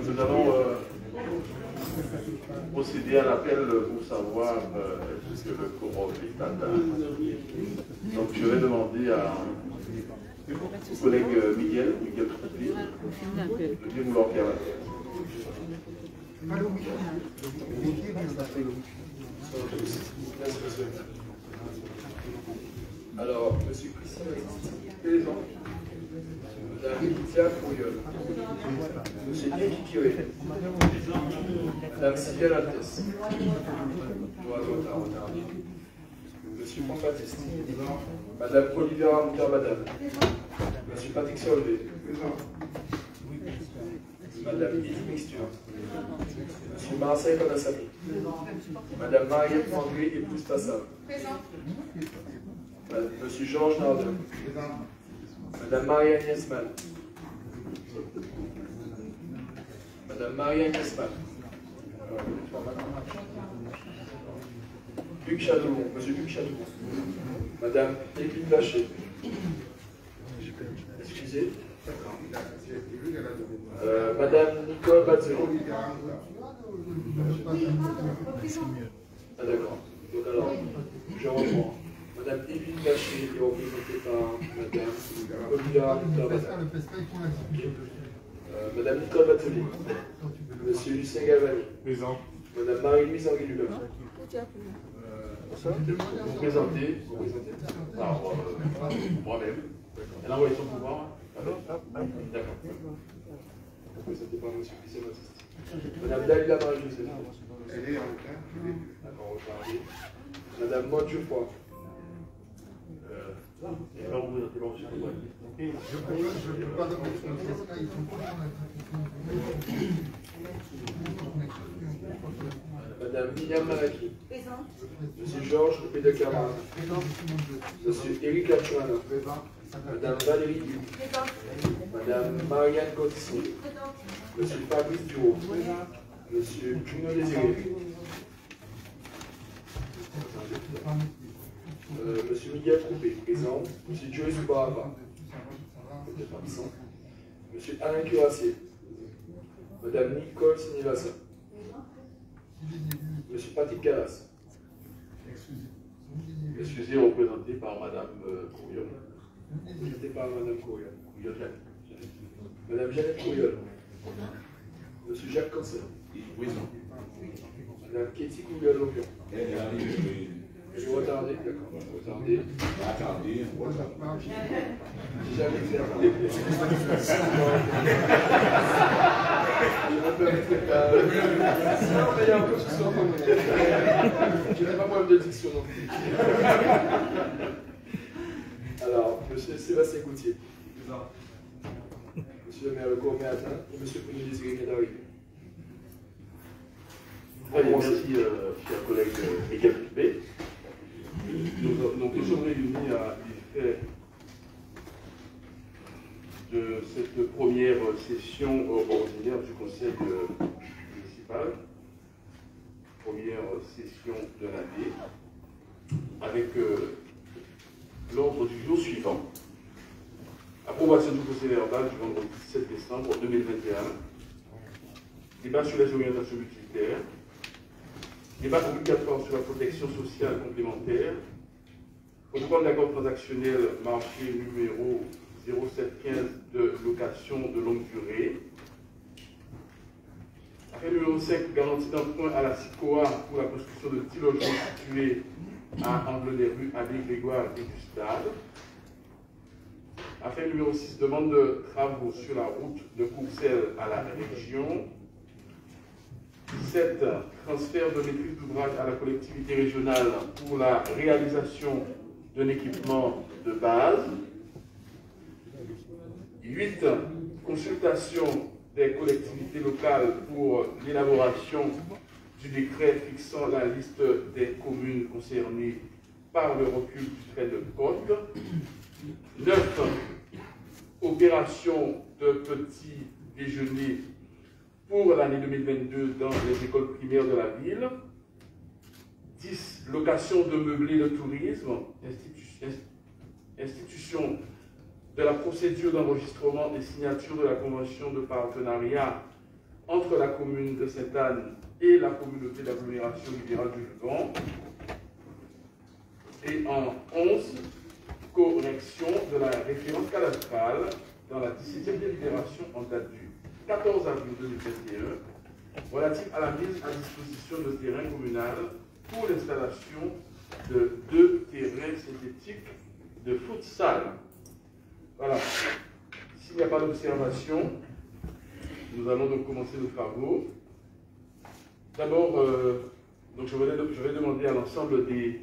Nous allons procéder à l'appel pour savoir ce que le quorum est atteint. Donc je vais demander à mon collègue Miguel Troupé de bien vouloir faire l'appel. Alors, M. Christian présent. Mme Lydia Couriol. M. Eric Kiré. Mme Sylvia Laltès. M. Franck Baptiste. Mme Olivera Moutar-Badal. M. Patrick Solvé. Mme Lydie Mixture. M. Marseille Panassami. Mme Mariette André et Pousse Tassal. M. Georges Nardin. Madame Marie-Agnès Mann. Madame Marie-Agnès Mann. Hugues Chadoulon. Monsieur Hugues Chadoulon. Madame Église Blaché. Excusez. Madame Nicole Bazzero. Ah d'accord. Donc alors, je reprends. Madame Église Blaché est représentée par Madame Olivera Moutar-Badal. Madame Nicole Batelier. Monsieur Lucien Gavani. Présent. Madame Marie-Louise Henri-Lulin. Vous présentez. Alors, moi-même. Elle a envoyé son pouvoir. D'accord. Vous présentez par Monsieur Christian Baptiste. Madame Dalila Marie-Joseph. Elle est en retard. D'accord, on va parler. Madame Maud Geoffroy. Madame Myriam Malaki. Monsieur Georges Coupé de Camara. Monsieur Éric Lachouana. Madame Valérie Duc. Madame Marianne Cottisson. Monsieur Fabrice Duro. Monsieur Juno Désiré. Monsieur Miguel Troupé, présent. Monsieur Joey Soubarava, absent. Monsieur Alain Curassier. Madame Nicole Sinilassa. Monsieur Patrick Callas. Excusez, représenté par Madame Couriol. Représenté par Madame Couriol. Madame Jeannette Couriol. Monsieur Jacques Cancer. Madame Katie Couriol-Lopion. Je vais retarder, d'accord. Retarder. Attendez. J'ai jamais fait attendre. Je ne me permettrai pas. Non, mais il y a encore ce soir. Je n'ai pas problème de diction non plus. Alors, monsieur Sébastien Gauthier. Monsieur le maire Le Cormet atteint et monsieur Pouny Désiré qui est arrivé. Très bien, merci, cher collègue Miguel Troupé. Nous sommes réunis à l'effet de cette première session ordinaire du conseil municipal, première session de l'année, avec l'ordre du jour suivant. Approbation du procès verbal du vendredi 17 décembre 2021, débat sur les orientations utilitaires, débat obligatoire sur la protection sociale complémentaire, protocole d'accord transactionnel marché numéro 0715 de location de longue durée, affaire numéro 5, garantie d'emprunt à la SICOA pour la construction de 10 logements situés à Angle des rues Abbé Grégoire et du Stade. Affaire numéro 6, demande de travaux sur la route de Courcelles à la région. 7. Transfert de maîtrise d'ouvrage à la collectivité régionale pour la réalisation d'un équipement de base. 8. Consultation des collectivités locales pour l'élaboration du décret fixant la liste des communes concernées par le recul du trait de côte. 9. Opération de petit déjeuner pour l'année 2022 dans les écoles primaires de la ville. 10. Location de meublés de tourisme, institution de la procédure d'enregistrement et signature de la convention de partenariat entre la commune de Sainte-Anne et la communauté d'agglomération libérale du Levant. Et en 11, correction de la référence cadastrale dans la 17e délibération en date du 14 avril 2021 relative à la mise à disposition de terrain communal pour l'installation de 2 terrains synthétiques de futsal. Voilà. S'il n'y a pas d'observation, nous allons donc commencer nos travaux. D'abord, je vais demander à l'ensemble des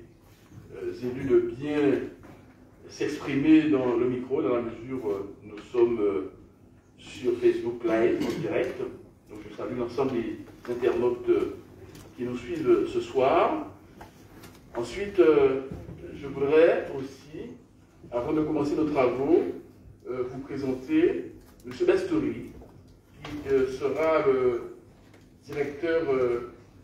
élus de bien s'exprimer dans le micro, dans la mesure où nous sommes sur Facebook Live en direct. Donc je salue l'ensemble des internautes qui nous suivent ce soir. Ensuite, je voudrais aussi, avant de commencer nos travaux, vous présenter M. Bestory, qui sera le directeur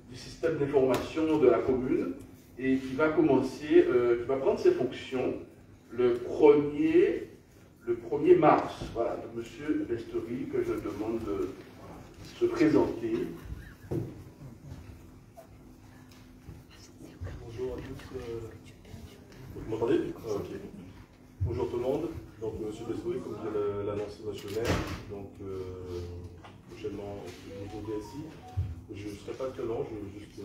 du système d'information de la commune et qui va commencer, qui va prendre ses fonctions le 1er mars. Voilà, donc M. Bestory, que je demande de se présenter. Bonjour à tous. Vous m'entendez? Ok. Bonjour tout le monde. Donc, M. Bestory, comme l'a annoncé M. le maire, donc prochainement au niveau DSI. Je ne serai pas très long, je veux juste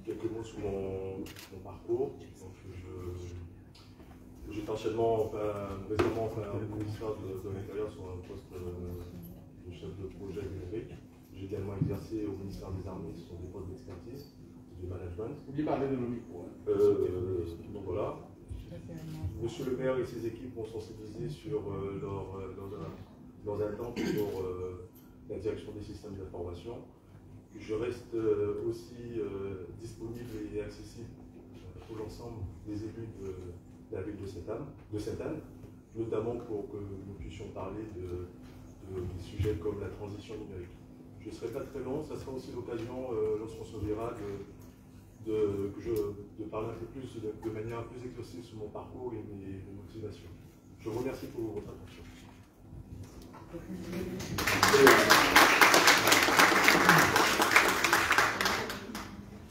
quelques mots sur mon parcours. Donc, j'étais récemment au ministère de l'Intérieur sur un poste de chef de projet numérique. J'ai également exercé au ministère des Armées sur des postes d'expertise, du management. N'oubliez pas de nos micros. Donc voilà. Monsieur le maire et ses équipes m'ont sensibilisé sur leurs attentes pour la direction des systèmes d'information. Je reste aussi disponible et accessible pour l'ensemble des élus de la ville de Sainte-Anne, notamment pour que nous puissions parler des sujets comme la transition numérique. Je ne serai pas très long, ça sera aussi l'occasion, lorsqu'on se verra, de parler un peu plus, de manière un peu exhaustive sur mon parcours et mes motivations. Je vous remercie pour votre attention.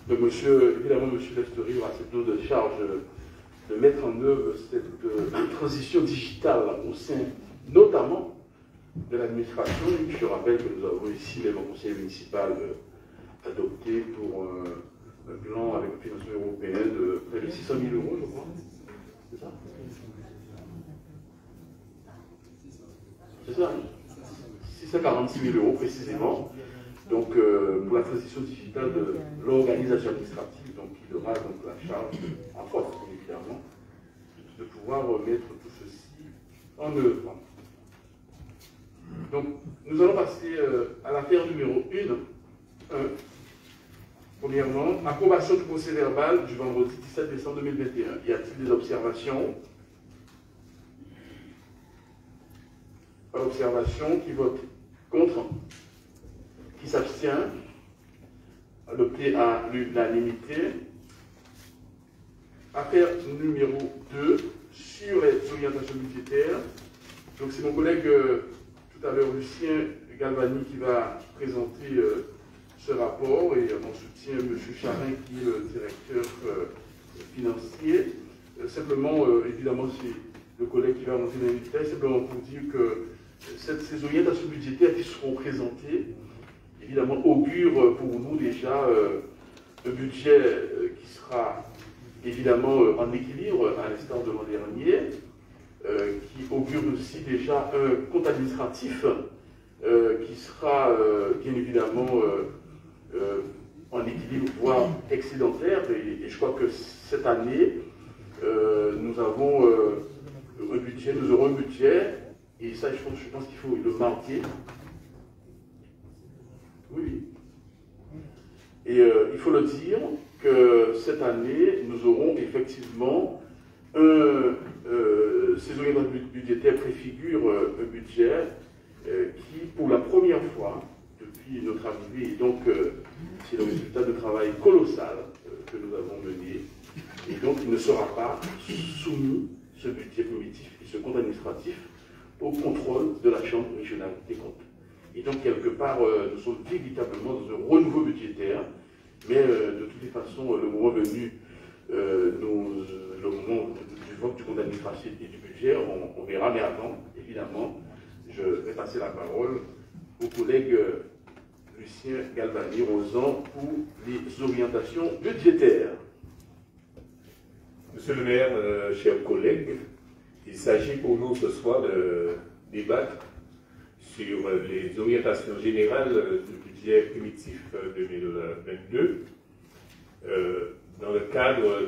Donc, évidemment, M. Bestory aura cette lourde charge de mettre en œuvre cette transition digitale au sein, notamment, de l'administration. Je rappelle que nous avons ici, même au conseil municipal, adopté pour un plan avec un financement européen de près de 600 000 €, je crois. C'est ça? C'est ça, hein? 646 000 € précisément. Donc, pour la transition digitale de l'organisation administrative, donc il aura donc la charge, en force évidemment, de pouvoir mettre tout ceci en œuvre. Donc, nous allons passer à l'affaire numéro 1. Premièrement, approbation du procès verbal du vendredi 17 décembre 2021. Y a-t-il des observations? Pas d'observation. Qui vote contre? Qui s'abstient? Adopté à l'unanimité. Affaire numéro 2 sur les orientations budgétaires. Donc c'est mon collègue tout à l'heure, Lucien Galvani, qui va présenter ce rapport, et mon soutien, M. Charin, qui est le directeur financier. Simplement, évidemment, c'est le collègue qui va rentrer dans les détails, simplement pour dire que ces orientations budgétaires qui seront présentées, évidemment, augurent pour nous déjà un budget qui sera évidemment en équilibre, à l'instar de l'an dernier, qui augure aussi déjà un compte administratif qui sera bien évidemment en équilibre, voire excédentaire. Et je crois que cette année, nous avons nous aurons un budget, et ça, je pense qu'il faut le marquer. Oui. Et il faut le dire que cette année, nous aurons effectivement ces orientations budgétaires préfigurent un budget qui, pour la première fois depuis notre arrivée, et donc c'est le résultat de travail colossal que nous avons mené, et donc il ne sera pas soumis, ce budget primitif et ce compte administratif, au contrôle de la Chambre régionale des comptes. Et donc, quelque part, nous sommes véritablement dans un renouveau budgétaire, mais de toutes les façons, le moment venu, le moment du vote du compte administratif et du budget, on verra, mais avant, évidemment, je vais passer la parole au collègue Lucien Galvani-Rosan pour les orientations budgétaires. Monsieur le maire, chers collègues, il s'agit pour nous ce soir de débattre sur les orientations générales du budget primitif 2022 dans le cadre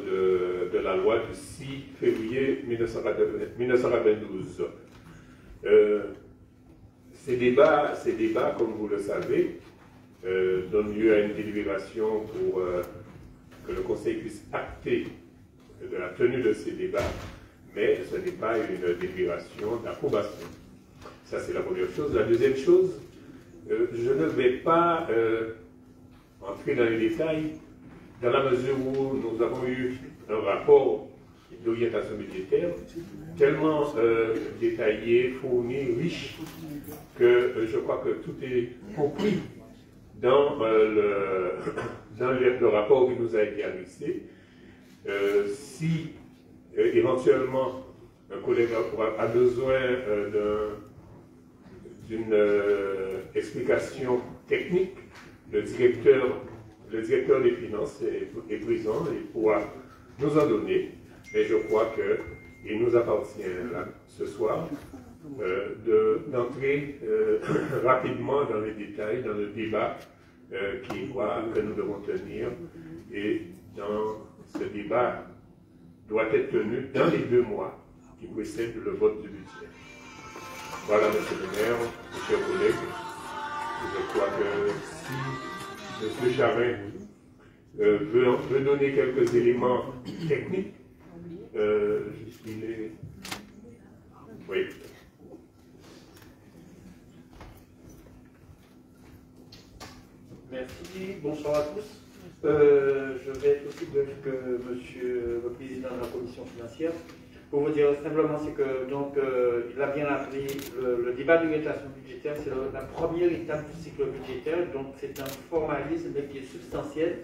de la loi du 6 février 1992. Ces débats, comme vous le savez, donnent lieu à une délibération pour que le Conseil puisse acter de la tenue de ces débats, mais ce n'est pas une délibération d'approbation. Ça, c'est la première chose. La deuxième chose, je ne vais pas entrer dans les détails, dans la mesure où nous avons eu un rapport d'orientation budgétaire tellement détaillé, fourni, riche, que je crois que tout est compris dans le rapport qui nous a été adressé. Si éventuellement un collègue a besoin d'une explication technique, le directeur des finances est présent et pourra nous en donner. Mais je crois qu'il nous appartient là, ce soir d'entrer rapidement dans les détails, dans le débat que nous devons tenir. Et dans ce débat doit être tenu dans les 2 mois qui précèdent le vote du budget. Voilà, monsieur le maire, mes chers collègues, je crois que si M. Charin veut donner quelques éléments techniques, il est... Oui. Merci, bonsoir à tous. Je vais être aussi bref que monsieur le président de la commission financière. Pour vous dire simplement, c'est que donc il a bien appelé le débat d'orientation budgétaire, c'est la première étape du cycle budgétaire, donc c'est un formalisme qui est substantiel.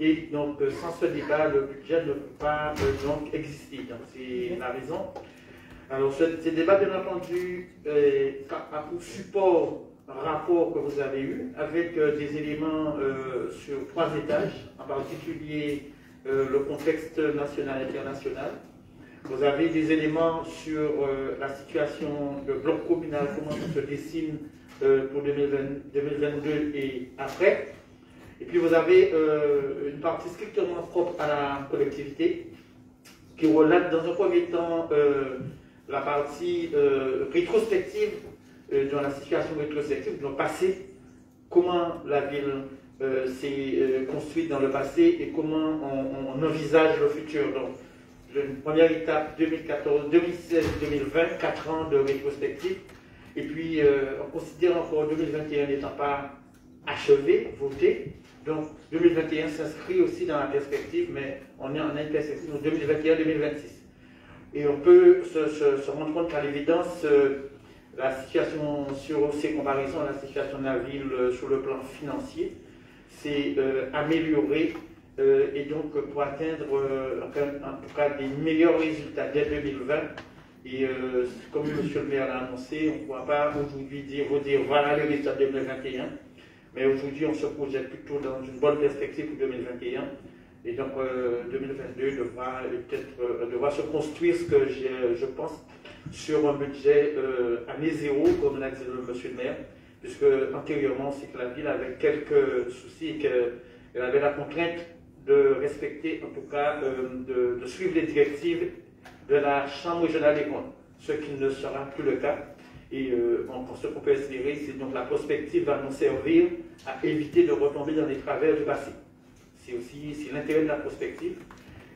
Et donc sans ce débat, le budget ne peut pas donc exister. Donc c'est la raison. Alors ce débat, bien entendu, a pour support un rapport que vous avez eu avec des éléments sur 3 étages, en particulier le contexte national et international. Vous avez des éléments sur la situation de bloc communal, comment ça se dessine pour 2022 et après. Et puis vous avez une partie strictement propre à la collectivité qui relate dans un premier temps la partie rétrospective dans la situation rétrospective, dans le passé, comment la ville s'est construite dans le passé et comment on envisage le futur. Donc, une première étape 2014, 2016, 2020, 4 ans de rétrospective. Et puis, on considère encore 2021 n'étant pas achevé, voté. Donc, 2021 s'inscrit aussi dans la perspective, mais on a une perspective en 2021-2026. Et on peut se rendre compte qu'à l'évidence, la situation sur ces comparaisons, la situation de la ville sur le plan financier s'est améliorée et donc pour atteindre en tout cas des meilleurs résultats dès 2020. Et comme M. le maire l'a annoncé, on ne pourra pas aujourd'hui dire voilà les résultats de 2021, mais aujourd'hui on se projette plutôt dans une bonne perspective pour 2021. Et donc 2022 devra se construire, ce que je pense, sur un budget année zéro, comme l'a dit monsieur le maire, puisque antérieurement, c'est que la ville avait quelques soucis et qu'elle avait la contrainte de respecter, en tout cas, de suivre les directives de la Chambre régionale des comptes, ce qui ne sera plus le cas. Et ce qu'on peut espérer, c'est donc la prospective va nous servir à éviter de retomber dans les travers du passé. C'est l'intérêt de la prospective.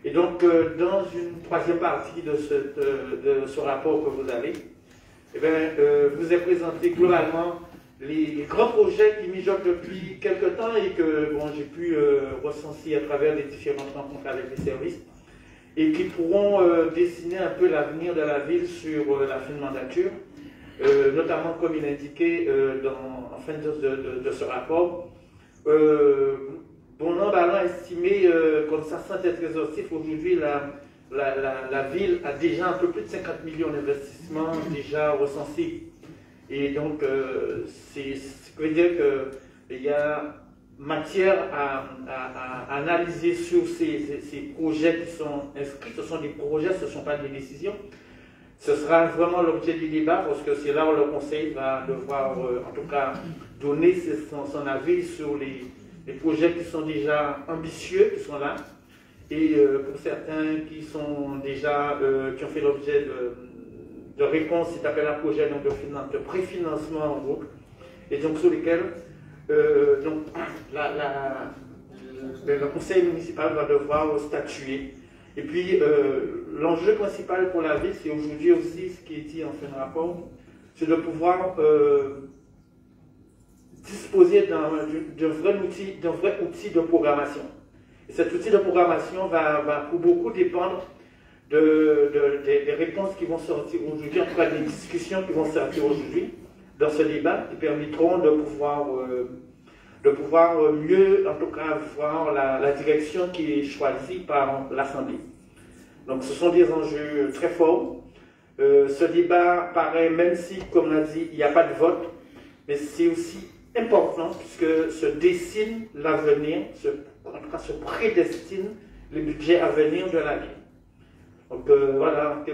Et donc, dans une 3e partie de ce rapport que vous avez, vous est présenté globalement les grands projets qui mijotent depuis quelques temps et que j'ai pu recenser à travers les différentes rencontres avec les services et qui pourront dessiner un peu l'avenir de la ville sur la fin de mandature. notamment comme il indiquait en fin de ce rapport. Bon nombre a estimé, comme ça sans être exhaustif, aujourd'hui la ville a déjà un peu plus de 50 millions d'investissements déjà recensés. Et donc, ce qui veut dire qu'il y a matière à analyser sur ces projets qui sont inscrits. Ce sont des projets, ce ne sont pas des décisions. Ce sera vraiment l'objet du débat parce que c'est là où le Conseil va devoir, en tout cas, donner son avis sur les projets qui sont déjà ambitieux, qui sont là, et pour certains qui sont déjà, qui ont fait l'objet de réponses, c'est appelé à projet donc de préfinancement en groupe, et donc sur lesquels donc, le conseil municipal va devoir statuer. Et puis l'enjeu principal pour la ville, c'est aujourd'hui aussi ce qui est dit en fin de rapport, c'est de pouvoir disposer d'un vrai outil de programmation. Et cet outil de programmation va pour beaucoup dépendre des réponses qui vont sortir aujourd'hui, en tout cas des discussions qui vont sortir aujourd'hui dans ce débat, qui permettront de pouvoir mieux, en tout cas, voir la direction qui est choisie par l'Assemblée. Donc ce sont des enjeux très forts. Ce débat paraît, même si, comme on a dit, il n'y a pas de vote, mais c'est aussi important puisque se dessine l'avenir, en tout cas se prédestine le budget à venir de la ville. Donc voilà,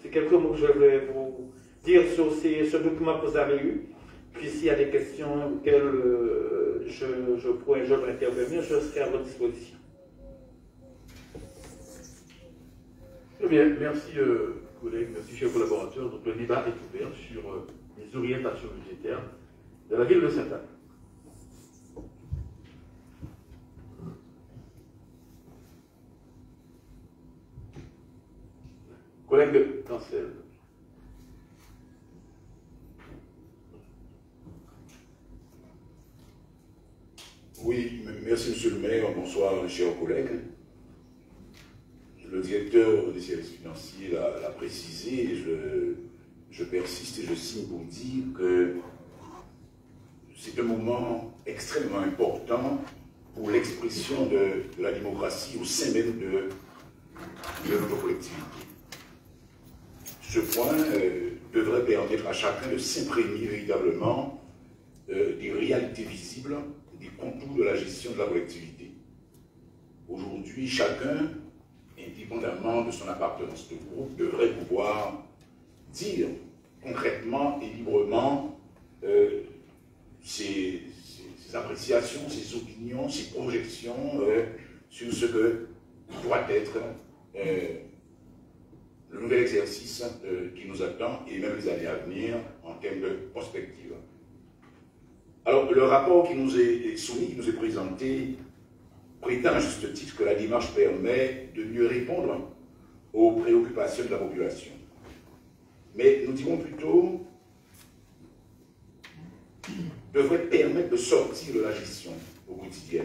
c'est quelques mots que je vais vous dire sur ce document que vous avez eu. Puis s'il y a des questions auxquelles je pourrais intervenir, je serai à votre disposition. Très bien, merci collègues, merci chers collaborateurs. Donc le débat est ouvert sur les orientations budgétaires de la ville de Sainte-Anne. Collègue Cancel. Oui, merci Monsieur le maire, bonsoir chers collègues. Le directeur des services financiers l'a précisé et je persiste et je signe pour dire que c'est un moment extrêmement important pour l'expression de la démocratie au sein même de notre collectivité. Ce point devrait permettre à chacun de s'imprégner véritablement des réalités visibles, des contours de la gestion de la collectivité. Aujourd'hui, chacun, indépendamment de son appartenance de groupe, devrait pouvoir dire concrètement et librement ses appréciations, ses opinions, ses projections sur ce que doit être le nouvel exercice qui nous attend et même les années à venir en termes de prospective. Alors, le rapport qui nous est soumis, qui nous est présenté, prétend à juste titre que la démarche permet de mieux répondre aux préoccupations de la population. Mais nous dirons plutôt devrait permettre de sortir de la gestion au quotidien.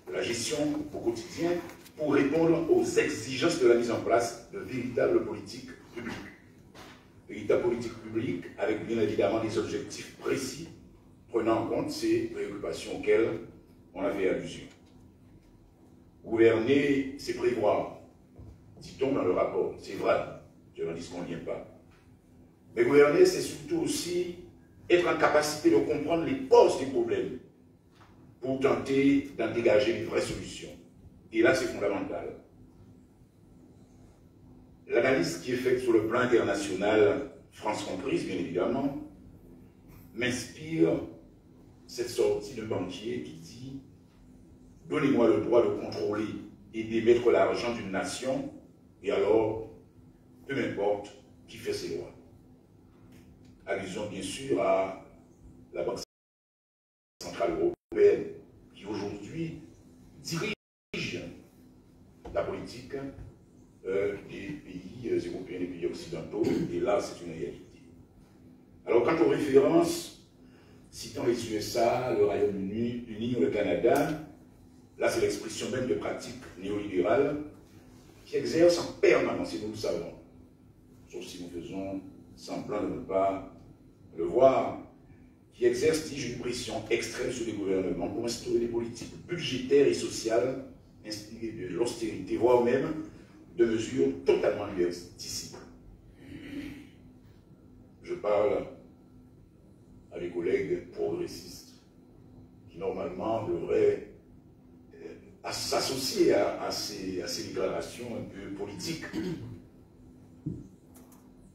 De la gestion au quotidien pour répondre aux exigences de la mise en place de véritables politiques publiques. Véritables politiques publiques avec bien évidemment des objectifs précis prenant en compte ces préoccupations auxquelles on a fait allusion. Gouverner, c'est prévoir, dit-on dans le rapport. C'est vrai, je n'en dis qu'on n'y est pas. Mais gouverner, c'est surtout aussi être en capacité de comprendre les causes des problèmes pour tenter d'en dégager une vraie solution. Et là, c'est fondamental. L'analyse qui est faite sur le plan international, France comprise, bien évidemment, m'inspire cette sortie de banquier qui dit « Donnez-moi le droit de contrôler et d'émettre l'argent d'une nation, et alors, peu m'importe qui fait ses lois. » Allusion bien sûr à la Banque centrale européenne, qui aujourd'hui dirige la politique des pays européens, des pays occidentaux, et là c'est une réalité. Alors quant aux références, citant les USA, le Royaume-Uni, le Canada, là c'est l'expression même de pratiques néolibérales qui exercent en permanence, et nous le savons, sauf si nous faisons semblant de ne pas le voir, qui exerce, dis-je, une pression extrême sur les gouvernements pour instaurer des politiques budgétaires et sociales inspirées de l'austérité, voire même de mesures totalement liberticides. Je parle à des collègues progressistes qui normalement devraient s'associer à ces déclarations un peu politiques.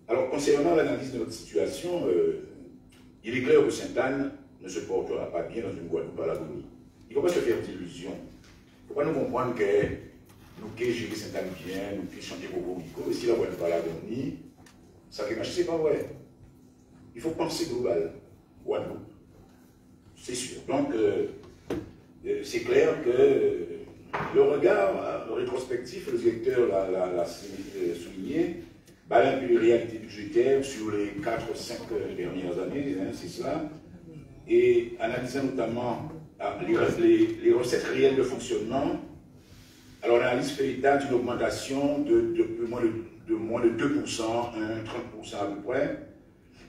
Alors, concernant l'analyse de notre situation, il est clair que Sainte-Anne ne se portera pas bien dans une Guadeloupe à l'agonie. Il ne faut pas se faire d'illusions. Il ne faut pas nous comprendre que nous qui gérer Sainte-Anne bien, nous qui chanter Cocorico, et si la Guadeloupe à l'agonie, ça qui marche, c'est pas vrai. Il faut penser global, Guadeloupe. C'est sûr. Donc, c'est clair que le regard rétrospectif, le directeur l'a souligné, balance une réalité budgétaire sur les 4-5 dernières années, hein, c'est cela, et analysant notamment les recettes réelles de fonctionnement. Alors l'analyse fait état d'une augmentation de moins de 2%, 30% à peu près,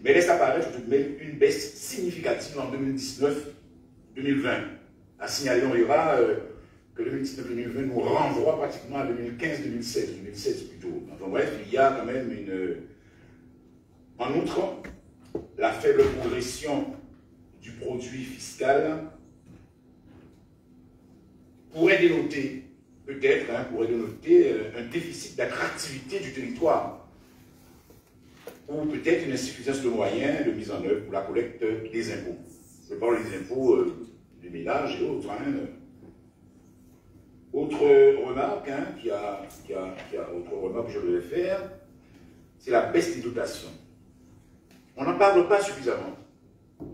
mais laisse apparaître tout de même une baisse significative en 2019-2020. À signaler, on verra que 2019-2020 nous renvoie pratiquement à 2015-2016 plutôt. Enfin bref, il y a quand même une... En outre, la faible progression du produit fiscal pourrait dénoter, peut-être, un déficit d'attractivité du territoire, ou peut-être une insuffisance de moyens de mise en œuvre pour la collecte des impôts. Je parle des impôts des ménages et autres. Autre remarque, autre remarque que je vais faire, c'est la baisse des dotations. On n'en parle pas suffisamment.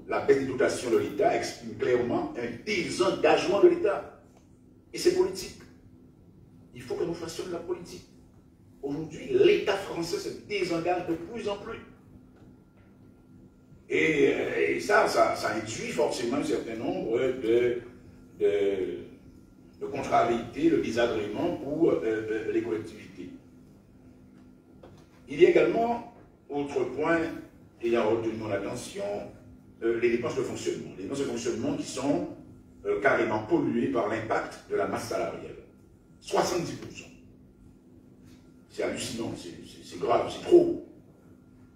La baisse des dotations de l'État exprime clairement un désengagement de l'État. Et c'est politique. Il faut que nous fassions de la politique. Aujourd'hui, l'État français se désengage de plus en plus. Et ça induit forcément un certain nombre de contrariétés, de désagréments pour les collectivités. Il y a également, autre point ayant retenu mon attention, les dépenses de fonctionnement. Les dépenses de fonctionnement qui sont carrément polluées par l'impact de la masse salariale. 70%. C'est hallucinant, c'est grave, c'est trop.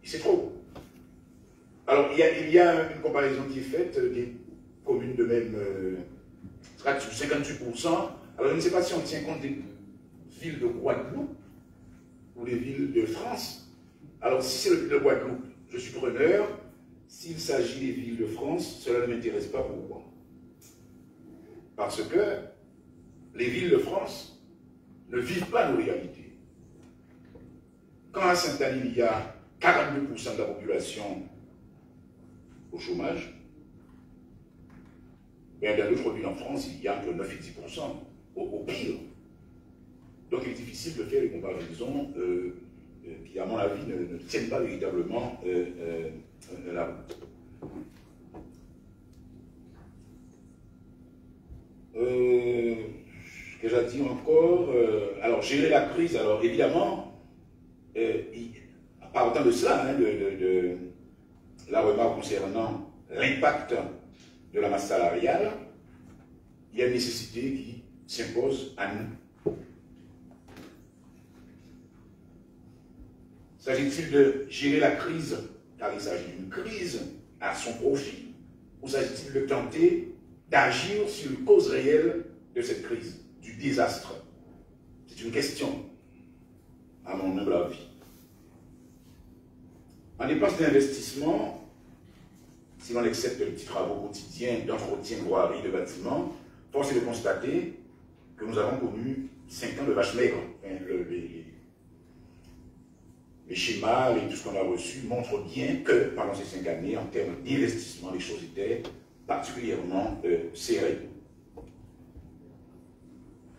Et c'est trop. Alors, il y a une comparaison qui est faite des communes de même strature, 58%. Alors, je ne sais pas si on tient compte des villes de Guadeloupe ou des villes de France. Alors, si c'est le ville de Guadeloupe, je suis preneur. S'il s'agit des villes de France, cela ne m'intéresse pas. Pourquoi? Parce que les villes de France ne vivent pas nos réalités. Quand à Sainte-Anne, il y a 42% de la population au chômage, bien dans d'autres villes en France, il y a entre 9 et 10% au pire. Donc il est difficile de faire des comparaisons qui, à mon avis, ne tiennent pas véritablement la route. Que j'ai dit encore, alors gérer la crise, alors évidemment, partant de cela, de la remarque concernant l'impact de la masse salariale, il y a une nécessité qui s'impose à nous. S'agit-il de gérer la crise, car il s'agit d'une crise à son profit, ou s'agit-il de tenter d'agir sur les causes réelles de cette crise, du désastre? C'est une question, à mon humble avis. En dépenses d'investissement, si l'on accepte les petits travaux quotidiens d'entretien de voirie, de bâtiments, force est de constater que nous avons connu 5 ans de vache maigre. Les schémas et tout ce qu'on a reçu montrent bien que pendant ces 5 années, en termes d'investissement, les choses étaient particulièrement serrées.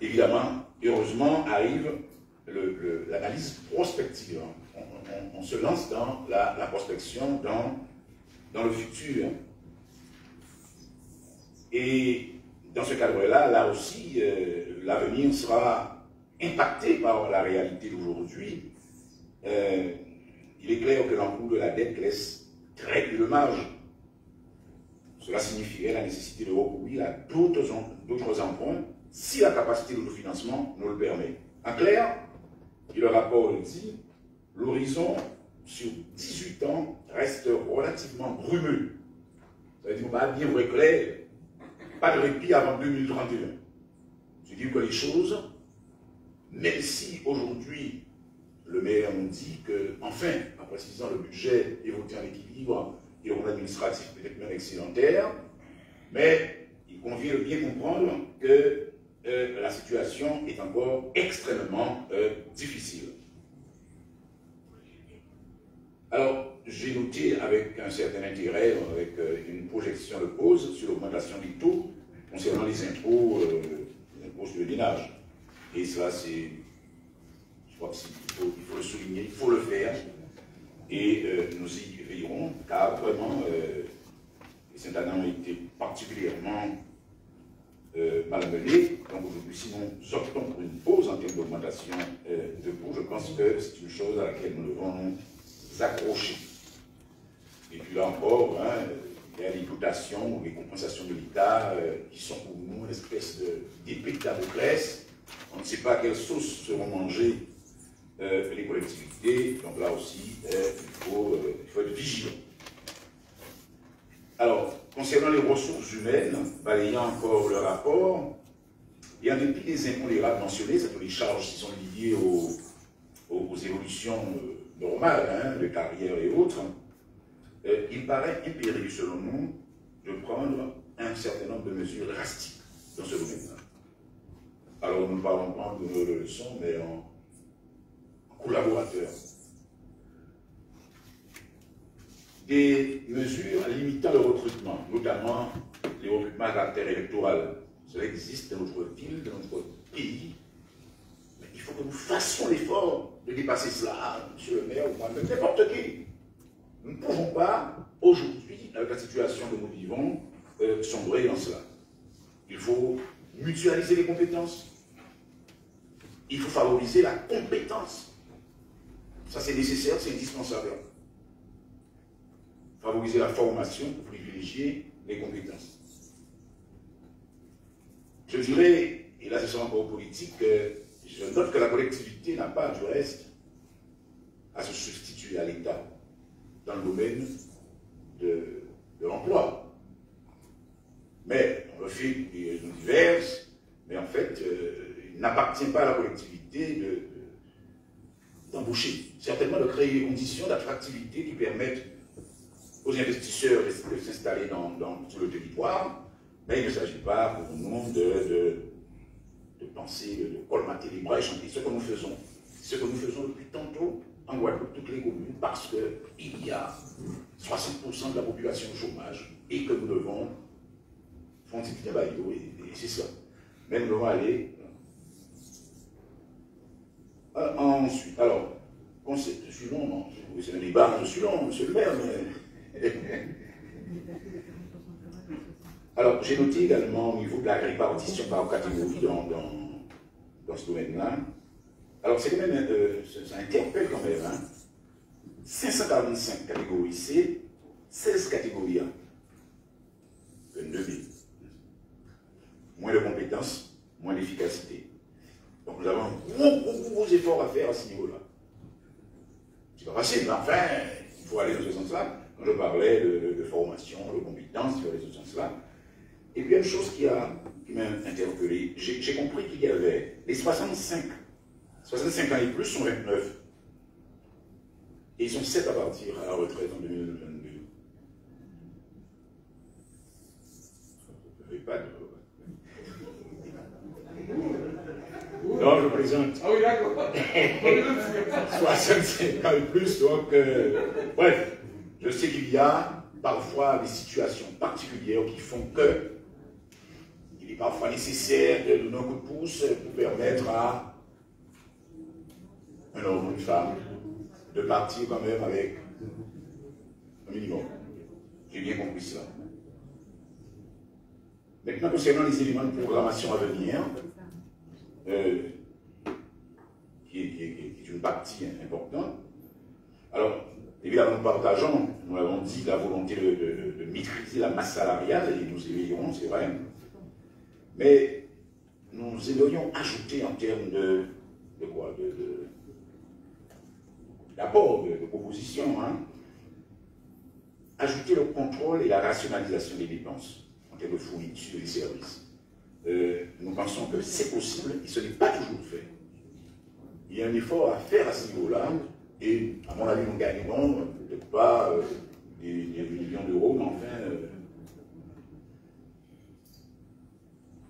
Évidemment, heureusement, arrive l'analyse prospective. On se lance dans la prospection, dans le futur. Et dans ce cadre-là, là aussi, l'avenir sera impacté par la réalité d'aujourd'hui. Il il est clair que l'encours de la dette laisse très peu de marge. Cela signifierait la nécessité de recourir à d'autres emprunts si la capacité d'autofinancement nous le permet. En clair, et le rapport le dit, l'horizon sur 18 ans reste relativement brumeux. Ça veut dire qu'on va bien vrai clair, pas de répit avant 2031. C'est-à-dire que les choses, même si aujourd'hui le maire nous dit que, enfin, en précisant le budget est voté en équilibre et on administratif peut-être même excédentaire, mais il convient de bien comprendre que la situation est encore extrêmement difficile. Alors, j'ai noté avec un certain intérêt, avec une projection de pause sur l'augmentation des taux concernant les impôts sur le ménage. Et cela, c'est, je crois qu'il faut le souligner, il faut le faire. Et nous y veillerons, car vraiment, les Saint-Anna ont été particulièrement malmenés. Donc aujourd'hui, si nous optons pour une pause en termes d'augmentation de coûts, je pense que c'est une chose à laquelle nous devons nous accrocher. Et puis là encore, il y a les dotations ou les compensations de l'État qui sont pour nous une espèce d'épée de Damoclès. On ne sait pas à quelle sauce seront mangées les collectivités. Donc là aussi, il faut être vigilant. Alors, concernant les ressources humaines, balayant encore le rapport, et en dépit des impondérables mentionnés, c'est-à-dire les charges qui sont liées aux évolutions normales, de carrière et autres, il paraît impérieux, selon nous, de prendre un certain nombre de mesures drastiques dans ce domaine-là. Alors, nous ne parlons pas de nos leçons, mais en collaborateurs. Des mesures limitant le recrutement, notamment les recrutements à caractère électoral. Cela existe dans notre ville, dans notre pays. Mais il faut que nous fassions l'effort de dépasser cela, monsieur le maire ou moi-même, n'importe qui. Nous ne pouvons pas, aujourd'hui, avec la situation que nous vivons, sombrer dans cela. Il faut mutualiser les compétences. Il faut favoriser la compétence. Ça, c'est nécessaire, c'est indispensable. Favoriser la formation pour privilégier les compétences. Je dirais, et là ce sera encore politique, je note que la collectivité n'a pas, du reste, à se substituer à l'État dans le domaine de l'emploi. Mais on le fait pour des raisons diverses, mais en fait, il n'appartient pas à la collectivité d'embaucher. Certainement de créer des conditions d'attractivité qui permettent aux investisseurs de s'installer sur le territoire, mais il ne s'agit pas pour nous de penser, de colmater les brèches. C'est ce que nous faisons. C'est ce que nous faisons depuis tantôt en Guadeloupe, toutes les communes, parce qu'il y a 60% de la population au chômage et que nous devons faire un petit baillot, et c'est ça. Mais nous devons aller. Ensuite, alors, je suis long, c'est un débat, je suis long, monsieur le maire, mais. Alors, j'ai noté également au niveau de la répartition par catégorie dans ce domaine-là. Alors, c'est quand même, ça interpelle quand même, 545 catégories C, 16 catégories A. 22 000. Moins de compétences, moins d'efficacité. Donc, nous avons un gros effort à faire à ce niveau-là. C'est pas facile, mais enfin, il faut aller dans ce sens-là. Quand je parlais de formation, de compétences, il faut aller dans ce sens-là. Et puis, une chose qui m'a interpellé, j'ai compris qu'il y avait les 65 ans et plus sont 29. Et ils sont 7 à partir à la retraite en 2022. Pas de... Non, je plaisante. Ah oui, d'accord. 65 ans et plus, donc... bref, je sais qu'il y a parfois des situations particulières qui font que il est parfois nécessaire de donner un coup de pouce pour permettre à un homme ou une femme de partir quand même avec un minimum. J'ai bien compris cela. Maintenant, concernant les éléments de programmation à venir, qui est une partie importante, alors, Évidemment, nous partageons, nous l'avons dit, la volonté de maîtriser la masse salariale, et nous y veillerons, c'est vrai. Mais nous aimerions ajouter en termes d'apport, de proposition, hein, ajouter le contrôle et la rationalisation des dépenses en termes de fourniture des services. Nous pensons que c'est possible et ce n'est pas toujours fait. Il y a un effort à faire à ce niveau-là et, à mon avis, nous gagnerons peut-être pas des millions d'euros, mais enfin,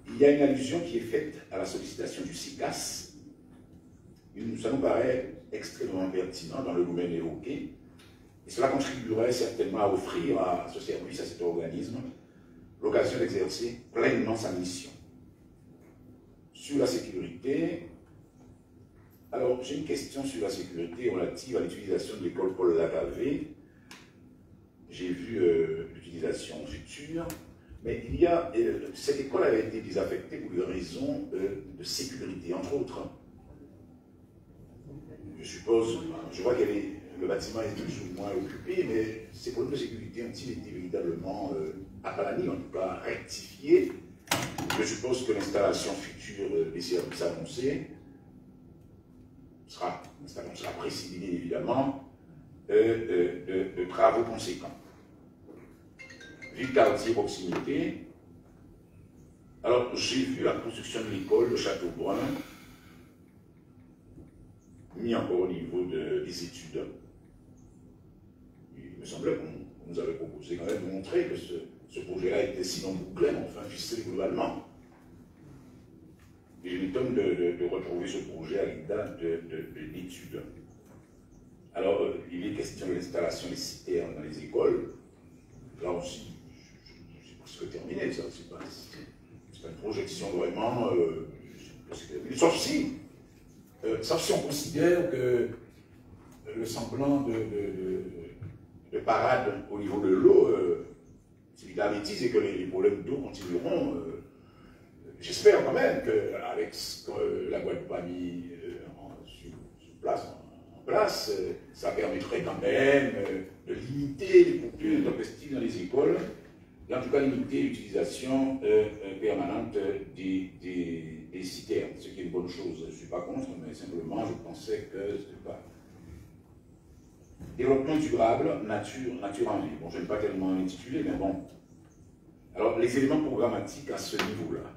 il y a une allusion qui est faite à la sollicitation du SICAS. Ça nous paraît extrêmement pertinent dans le domaine évoqué. Et cela contribuerait certainement à offrir à ce service, à cet organisme, l'occasion d'exercer pleinement sa mission. Sur la sécurité, alors j'ai une question sur la sécurité relative à l'utilisation de l'école Paul Lagavé. J'ai vu l'utilisation future, mais il y a, cette école avait été désaffectée pour des raisons de sécurité, entre autres. Je suppose, je vois que le bâtiment est plus ou moins occupé, mais ces problèmes de sécurité ont-ils été véritablement aplanis, en tout cas rectifiés? Je suppose que l'installation future des services annoncés sera précédée évidemment de travaux conséquents. Ville quartier proximité. Alors j'ai vu la construction de l'école de Châteaubrun mis encore au niveau des études. Il me semblait qu'on nous avait proposé quand même de montrer que ce projet-là était sinon bouclé, mais enfin ficelé globalement. Et je m'étonne de retrouver ce projet à l'état d'études. Alors, il est question de l'installation des citernes dans les écoles. Là aussi, c'est presque terminé, ça. C'est pas une projection vraiment. Sauf si on considère que le semblant de parade au niveau de l'eau, c'est de la bêtise et que les problèmes d'eau continueront. J'espère quand même qu'avec ce que la Guadeloupe a mis en place, ça permettrait quand même de limiter les coupures intempestives dans les écoles, et en tout cas limiter l'utilisation permanente des citernes, ce qui est une bonne chose. Je ne suis pas contre, mais simplement je pensais que ce n'était pas. Développement durable, nature en vie. Bon, je n'aime pas tellement l'intituler, mais bon. Alors, les éléments programmatiques à ce niveau-là,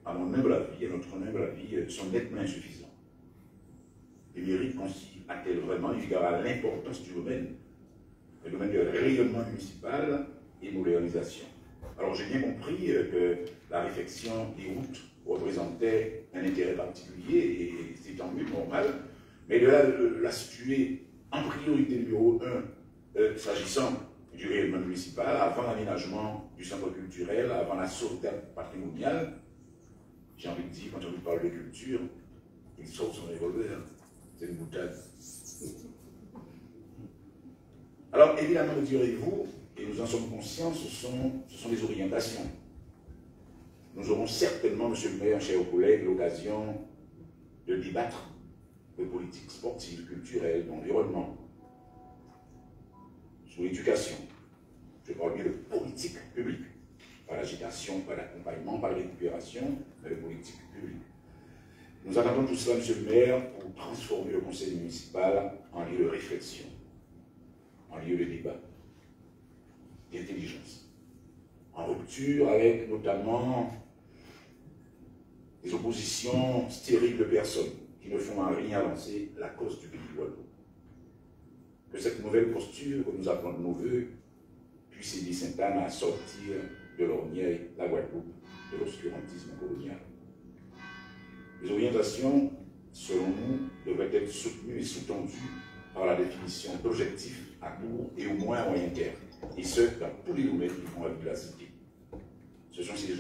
à mon humble avis, à notre humble avis, sont nettement insuffisants. Les mairies considèrent-elles vraiment, eu égard à l'importance du domaine, le domaine de rayonnement municipal et modernisation. Alors, j'ai bien compris que la réfection des routes représentait un intérêt particulier et c'est tant mieux, normal, mais de la situer en priorité numéro 1, s'agissant du rayonnement municipal, avant l'aménagement du centre culturel, avant la sauvegarde patrimoniale, j'ai envie de dire, quand on parle de culture, il sort son revolver, c'est une boutade. Alors, évidemment, me direz-vous, et nous en sommes conscients, ce sont des orientations. Nous aurons certainement, monsieur le maire, chers collègues, l'occasion de débattre de politique sportive, culturelle, d'environnement, sur l'éducation. Je parle bien de politique publique, pas l'agitation, pas l'accompagnement, pas la récupération, mais de politique publique. Nous attendons tout cela, monsieur le maire, pour transformer le conseil municipal en lieu de réflexion, en lieu de débat, d'intelligence, en rupture avec notamment des oppositions stériles de personnes qui ne font en rien avancer la cause du pays Guadeloupe. Que cette nouvelle posture que nous appelons de nos voeux puisse aider Sainte-Anne à sortir de l'ornière la Guadeloupe, de l'obscurantisme colonial. Les orientations, selon nous, devraient être soutenues et sous-tendues par la définition d'objectifs à court et au moins à moyen terme, et ce, dans tous les domaines qui font la vie de la cité. Ce sont ces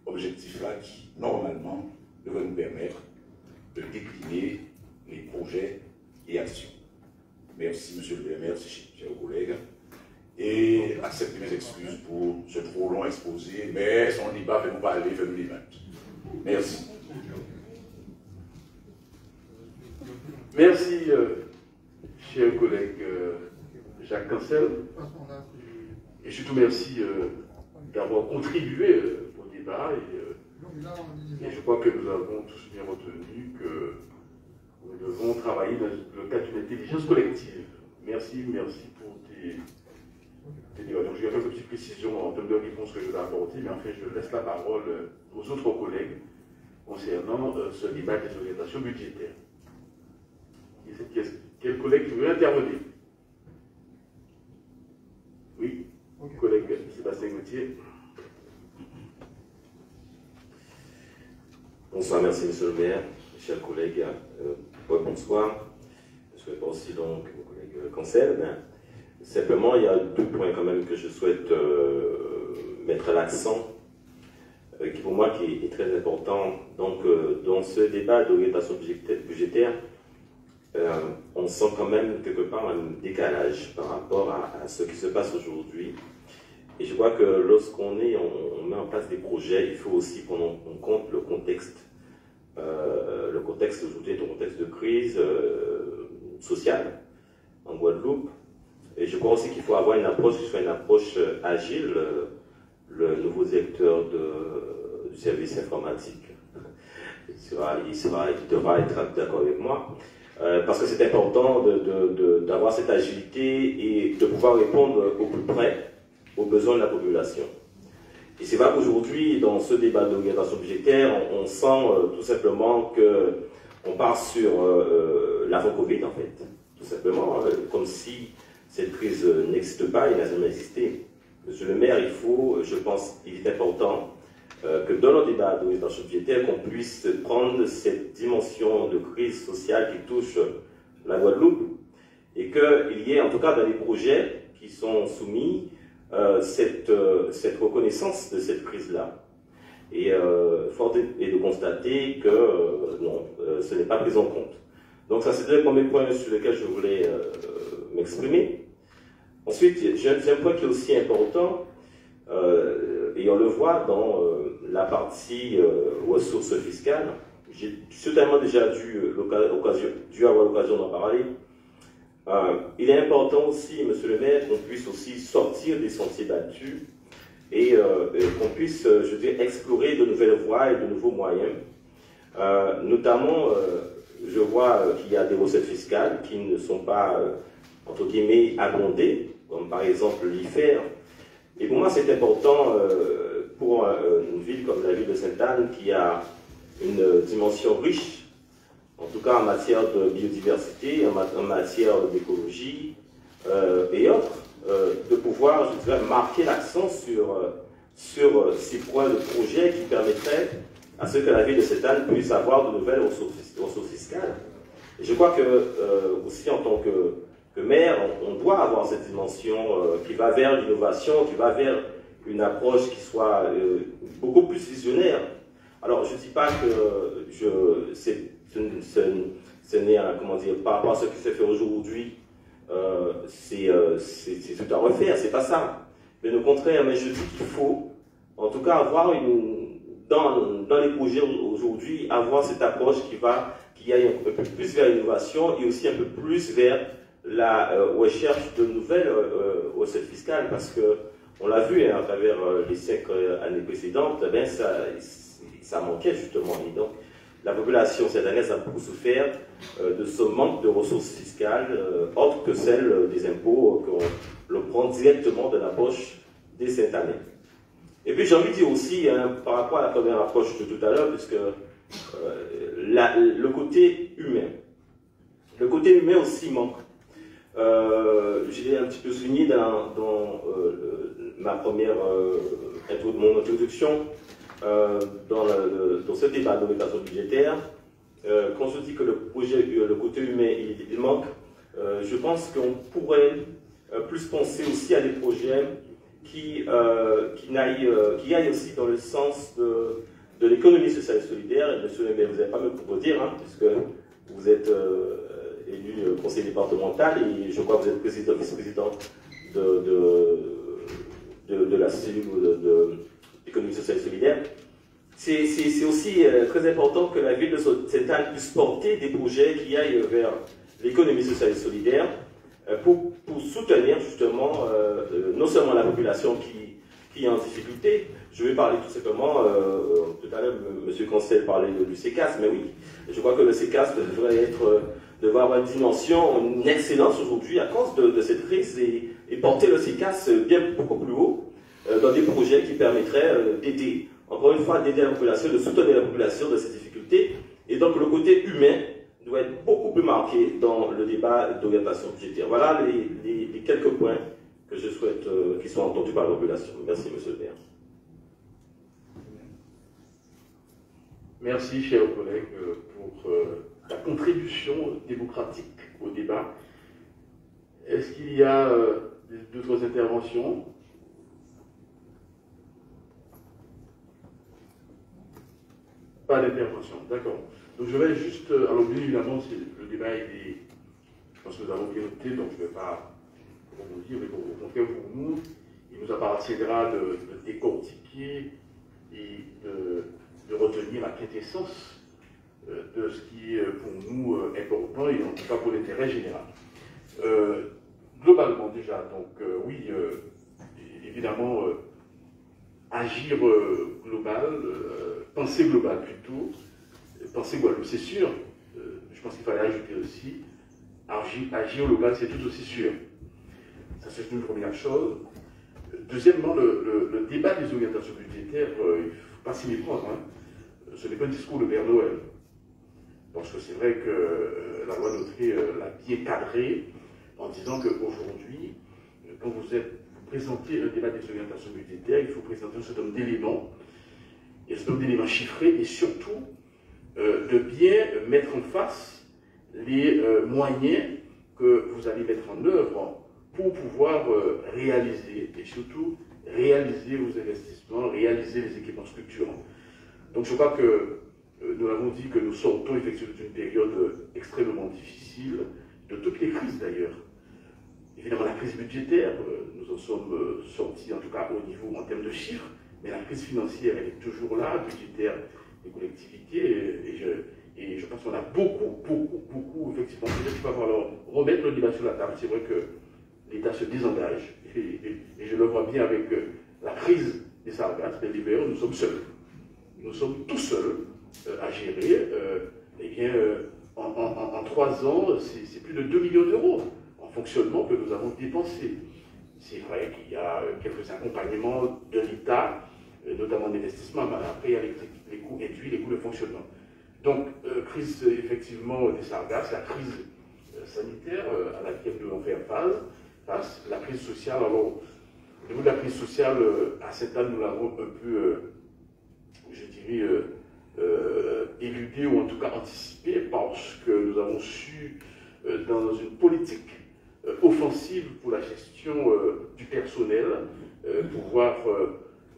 objectifs-là qui, normalement, devraient nous permettre de décliner les projets et actions. Merci, monsieur le maire, merci, chers collègues, et acceptez mes excuses pour ce trop long exposé, mais son débat fait nous parler, fait nous débattre. Merci. Merci, chers collègues Jacques Cancel. Et surtout merci d'avoir contribué au débat. Et je crois que nous avons tous bien retenu que nous devons travailler dans le cadre d'une intelligence collective. Merci pour tes débats. Donc je vais faire une petite précision en termes de réponse que je vais apporter, mais en fait je laisse la parole aux autres collègues concernant ce débat des orientations budgétaires. Quel collègue veut intervenir? Oui, collègue Sébastien Gauthier. Bonsoir, merci Monsieur le maire, mes chers collègues. Bonsoir. Je souhaite aussi donc mon collègue Cancel. Simplement, il y a 2 points quand même que je souhaite mettre l'accent, qui pour moi est très important. Donc, dans ce débat d'orientation budgétaire, on sent quand même quelque part un décalage par rapport à ce qui se passe aujourd'hui. Et je crois que lorsqu'on met en place des projets, il faut aussi qu'on compte le contexte. Le contexte aujourd'hui est un contexte de crise sociale en Guadeloupe. Et je crois aussi qu'il faut avoir une approche qui soit une approche agile. Le nouveau directeur du service informatique, il devra être d'accord avec moi. Parce que c'est important d'avoir cette agilité et de pouvoir répondre au plus près aux besoins de la population. Et c'est vrai qu'aujourd'hui, dans ce débat d'orientation budgétaire, on sent tout simplement qu'on part sur l'avant-Covid, en fait. Tout simplement, comme si cette crise n'existe pas, il n'a jamais existé. Monsieur le maire, je pense, il est important que dans le débat d'orientation budgétaire, qu'on puisse prendre cette dimension de crise sociale qui touche la Guadeloupe et qu'il y ait, en tout cas dans les projets qui sont soumis, cette reconnaissance de cette crise-là. Et fort est de constater que non, ce n'est pas pris en compte. Donc ça, c'est le premier point sur lequel je voulais m'exprimer. Ensuite, j'ai un point qui est aussi important, et on le voit dans la partie ressources fiscales. J'ai certainement déjà dû avoir l'occasion d'en parler. Il est important aussi, monsieur le maire, qu'on puisse aussi sortir des sentiers battus et qu'on puisse, je dirais, explorer de nouvelles voies et de nouveaux moyens. Notamment, je vois qu'il y a des recettes fiscales qui ne sont pas, entre guillemets, abondées, comme par exemple l'IFER. Et pour moi, c'est important pour une ville comme la ville de Sainte-Anne qui a une dimension riche, en tout cas en matière de biodiversité, en matière d'écologie et autres, de pouvoir, je dirais, marquer l'accent sur ces points de projet qui permettraient à ce que la ville de Sainte-Anne puisse avoir de nouvelles ressources fiscales. Et je crois que, aussi en tant que maire, on doit avoir cette dimension qui va vers l'innovation, qui va vers une approche qui soit beaucoup plus visionnaire. Alors, je ne dis pas que ce n'est, comment dire, par rapport à ce qui se fait aujourd'hui, c'est tout à refaire, c'est pas ça. Mais au contraire, mais je dis qu'il faut, en tout cas, avoir dans les projets aujourd'hui, avoir cette approche qui aille un peu plus vers l'innovation et aussi un peu plus vers la recherche de nouvelles recettes fiscales, parce que on l'a vu à travers les 5 années précédentes, ben ça manquait justement. Et donc, la population cette année a beaucoup souffert de ce manque de ressources fiscales, autres que celles des impôts qu'on prend directement de la poche des Saint-Anais. Et puis j'ai envie de dire aussi, par rapport à la première approche de tout à l'heure, puisque le côté humain. Le côté humain aussi manque. J'ai un petit peu souligné dans mon introduction, dans ce débat d'orientation budgétaire, quand je dis que le côté humain il manque, je pense qu'on pourrait plus penser aussi à des projets qui aillent aussi dans le sens de l'économie sociale et solidaire. Et monsieur le maire, vous n'allez pas me contredire, puisque vous êtes élu conseiller départemental et je crois que vous êtes vice-président de la cellule d'économie sociale et solidaire. C'est aussi très important que la ville de Sainte-Anne puisse porter des projets qui aillent vers l'économie sociale et solidaire, pour soutenir justement non seulement la population qui est en difficulté. Je vais parler tout simplement, tout à l'heure M. Conseil parlait du CECAS, mais oui, je crois que le CECAS devrait avoir une dimension, une excellence aujourd'hui à cause de cette crise et porter le CECAS bien beaucoup plus haut dans des projets qui permettraient d'aider, encore une fois, d'aider la population, de soutenir la population de ces difficultés. Et donc le côté humain doit être beaucoup plus marqué dans le débat d'orientation budgétaire. Voilà les quelques points que je souhaite qu'ils soient entendus par la population. Merci, monsieur le maire. Merci, chers collègues, pour la contribution démocratique au débat. Est-ce qu'il y a d'autres interventions? Pas d'intervention, d'accord. Donc je vais juste, alors bien évidemment, le débat je pense que nous avons bien noté, donc je ne vais pas rebondir, mais au contraire pour nous, il nous appartiendra de décortiquer et de retenir la quintessence de ce qui est pour nous important et en tout cas pour l'intérêt général. Globalement déjà, donc oui, évidemment, agir global, penser global plutôt, penser Guadeloupe, c'est sûr. Je pense qu'il fallait ajouter aussi, agir local, c'est tout aussi sûr. Ça, c'est une première chose. Deuxièmement, le débat des orientations budgétaires, il ne faut pas s'y méprendre. Hein. Ce n'est pas un discours de Père Noël. Parce que c'est vrai que la loi Notary l'a bien cadré en disant qu'aujourd'hui, quand vous présentez un débat des orientations budgétaires, il faut présenter un certain nombre d'éléments, et un certain nombre d'éléments chiffrés, et surtout de bien mettre en face les moyens que vous allez mettre en œuvre pour pouvoir réaliser, et surtout réaliser vos investissements, réaliser les équipements structurants. Donc je crois que nous avons dit que nous sortons effectivement d'une période extrêmement difficile, de toutes les crises d'ailleurs. Évidemment la crise budgétaire, nous en sommes sortis en tout cas au niveau en termes de chiffres, mais la crise financière elle est toujours là, budgétaire des collectivités, et je pense qu'on a beaucoup, effectivement, peut-être qu'il va falloir remettre le débat sur la table. C'est vrai que l'État se désengage, et je le vois bien avec la crise des sargasses, des libéraux, nous sommes seuls. Nous sommes tout seuls à gérer. Eh bien, en 3 ans, c'est plus de 2 millions d'euros en fonctionnement que nous avons dépensé. C'est vrai qu'il y a quelques accompagnements de l'État, notamment d'investissement, mais après il y a les coûts induits, les coûts de fonctionnement. Donc, crise effectivement des sargasses, la crise sanitaire à laquelle nous devons faire face, la crise sociale. Alors, au niveau de la crise sociale, à cette année, nous l'avons un peu, je dirais, éludé ou en tout cas anticipé parce que nous avons su, dans une politique offensive pour la gestion du personnel, pouvoir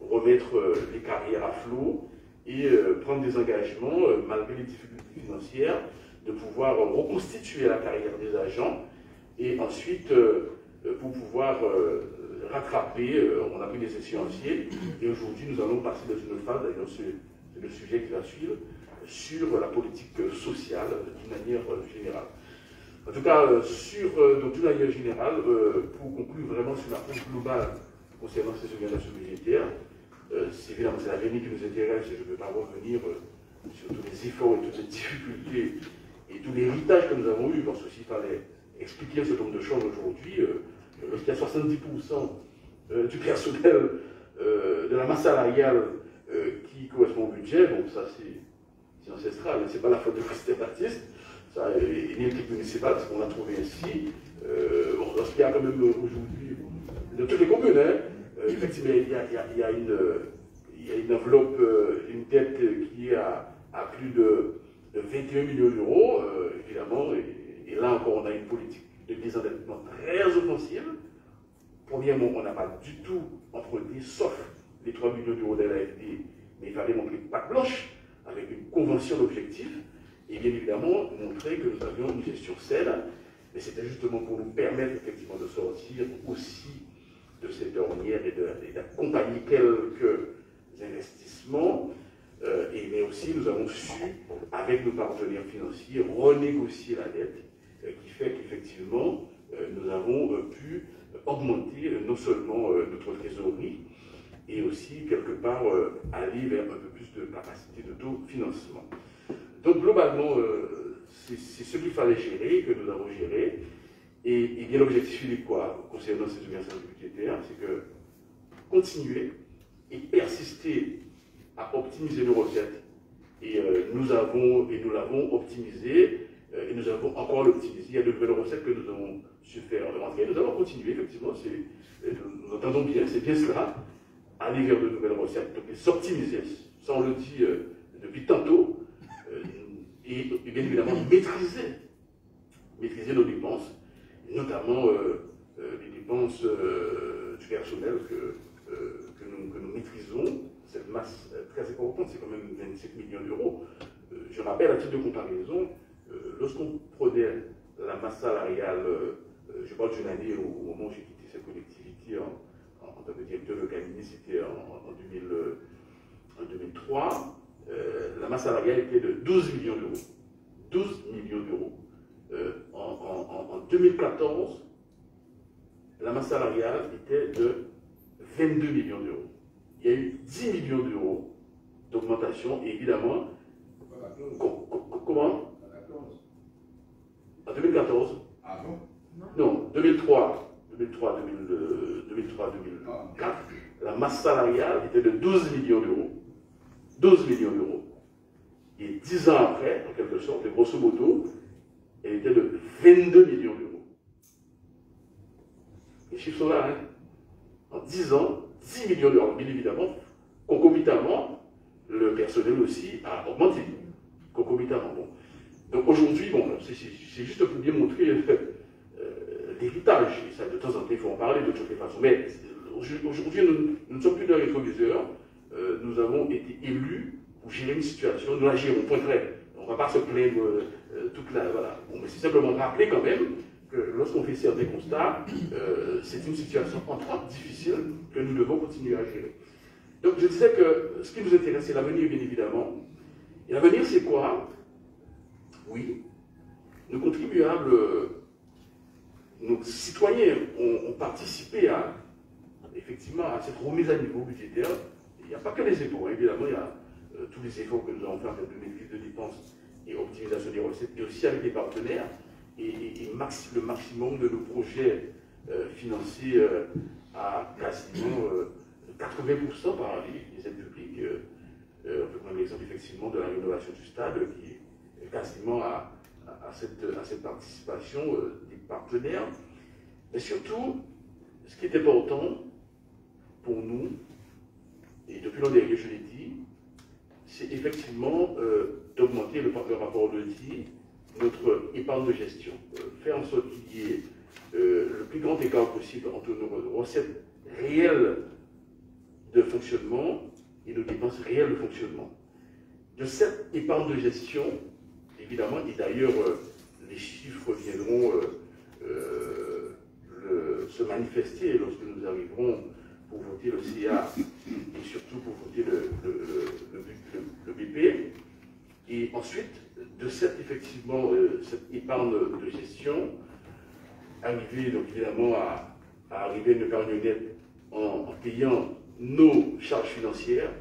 remettre les carrières à flot et prendre des engagements, malgré les difficultés financières, de pouvoir reconstituer la carrière des agents et ensuite, pour pouvoir rattraper, on a pris des échéanciers et aujourd'hui nous allons passer dans une phase, d'ailleurs c'est le sujet qui va suivre, sur la politique sociale d'une manière générale. En tout cas, d'une manière générale, pour conclure vraiment sur l'approche globale concernant ces organisations budgétaires, c'est évidemment c'est l'avenir qui nous intéresse et je ne vais pas revenir sur tous les efforts et toutes les difficultés et tout l'héritage que nous avons eu, parce que s'il fallait expliquer ce nombre de choses aujourd'hui, lorsqu'il y a 70% du personnel de la masse salariale qui correspond au budget, bon ça c'est ancestral, mais ce n'est pas la faute de Christophe Baptiste, ça est une équipe municipale, ce qu'on a trouvé ainsi, lorsqu'il y a quand même aujourd'hui, de toutes les communes, effectivement il y a une enveloppe, une dette qui est à plus de 21 millions d'euros, évidemment, et là encore on a une politique de désendettement très offensive. Premièrement, on n'a pas du tout emprunté, sauf les 3 millions d'euros de l'AFD, mais il fallait montrer patte blanche avec une convention d'objectifs et bien évidemment montrer que nous avions une gestion saine, mais c'était justement pour nous permettre effectivement de sortir aussi de cette ornière et d'accompagner quelques investissements, mais aussi nous avons su, avec nos partenaires financiers, renégocier la dette, qui fait qu'effectivement, nous avons pu augmenter non seulement notre trésorerie, et aussi, quelque part, aller vers un peu plus de capacité d'autofinancement. Donc, globalement, c'est ce qu'il fallait gérer, que nous avons géré. Et bien, l'objectif, il est quoi concernant ces ouvertures budgétaires? C'est que continuer et persister à optimiser nos recettes. Et nous l'avons optimisé, et nous avons encore l'optimisé. Il y a de nouvelles recettes que nous avons su faire rentrer. Nous allons continuer, effectivement, nous entendons bien, c'est bien cela, aller vers de nouvelles recettes, donc s'optimiser, ça on le dit depuis tantôt, et bien évidemment maîtriser nos dépenses, notamment les dépenses du personnel que nous maîtrisons. Cette masse très importante, c'est quand même 27 millions d'euros. Je rappelle, à titre de comparaison, lorsqu'on prenait la masse salariale, je parle d'une année au moment où j'ai quitté cette collectivité en tant que directeur de cabinet, c'était en 2003, la masse salariale était de 12 millions d'euros. 12 millions d'euros. En 2014, la masse salariale était de 22 millions d'euros. Il y a eu 10 millions d'euros d'augmentation, et évidemment, comment? En 2014? Ah non? Non, 2003, 2004, la masse salariale était de 12 millions d'euros. 12 millions d'euros. Et 10 ans après, en quelque sorte, grosso modo, elle était de 22 millions d'euros. Les chiffres sont là, hein. En 10 ans, 10 millions d'euros. Bien évidemment, concomitamment, le personnel aussi a augmenté. Concomitamment. Bon. Donc aujourd'hui, bon, c'est juste pour bien montrer l'héritage. Et ça, de temps en temps, il faut en parler de toutes les façons. Mais aujourd'hui, nous ne sommes plus dans les rétroviseurs. Nous avons été élus pour gérer une situation. Nous la gérons, point très. On ne va pas se plaindre toute la... Voilà. Bon, mais c'est simplement rappeler quand même que lorsqu'on fait certains constats, c'est une situation entre difficile que nous devons continuer à gérer. Donc je disais que ce qui nous intéresse, c'est l'avenir, bien évidemment. Et l'avenir, c'est quoi? Oui, nos contribuables, nos citoyens ont participé effectivement à cette remise à niveau budgétaire. Il n'y a pas que les efforts, hein. Évidemment, il y a tous les efforts que nous avons fait en termes de maîtrise de dépenses et optimisation des recettes, et aussi avec les partenaires, et le maximum de nos projets financés à quasiment 80% par les aides publiques. On peut prendre l'exemple effectivement de la rénovation du stade, qui est quasiment à cette participation des partenaires. Mais surtout, ce qui est important pour nous, et depuis l'an dernier je l'ai dit, c'est effectivement d'augmenter, le rapport le dit, notre épargne de gestion. Faire en sorte qu'il y ait le plus grand écart possible entre nos recettes réelles de fonctionnement et nos dépenses réelles de fonctionnement. De cette épargne de gestion, évidemment, et d'ailleurs les chiffres viendront se manifester lorsque nous arriverons pour voter le CA et surtout pour voter le BP. Et ensuite, de cette, effectivement, cette épargne de gestion, arriver donc évidemment à arriver à une épargne nette en payant nos charges financières,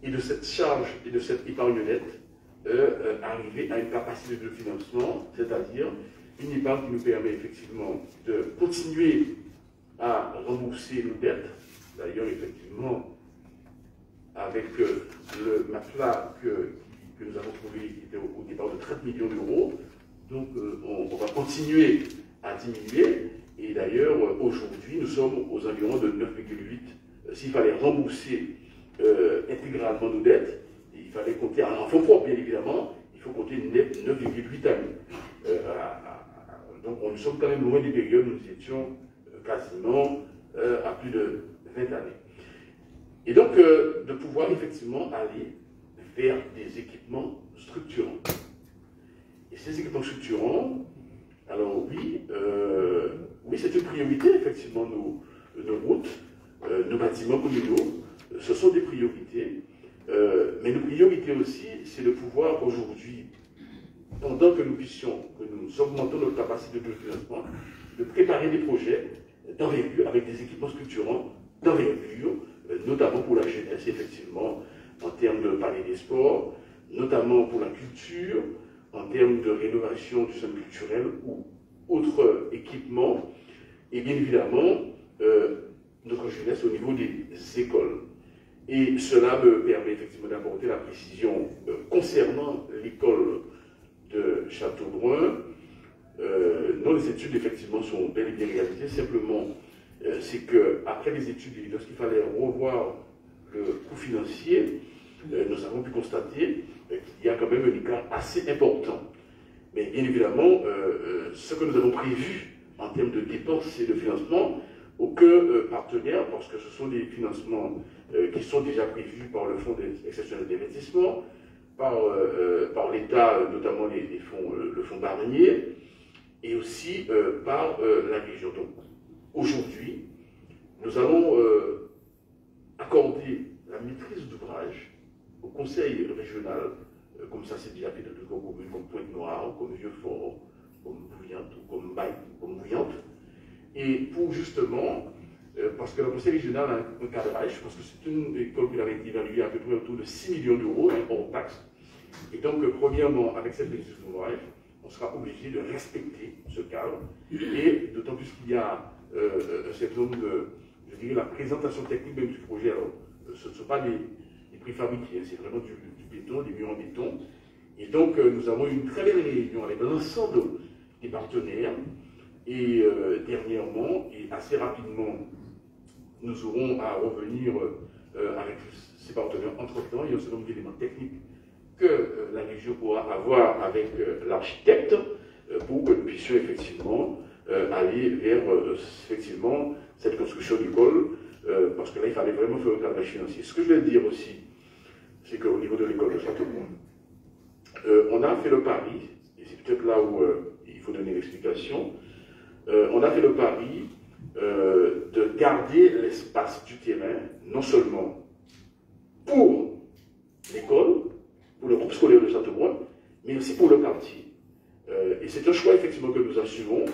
et de cette charge et de cette épargne nette, arriver à une capacité de financement, c'est-à-dire une épargne qui nous permet effectivement de continuer à rembourser nos dettes. D'ailleurs, effectivement, avec le matelas que nous avons trouvé, qui était au départ de 30 millions d'euros, donc on va continuer à diminuer. Et d'ailleurs, aujourd'hui, nous sommes aux environs de 9,8. S'il fallait rembourser intégralement nos dettes, il fallait compter en fonds propres, bien évidemment, il faut compter 9,8 années. Donc nous sommes quand même loin des périodes où nous étions quasiment à plus de 20 années. Et donc, de pouvoir effectivement aller vers des équipements structurants. Et ces équipements structurants, alors oui, c'est une priorité, effectivement, nos routes, nos bâtiments communaux, ce sont des priorités. Mais nos priorités aussi, c'est de pouvoir aujourd'hui pendant que nous augmentons notre capacité de financement, de préparer des projets d'envergure avec des équipements structurants d'envergure, notamment pour la jeunesse, effectivement, en termes de palais des sports, notamment pour la culture, en termes de rénovation du centre culturel ou autres équipements, et bien évidemment, notre jeunesse au niveau des écoles. Et cela me permet effectivement d'apporter la précision concernant l'école de Châteaubrun. Non, les études effectivement sont bel et bien réalisées, simplement c'est qu'après les études, lorsqu'il fallait revoir le coût financier, nous avons pu constater qu'il y a quand même un écart assez important. Mais bien évidemment, ce que nous avons prévu en termes de dépenses et de financement, aucun partenaire, parce que ce sont des financements qui sont déjà prévus par le Fonds exceptionnel d'investissement, par l'État, notamment le Fonds Barnier, et aussi par la région. Donc aujourd'hui, nous allons accorder la maîtrise d'ouvrage au conseil régional, comme ça c'est déjà fait dans d'autres communes, comme Pointe-Noire, comme Vieux-Fort, comme Bouillante, comme Baille, comme Bouillante. Et pour justement, parce que le conseil régional a un cadrage, parce que c'est une école qui avait été évaluée à peu près autour de 6 millions d'euros hors taxes. Et donc, premièrement, avec cette maîtrise d'ouvrage, on sera obligé de respecter ce cadre. Et d'autant plus qu'il y a un certain nombre de, je dirais, la présentation technique même du projet. Alors, ce ne sont pas des préfabriqués, c'est vraiment du béton, des murs en béton. Et donc, nous avons eu une très belle réunion avec l'ensemble des partenaires. Et dernièrement, et assez rapidement, nous aurons à revenir avec ces partenaires entre-temps. Il y a un certain nombre d'éléments techniques que la région pourra avoir avec l'architecte pour que nous puissions effectivement aller vers effectivement cette construction d'école, parce que là, il fallait vraiment faire un cadrage financier. Ce que je vais dire aussi, c'est qu'au niveau de l'école de Châteaubrun, on a fait le pari, et c'est peut-être là où il faut donner l'explication, on a fait le pari de garder l'espace du terrain, non seulement pour l'école, pour le groupe scolaire de Châteaubrun, mais aussi pour le quartier. Et c'est un choix effectivement que nous assumons.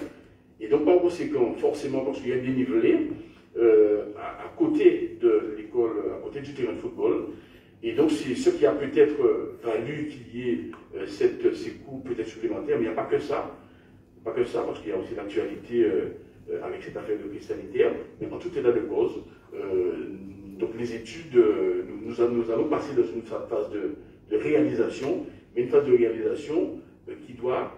Et donc par conséquent, forcément, parce qu'il y a un dénivelé à côté de l'école, à côté du terrain de football. Et donc c'est ce qui a peut-être valu qu'il y ait ces coûts peut-être supplémentaires, mais il n'y a pas que ça. Pas que ça, parce qu'il y a aussi l'actualité avec cette affaire de crise sanitaire. Mais en tout état de cause, donc les études, nous allons passer dans une phase de réalisation, mais une phase de réalisation qui doit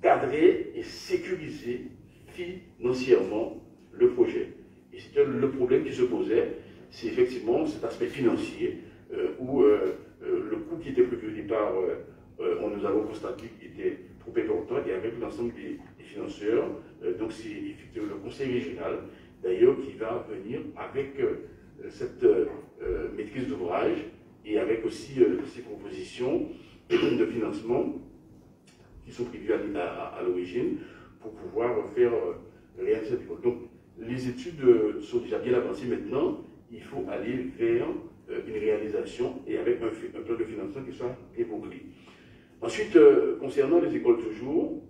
cadrer et sécuriser financièrement le projet. Et c'était le problème qui se posait, c'est effectivement cet aspect financier, où le coût qui était prévu au départ, nous avons constaté qu'il était trop important, et avec l'ensemble des financeurs, donc c'est effectivement le conseil régional, d'ailleurs, qui va venir avec cette maîtrise d'ouvrage, et avec aussi ces propositions de financement qui sont prévues à l'origine pour pouvoir faire réaliser cette école. Donc, les études sont déjà bien avancées maintenant. Il faut aller vers une réalisation et avec un plan de financement qui soit évoqué. Ensuite, concernant les écoles toujours,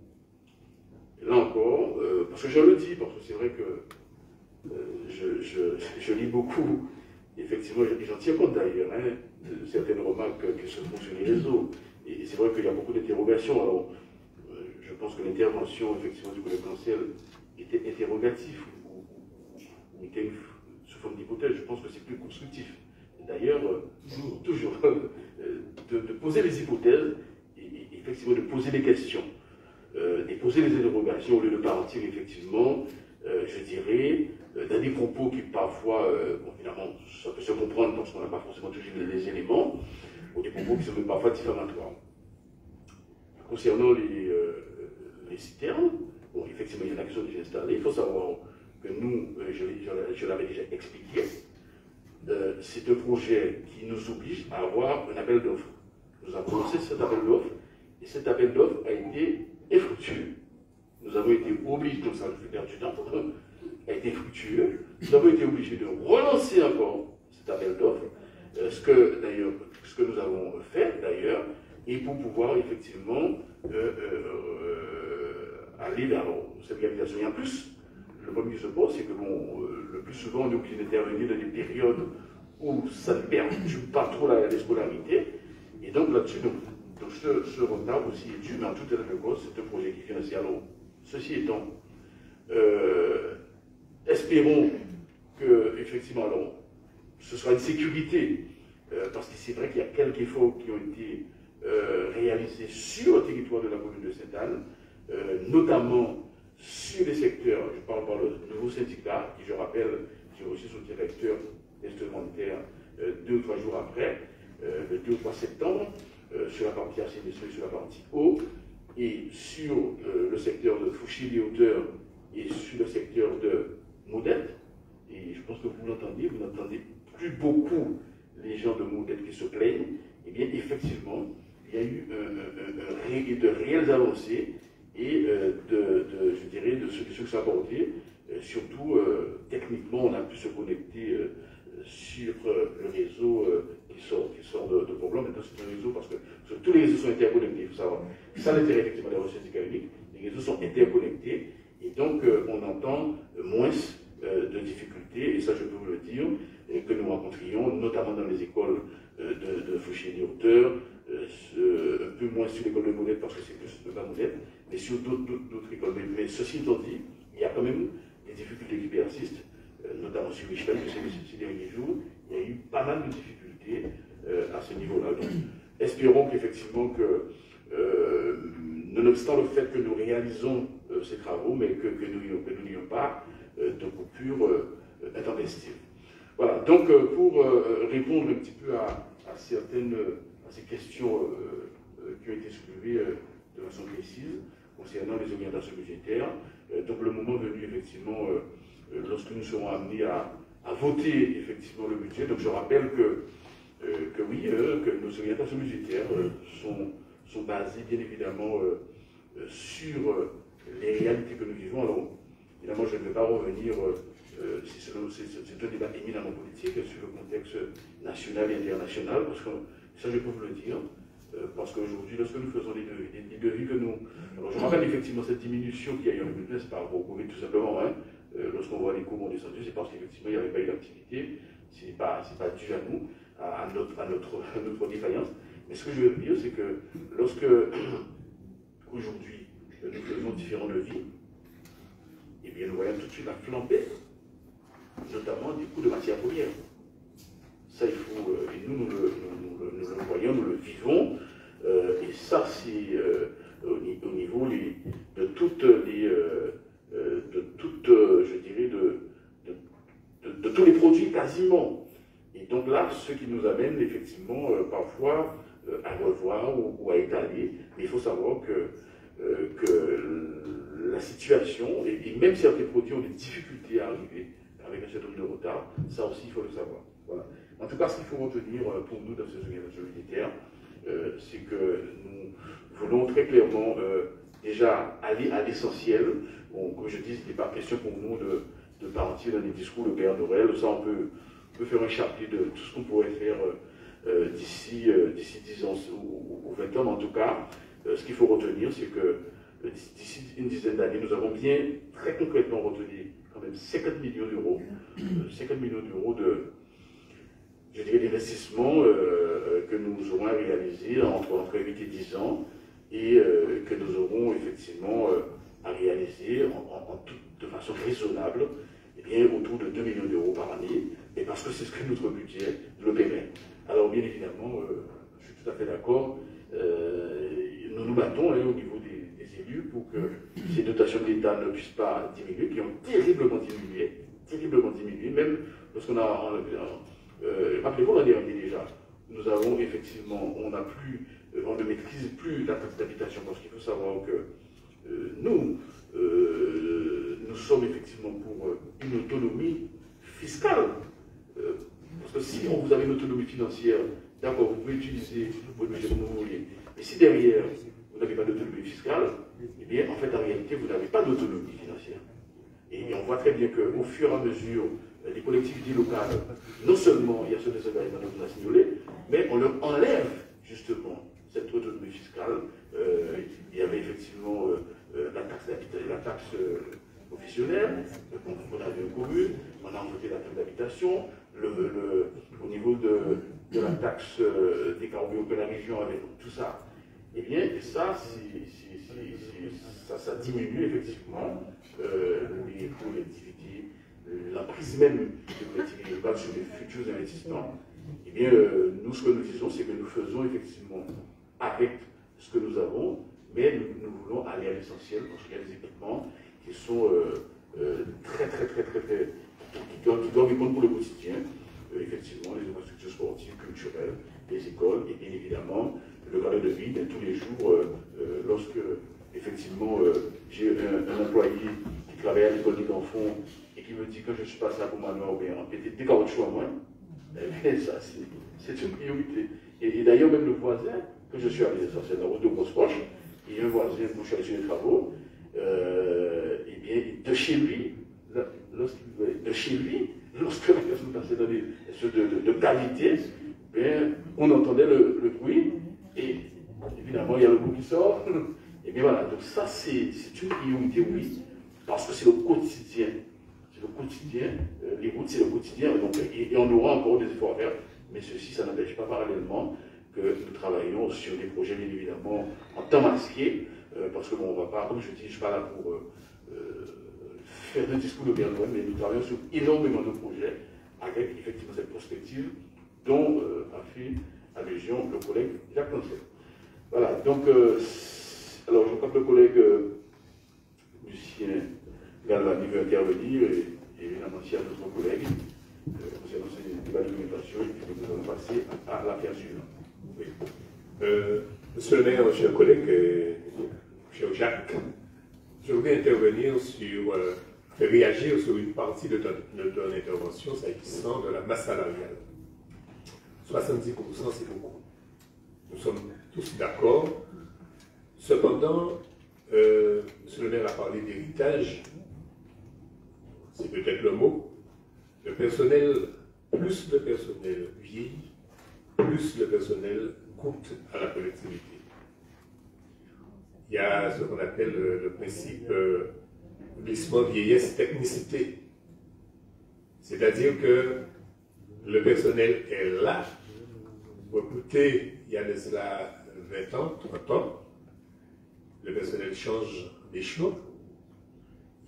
là encore, parce que je le dis, parce que c'est vrai que je lis beaucoup, effectivement, j'en tiens compte d'ailleurs, de certaines remarques qui se font sur les réseaux. Et c'est vrai qu'il y a beaucoup d'interrogations. Alors, je pense que l'intervention, effectivement, du collègue Cancel était interrogative ou était sous forme d'hypothèse. Je pense que c'est plus constructif. D'ailleurs, toujours, de poser les hypothèses et effectivement de poser des questions, et poser les interrogations au lieu de partir, effectivement, je dirais, dans des propos qui parfois, bon, évidemment, ça peut se comprendre parce qu'on n'a pas forcément toujours les éléments, ou des propos qui sont même parfois diffamatoires. Concernant les citernes, bon, effectivement, il y en a qui sont déjà installés. Il faut savoir que nous, je l'avais déjà expliqué, c'est un projet qui nous oblige à avoir un appel d'offres. Nous avons lancé cet appel d'offres, et cet appel d'offres a été infructueux. Nous avons été obligés, donc ça nous fait perdre du temps, a été fructueux. Nous avons été obligés de relancer encore cet appel d'offres, ce que nous avons fait d'ailleurs, et pour pouvoir effectivement aller vers cette réalisation. Et en plus, le problème qui se pose, c'est que le plus souvent, on est obligé d'intervenir dans des périodes où ça ne perturbe pas trop la scolarité. Et donc là-dessus, donc ce retard aussi est dû, mais en tout état de cause, c'est un projet qui est financé. Alors, ceci étant, espérons que, effectivement, alors, ce sera une sécurité, parce que c'est vrai qu'il y a quelques efforts qui ont été réalisés sur le territoire de la commune de Sainte-Anne, notamment sur les secteurs, je parle par le nouveau syndicat, qui je rappelle, j'ai reçu son directeur instrumentaire 2 ou 3 jours après, le 2 ou 3 septembre, sur la partie assainissement et sur la partie eau, et sur le secteur de Fouchilly-Hauteur et sur le secteur de Moudette. Et je pense que vous n'entendez plus beaucoup les gens de Moudette qui se plaignent. Eh bien, effectivement, il y a eu de réelles avancées et je dirais, de solutions qui sont apportées. Surtout, techniquement, on a pu se connecter sur le réseau qui sort de problème. Maintenant, c'est un réseau parce que tous les réseaux sont interconnectés, il faut savoir. C'est ça l'intérêt, effectivement, des recherches académiques. Les réseaux sont interconnectés et donc on entend moins de difficultés, et ça, je peux vous le dire, que nous rencontrions, notamment dans les écoles de Fouchilly-Hauteur, un peu moins sur l'école de Moudette parce que c'est plus de la Moudette, mais sur d'autres écoles. Mais ceci étant dit, il y a quand même des difficultés qui persistent, notamment sur Richemont, ces derniers jours, il y a eu pas mal de difficultés à ce niveau-là. Donc, espérons qu'effectivement, nonobstant le fait que nous réalisons ces travaux, mais que nous n'ayons pas de coupure intempestive. Voilà, donc pour répondre un petit peu à ces questions qui ont été soulevées de façon précise concernant les orientations budgétaires, donc le moment venu, effectivement, lorsque nous serons amenés à voter effectivement le budget, donc je rappelle que oui, que nos orientations budgétaires sont basées bien évidemment sur les réalités que nous vivons. Alors, évidemment, je ne vais pas revenir, c'est un débat éminemment politique sur le contexte national et international, parce que ça, je peux vous le dire, parce qu'aujourd'hui, lorsque nous faisons des devis que nous... Alors, je rappelle effectivement cette diminution qu'il y a eu en 2020, c'est par rapport au Covid, tout simplement, hein. Lorsqu'on voit les cours ont descendu, c'est parce qu'effectivement, il n'y avait pas eu d'activité, c'est pas dû à nous, à notre défaillance. Mais ce que je veux dire, c'est que lorsque, aujourd'hui, nous faisons différents devis, eh bien, nous voyons tout de suite la flambée, notamment des coûts de matières premières. Ça, il faut, et nous le voyons, nous le vivons, et ça, c'est au niveau de toutes je dirais, de tous les produits quasiment. Et donc là, ce qui nous amène effectivement parfois à revoir ou à étaler. Mais il faut savoir que la situation, et même certains produits ont des difficultés à arriver avec un certain nombre de retard, ça aussi il faut le savoir. Voilà. En tout cas, ce qu'il faut retenir pour nous dans ces organisations militaires, c'est que nous voulons très clairement déjà aller à l'essentiel. Bon, comme je dis, il n'est pas question pour nous de partir dans des discours de Père Noël. Ça, on peut faire un chapitre de tout ce qu'on pourrait faire d'ici 10 ans ou 20 ans. Mais en tout cas, ce qu'il faut retenir, c'est que d'ici une dizaine d'années, nous avons bien très concrètement retenu quand même 50 millions d'euros, 50 millions d'euros je dirais, d'investissements que nous aurons à réaliser entre 8 et 10 ans et que nous aurons effectivement à réaliser de façon raisonnable, eh bien, autour de 2 millions d'euros par année, et parce que c'est ce que notre budget le permet. Alors bien évidemment, je suis tout à fait d'accord, nous nous battons au niveau des élus pour que ces dotations de l'État ne puissent pas diminuer, qui ont terriblement diminué, même lorsqu'on a... rappelez-vous l'année dernière déjà, nous avons effectivement, on ne maîtrise plus la taxe d'habitation, parce qu'il faut savoir que nous sommes effectivement pour une autonomie fiscale. Parce que si vous avez une autonomie financière, d'accord, vous pouvez utiliser votre budget comme vous voulez. Mais si derrière, vous n'avez pas d'autonomie fiscale, eh bien, en fait, en réalité, vous n'avez pas d'autonomie financière. Et on voit très bien qu'au fur et à mesure, les collectivités locales, non seulement il y a ce désengagements que vous avez signalé, mais on leur enlève justement cette autonomie fiscale. Il y avait effectivement la taxe professionnelle, qu'on avait en commune, on a voté la taxe d'habitation, au niveau de la taxe des carburants que la région avait, tout ça. Eh bien, ça, ça diminue effectivement les collectivités, la prise même des collectivités locales sur les futurs investissements. Eh bien, nous, ce que nous disons, c'est que nous faisons effectivement avec ce que nous avons, mais nous voulons aller à l'essentiel parce qu'il y a des équipements qui sont qui doivent répondre pour le quotidien. Effectivement, les infrastructures sportives, culturelles, les écoles, et bien évidemment, le cadre de vie, tous les jours, lorsque, effectivement, j'ai un employé qui travaille à l'école des enfants et qui me dit que je suis passé à Commandement ou bien en pété des caoutchoucs à moi, eh bien, ça, c'est une priorité. Et d'ailleurs, même le voisin, que je suis allé, ça c'est la route de Grosse-Roche, il y a un voisin, quand je suis allé sur les travaux, eh bien, de chez lui, lorsque la personne passait dans des de qualité, bien, on entendait le bruit, et évidemment, il y a le bruit qui sort. Et bien voilà, donc ça, c'est une priorité, oui, parce que c'est le quotidien. C'est le quotidien, les routes, c'est le quotidien, donc, et on aura encore des efforts à faire, mais ceci, ça n'empêche pas parallèlement que nous travaillons sur des projets, bien évidemment, en temps masqué, parce que bon, on ne va pas, comme je dis, je ne suis pas là pour faire des discours de bien loin, mais nous travaillons sur énormément de projets avec effectivement cette perspective dont a fait allusion le collègue Jacques Lancel. Voilà, donc, alors je crois que le collègue Lucien Galvani veut intervenir, et évidemment, s'il y a d'autres collègues, concernant ces débats d'alimentation, nous allons passer à l'affaire suivante. Oui. Monsieur le maire, cher collègue, cher Jacques, je voudrais intervenir sur, réagir sur une partie de ton intervention s'agissant de la masse salariale. 70%, c'est beaucoup. Nous sommes tous d'accord. Cependant, monsieur le maire a parlé d'héritage, c'est peut-être le mot. Le personnel, plus le personnel vieillit, plus le personnel coûte à la collectivité. Il y a ce qu'on appelle le principe glissement vieillesse-technicité. C'est-à-dire que le personnel est là, recruté il y a de cela 20 ans, 30 ans. Le personnel change d'échelon.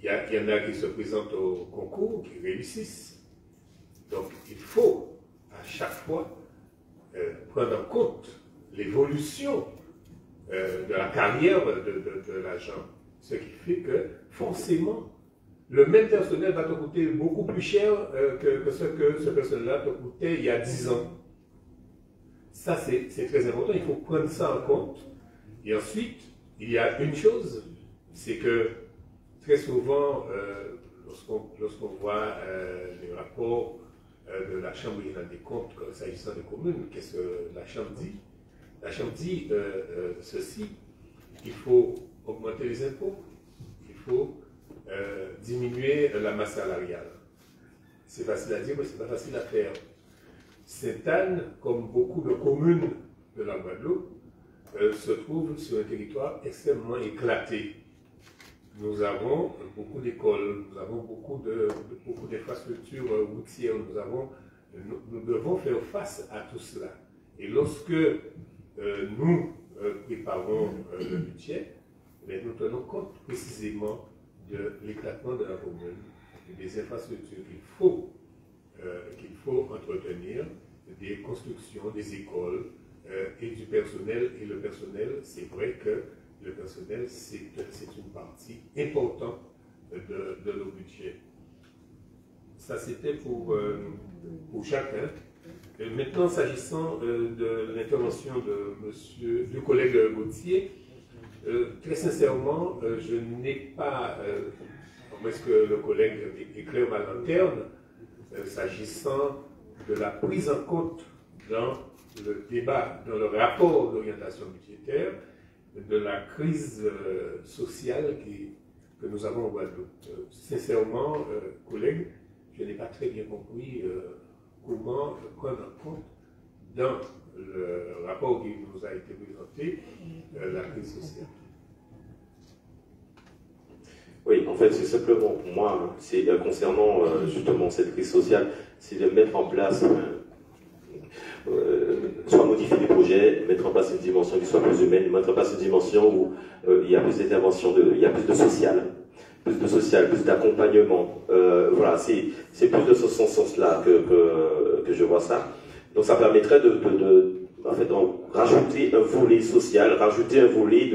Il y en a qui se présentent au concours, qui réussissent. Donc il faut à chaque fois prendre en compte l'évolution de la carrière de l'agent. Ce qui fait que forcément, le même personnel va te coûter beaucoup plus cher que ce personnel-là te coûtait il y a 10 ans. Ça, c'est très important, il faut prendre ça en compte. Et ensuite, il y a une chose, c'est que très souvent, lorsqu'on voit les rapports de la Chambre régionale des comptes s'agissant des communes, qu'est-ce que la Chambre dit? La Chambre dit ceci, il faut augmenter les impôts, il faut diminuer la masse salariale. C'est facile à dire, mais ce n'est pas facile à faire. Sainte-Anne, comme beaucoup de communes de la Guadeloupe, se trouve sur un territoire extrêmement éclaté. Nous avons beaucoup d'écoles, nous avons beaucoup d'infrastructures routières, nous devons faire face à tout cela. Et lorsque nous préparons le budget, nous tenons compte précisément de l'éclatement de la commune, des infrastructures qu'il faut entretenir, des constructions, des écoles et du personnel. Et le personnel, c'est vrai que le personnel, c'est une partie importante de nos budgets. Ça, c'était pour chacun. Maintenant, s'agissant de l'intervention du collègue Gauthier, très sincèrement, je n'ai pas, à moins que le collègue éclaire ma lanterne, s'agissant de la prise en compte dans le débat, dans le rapport d'orientation budgétaire, de la crise sociale que nous avons au Guadeloupe. Sincèrement, collègue, je n'ai pas très bien compris comment prendre en compte dans le rapport qui nous a été présenté, la crise sociale. Oui, en fait, c'est simplement pour moi, c'est concernant justement cette crise sociale, c'est de mettre en place, soit modifier les projets, mettre en place une dimension qui soit plus humaine, mettre en place une dimension où il y a plus d'intervention, il y a plus de social, plus d'accompagnement. Voilà, c'est plus de ce sens-là que je vois ça. Donc ça permettrait en fait, de rajouter un volet social, rajouter un volet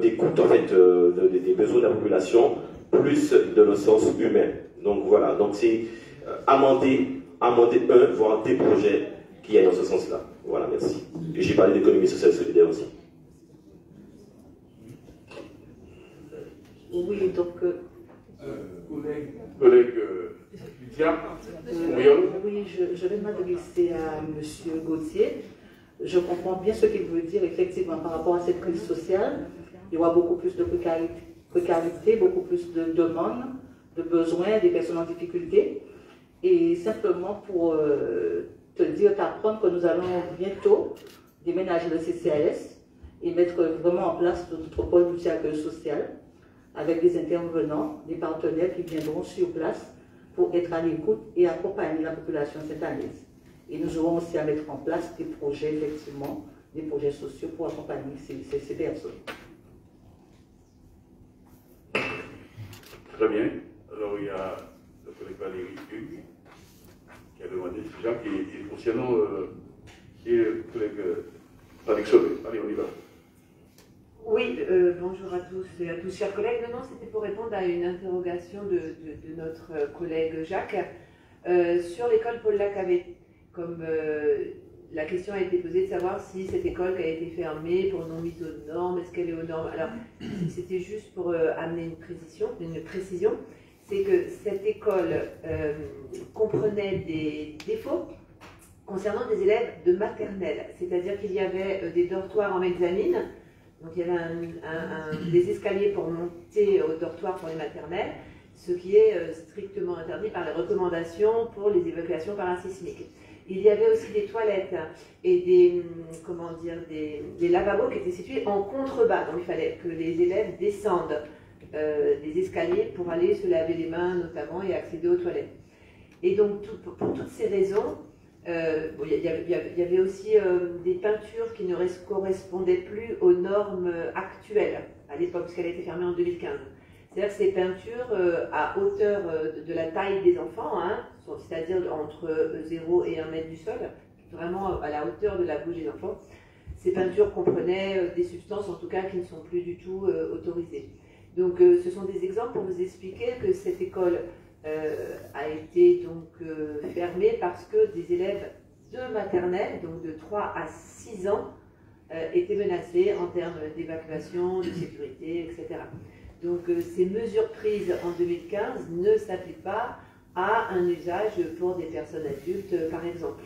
d'écoute en fait, des besoins de la population, plus de le sens humain. Donc voilà, donc c'est amender voire des projets qui aillent dans ce sens-là. Voilà, merci. Et j'ai parlé d'économie sociale solidaire aussi. Oui, donc... Collègue Lydia, oui, je vais m'adresser à M. Gauthier. Je comprends bien ce qu'il veut dire, effectivement, par rapport à cette crise sociale. Il y aura beaucoup plus de précarité, beaucoup plus de demandes, de besoins, des personnes en difficulté. Et simplement pour te dire, t'apprendre que nous allons bientôt déménager le CCAS et mettre vraiment en place notre pôle multi-accueil social avec des intervenants, des partenaires qui viendront sur place pour être à l'écoute et accompagner la population saint-anaise. Et nous aurons aussi à mettre en place des projets, effectivement, des projets sociaux pour accompagner ces personnes. Très bien. Alors, il y a le collègue Valérie Hugues qui a demandé Jacques et concernant et le collègue Patrick Sauvé. Allez, on y va. Oui, bonjour à tous et à tous, chers collègues. Non, c'était pour répondre à une interrogation de notre collègue Jacques sur l'école Paul Lacavé. Comme la question a été posée de savoir si cette école qui a été fermée pour non mise aux normes, est-ce qu'elle est aux normes? Alors, c'était juste pour amener une précision, c'est que cette école comprenait des défauts concernant des élèves de maternelle, c'est-à-dire qu'il y avait des dortoirs en mezzanine. Donc il y avait des escaliers pour monter au dortoir pour les maternelles, ce qui est strictement interdit par les recommandations pour les évacuations parasismiques. Il y avait aussi des toilettes et des lavabos qui étaient situés en contrebas. Donc il fallait que les élèves descendent des escaliers pour aller se laver les mains notamment et accéder aux toilettes. Et donc pour toutes ces raisons, il y avait aussi des peintures qui ne correspondaient plus aux normes actuelles à l'époque, puisqu'elle a été fermée en 2015. C'est-à-dire que ces peintures à hauteur de la taille des enfants, hein, c'est-à-dire entre 0 et 1 mètre du sol, vraiment à la hauteur de la bouche des enfants, ces peintures comprenaient des substances en tout cas qui ne sont plus du tout autorisées. Donc ce sont des exemples pour vous expliquer que cette école a été donc fermée parce que des élèves de maternelle, donc de 3 à 6 ans, étaient menacés en termes d'évacuation, de sécurité, etc. Donc ces mesures prises en 2015 ne s'appliquent pas à un usage pour des personnes adultes, par exemple.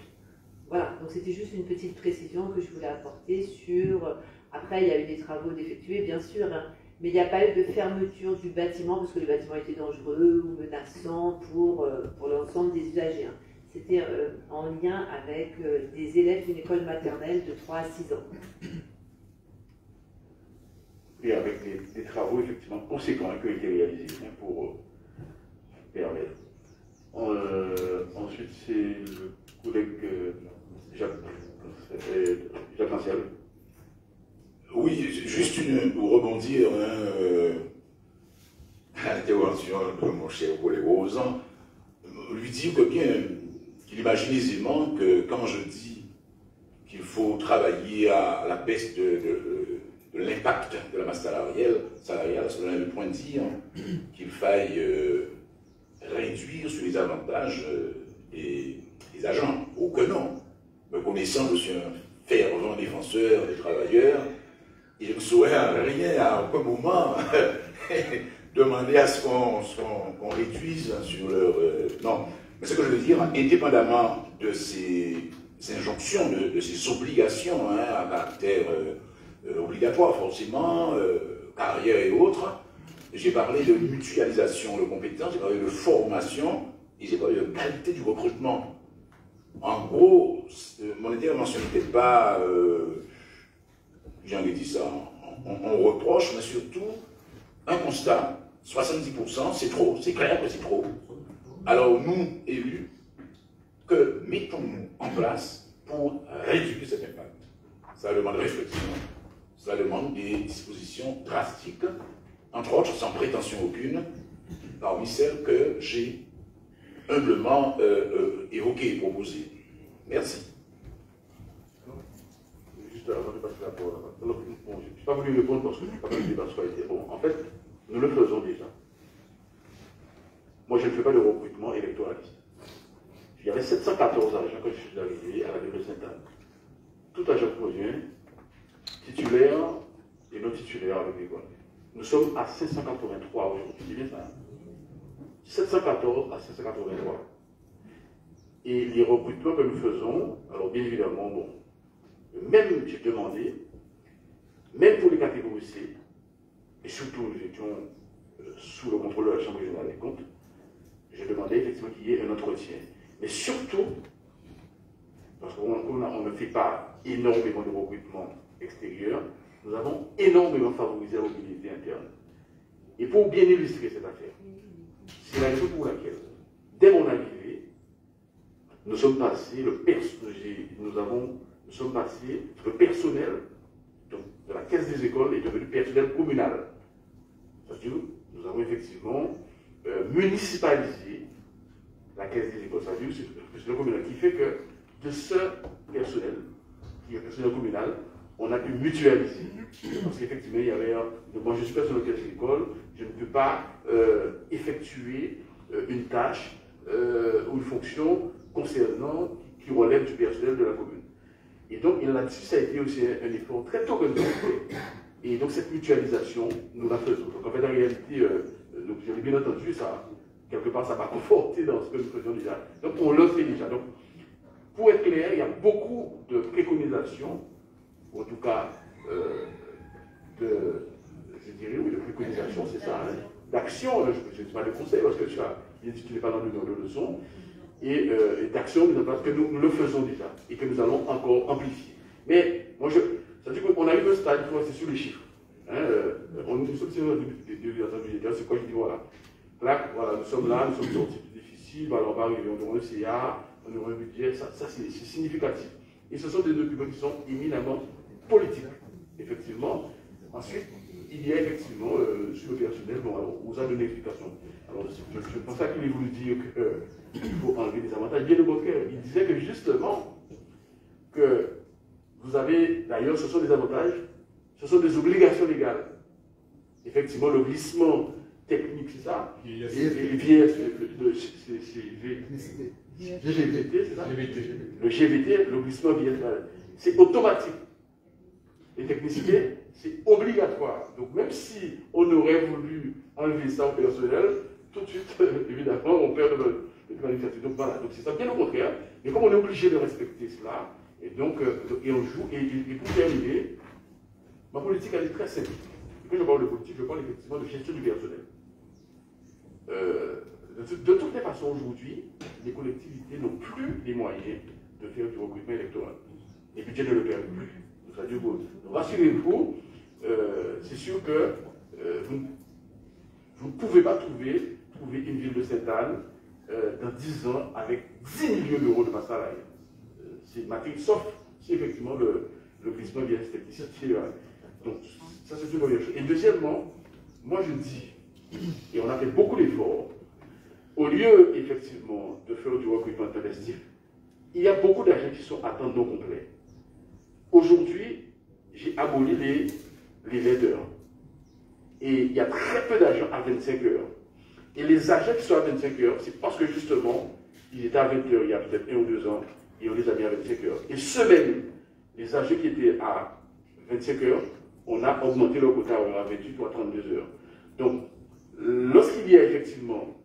Voilà, donc c'était juste une petite précision que je voulais apporter sur... Après, il y a eu des travaux d'effectuer, bien sûr, hein, mais il n'y a pas eu de fermeture du bâtiment parce que le bâtiment était dangereux ou menaçant pour l'ensemble des usagers. Hein. C'était en lien avec des élèves d'une école maternelle de 3 à 6 ans. Et avec des travaux effectivement conséquents qui ont été réalisés pour permettre. Ensuite, c'est le collègue Jacques Anciel. Oui, juste pour rebondir à l'intervention de mon cher collègue Rosan, lui dire que bien, qu'il imagine aisément que quand je dis qu'il faut travailler à la baisse de l'impact de la masse salariale, cela ne veut point dire qu'il faille réduire sur les avantages des agents, ou que non. Me connaissant, je suis un fervent défenseur des travailleurs, et je ne saurais rien à aucun moment demander à ce qu'on réduise sur leur... non, mais ce que je veux dire, indépendamment de ces injonctions, de ces obligations à caractère obligatoire forcément, carrière et autres, j'ai parlé de mutualisation de compétences, j'ai parlé de formation, et j'ai parlé de qualité du recrutement. En gros, mon intervention n'était pas, j'ai envie de dire ça, on reproche, mais surtout un constat, 70%, c'est trop, c'est clair que c'est trop. Alors nous, élus, que mettons-nous en place pour réduire cet impact? Ça demande réflexion, ça demande des dispositions drastiques, entre autres, sans prétention aucune, parmi celles que j'ai humblement évoquées et proposées. Merci. Juste avant de passer la parole, je n'ai pas voulu répondre parce que je n'ai pas voulu débat soit été bon. En fait, nous le faisons déjà. Moi, je ne fais pas de recrutement électoraliste. Il y avait 714 agents quand je suis arrivé à la ville de Sainte-Anne. Tout agent provient, titulaire et non titulaire avec l'école. Nous sommes à 583 aujourd'hui, c'est bien ça? 714 à 583. Et les recrutements que nous faisons, alors bien évidemment, bon, même j'ai demandé, même pour les catégories C, et surtout nous étions sous le contrôle de la Chambre régionale des comptes, j'ai demandé effectivement qu'il y ait un entretien. Mais surtout, parce qu'on ne fait pas énormément de recrutement extérieur, nous avons énormément favorisé la mobilité interne. Et pour bien illustrer cette affaire, c'est la raison pour laquelle, dès mon arrivée, nous sommes passés, le personnel de la caisse des écoles est devenu personnel communal. C'est-à-dire, nous avons effectivement municipalisé la caisse des écoles. C'est-à-dire, c'est le personnel communal qui fait que de ce personnel, qui est personnel communal, on a pu mutualiser. Parce qu'effectivement, il y avait moi je suis personnel de la caisse des écoles, je ne peux pas effectuer une tâche ou une fonction concernant qui relève du personnel de la commune. Et donc là-dessus, ça a été aussi un effort très tôt que nous avons fait. Et donc cette mutualisation, nous la faisons. Donc en fait, en réalité, j'avais bien entendu ça, quelque part, ça m'a conforté dans ce que nous faisions déjà. Donc on le fait déjà. Donc, pour être clair, il y a beaucoup de préconisations, en tout cas, je dirais, oui, de préconisations, c'est ça, hein, d'action, je ne dis pas de conseils, parce que tu as bien dit que tu n'es pas dans le numéro de leçon, et d'action mise en place que nous le faisons déjà, et que nous allons encore amplifier. Mais, moi, ça veut dire qu'on arrive au stade, il faut rester sur les chiffres. Hein, on est sur le c'est quoi je dis, voilà. Là, voilà, nous sommes là, nous sommes sortis du difficile, alors on va arriver, on aura un CA, on aura un budget, ça c'est significatif. Et ce sont des documents qui sont éminemment politiques, effectivement. Ensuite, il y a effectivement, sur le personnel, bon, alors, on vous a donné l'explication. Alors, je pense pas qu'il ait voulu dire qu'il faut enlever des avantages. Bien de votre cœur, il disait que justement, que vous avez, d'ailleurs, ce sont des avantages, ce sont des obligations légales. Effectivement, le glissement technique, c'est ça? Les VS, GVT, c'est ça? Le GVT, le glissement VS, c'est automatique. Les technicités, c'est obligatoire. Donc même si on aurait voulu enlever ça au personnel, tout de suite, évidemment, on perd le planificateur. Donc voilà, donc c'est ça, bien au contraire. Mais comme on est obligé de respecter cela, et donc, et on joue, et pour terminer, ma politique, elle est très simple. Et quand je parle de politique, je parle effectivement de gestion du personnel. De toutes les façons, aujourd'hui, les collectivités n'ont plus les moyens de faire du recrutement électoral. Les budgets ne le permettent plus. C'est-à-dire, rassurez-vous, c'est sûr que vous ne pouvez pas trouver une ville de Sainte-Anne dans 10 ans avec 10 millions d'euros de masse salariale. C'est matrice, sauf si effectivement le glissement vient de Donc, ça c'est une première chose. Et deuxièmement, moi je dis, et on a fait beaucoup d'efforts, au lieu effectivement de faire du recrutement intensif, il y a beaucoup d'agents qui sont à temps non complet. Aujourd'hui, j'ai aboli les aideurs. Et il y a très peu d'agents à 25 heures. Et les agents qui sont à 25 heures, c'est parce que justement, ils étaient à 20 heures il y a peut-être 1 ou 2 ans, et on les a mis à 25 heures. Et semaine, les agents qui étaient à 25 heures, on a augmenté leur quota à 28 ou à 32 heures. Donc, lorsqu'il y a effectivement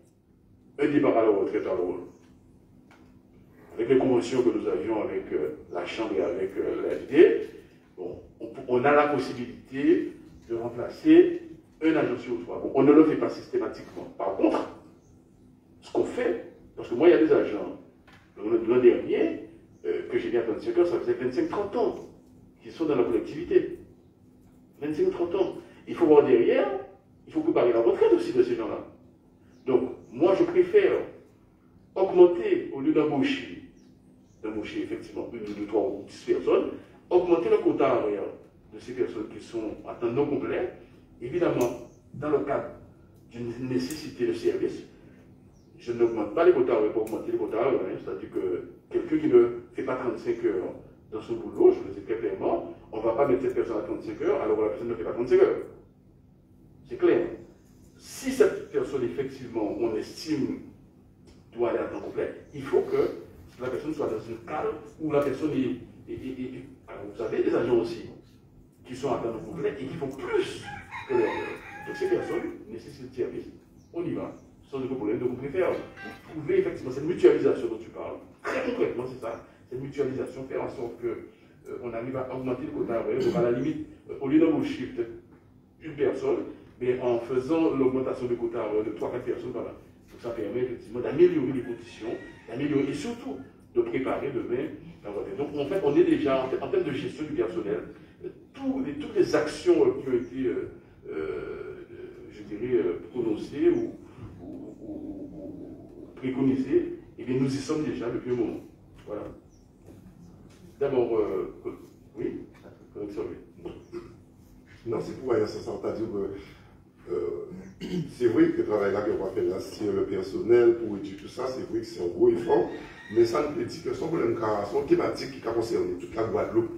un départ à la retraite à l'eau, avec les conventions que nous avions avec la Chambre et avec l'AFD, bon, on a la possibilité de remplacer un agent sur 3. Bon, on ne le fait pas systématiquement. Par contre, ce qu'on fait, parce que moi, il y a des agents Le dernier, que j'ai dit à 25 heures, ça faisait 25-30 ans qu'ils sont dans la collectivité. 25-30 ans. Il faut voir derrière, il faut préparer la retraite aussi de ces gens-là. Donc, moi, je préfère augmenter, au lieu d'embaucher effectivement une, deux, trois ou 10 personnes, augmenter le quota horaire de ces personnes qui sont à temps non complet, évidemment, dans le cadre d'une nécessité de service. Je n'augmente pas les quotas horaires pour augmenter les quotas horaires, c'est-à-dire que quelqu'un qui ne fait pas 35 heures dans son boulot, je le dis très clairement, on ne va pas mettre cette personne à 35 heures alors que la personne ne fait pas 35 heures. C'est clair. Si cette personne, effectivement, on estime doit aller à temps complet, il faut que la personne soit dans un cadre où la personne est alors vous savez, des agents aussi qui sont à temps complet et qui font plus que leur heure. Donc ces personnes nécessitent de service. On y va, sans aucun problème. Donc on préfère trouver effectivement cette mutualisation dont tu parles. Très concrètement, c'est ça. Cette mutualisation, faire en sorte qu'on arrive à augmenter le quota horaire. Donc à la limite, au lieu d'embaucher peut-être une personne, mais en faisant l'augmentation du quota horaire de 3-4 personnes, voilà. Donc ça permet effectivement d'améliorer les conditions, d'améliorer et surtout de préparer demain la retraite. Donc en fait, on est déjà, en termes de gestion du personnel, toutes les actions qui ont été, je dirais, prononcées ou préconisées, eh bien nous y sommes déjà depuis un moment. Voilà. D'abord, oui, non, c'est pour rien, ça veut dire c'est vrai que le travail là qu'on va faire là, sur le personnel, pour étudier tout ça, c'est vrai que c'est un gros effort, mais ça nous dit que son problème, son thématique qui a concerné toute la Guadeloupe,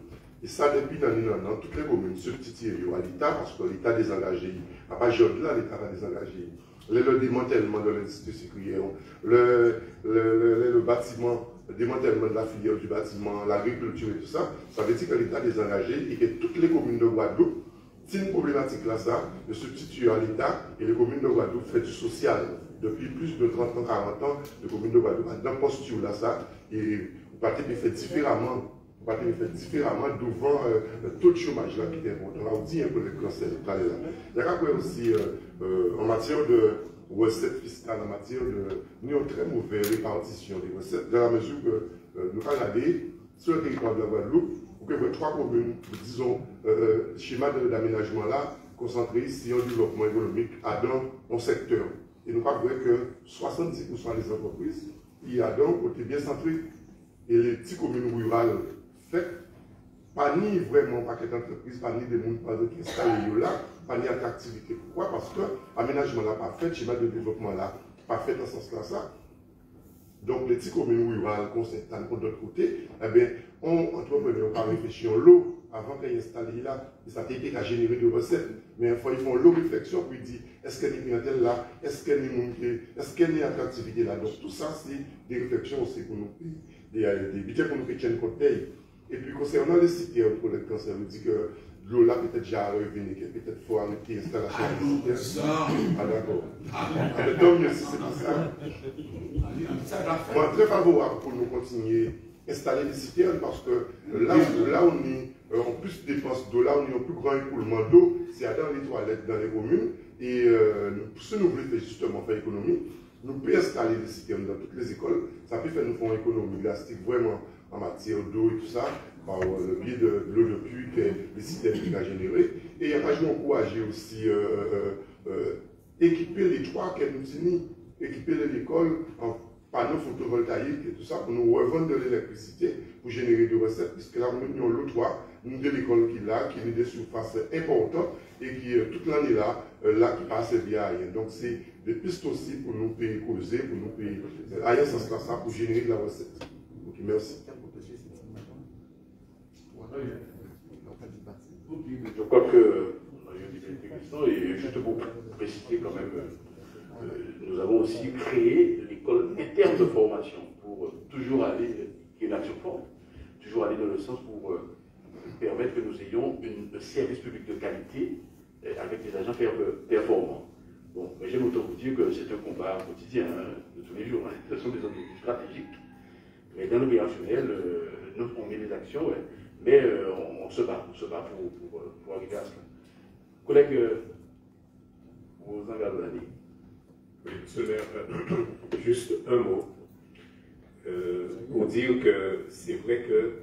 et ça depuis dans toutes les communes substituées à l'État, parce que l'État désengagé, à pas jeune là, l'État va désengager. Le démantèlement de l'industrie sucrière, le bâtiment, le démantèlement de la filière du bâtiment, l'agriculture et tout ça, ça veut dire que l'État désengagé et que toutes les communes de Guadeloupe, c'est une problématique là, ça, de substituer à l'État et les communes de Guadeloupe font du social. Depuis plus de 30 ans, 40 ans, les communes de Guadeloupe, dans posture là, ça, et vous partez fait différemment. Vous partez fait différemment devant le taux de chômage là qui est important. On dit un peu le cancer de là. Il y a aussi en matière de recettes fiscales, en matière de nous avons une très mauvaise répartition des recettes, dans la mesure que nous allons sur le territoire de la Guadeloupe, pour que les 3 communes, disons, schéma d'aménagement là, concentré ici en développement économique à dans un secteur. Et nous avons que 70% des entreprises, il y a donc côté bien centré. Et les petites communes rurales, fait, pas ni vraiment paquet d'entreprises, pas ni des gens qui installent là, pas ni attractivité. Pourquoi? Parce que l'aménagement là pas fait, schéma de développement là, pas fait dans ce sens-là, ça. Donc les petites communes rurales qu'on s'installe de l'autre côté, eh bien, on entrepreneur pas réfléchir en l'eau avant qu'ils installent là, et ça t'aide à générer des recettes. Mais ils font l'eau réflexion pour dire est-ce qu'il y a une clientèle là, est-ce qu'il y a une attractivité là. Donc tout ça, c'est des réflexions aussi pour nous, des budgets pour nous qui tiennent compte. Et puis concernant les cités pour le cancer, on dit que l'eau là peut-être déjà revenu, peut-être il faut arrêter l'installation des cités. Ah d'accord. Donc mieux si c'est pour ça. Moi très favorable pour nous continuer à installer des citernes parce que là on est en plus de dépenses d'eau, là on est en plus grand écoulement d'eau, c'est dans les toilettes dans les communes. Et si nous voulons justement faire économie, nous pouvons installer des citernes dans toutes les écoles. Ça peut faire nous faire une économie drastique vraiment en matière d'eau et tout ça, par le biais de l'eau de pluie que les citernes qui a généré. Et il y a pas encourager aussi équiper les 3 qu'elles nous finissent, équiper l'école en panneaux photovoltaïques et tout ça pour nous revendre de l'électricité pour générer des recettes, puisque là nous avons le toit, nous avons de l'école qui est là, qui a des surfaces importantes et qui toute l'année là, qui passe bien à rien. Donc c'est des pistes aussi pour nous payer causer, pour nous payer ailleurs ça sera ça pour générer de la recette. Ok, merci. Je crois que il y a des questions et juste pour préciser quand même, nous avons aussi créé l'école interne de formation pour toujours aller, qui est une action forte, toujours aller dans le sens pour permettre que nous ayons un service public de qualité avec des agents performants. Bon, mais j'aime autant vous dire que c'est un combat quotidien de tous les jours. Ce sont des objectifs stratégiques. Mais dans l'opérationnel, on met des actions, ouais, mais on se bat pour arriver à cela. Collègue, vous engagez l'année. Oui, monsieur le maire, juste un mot. pour dire que c'est vrai que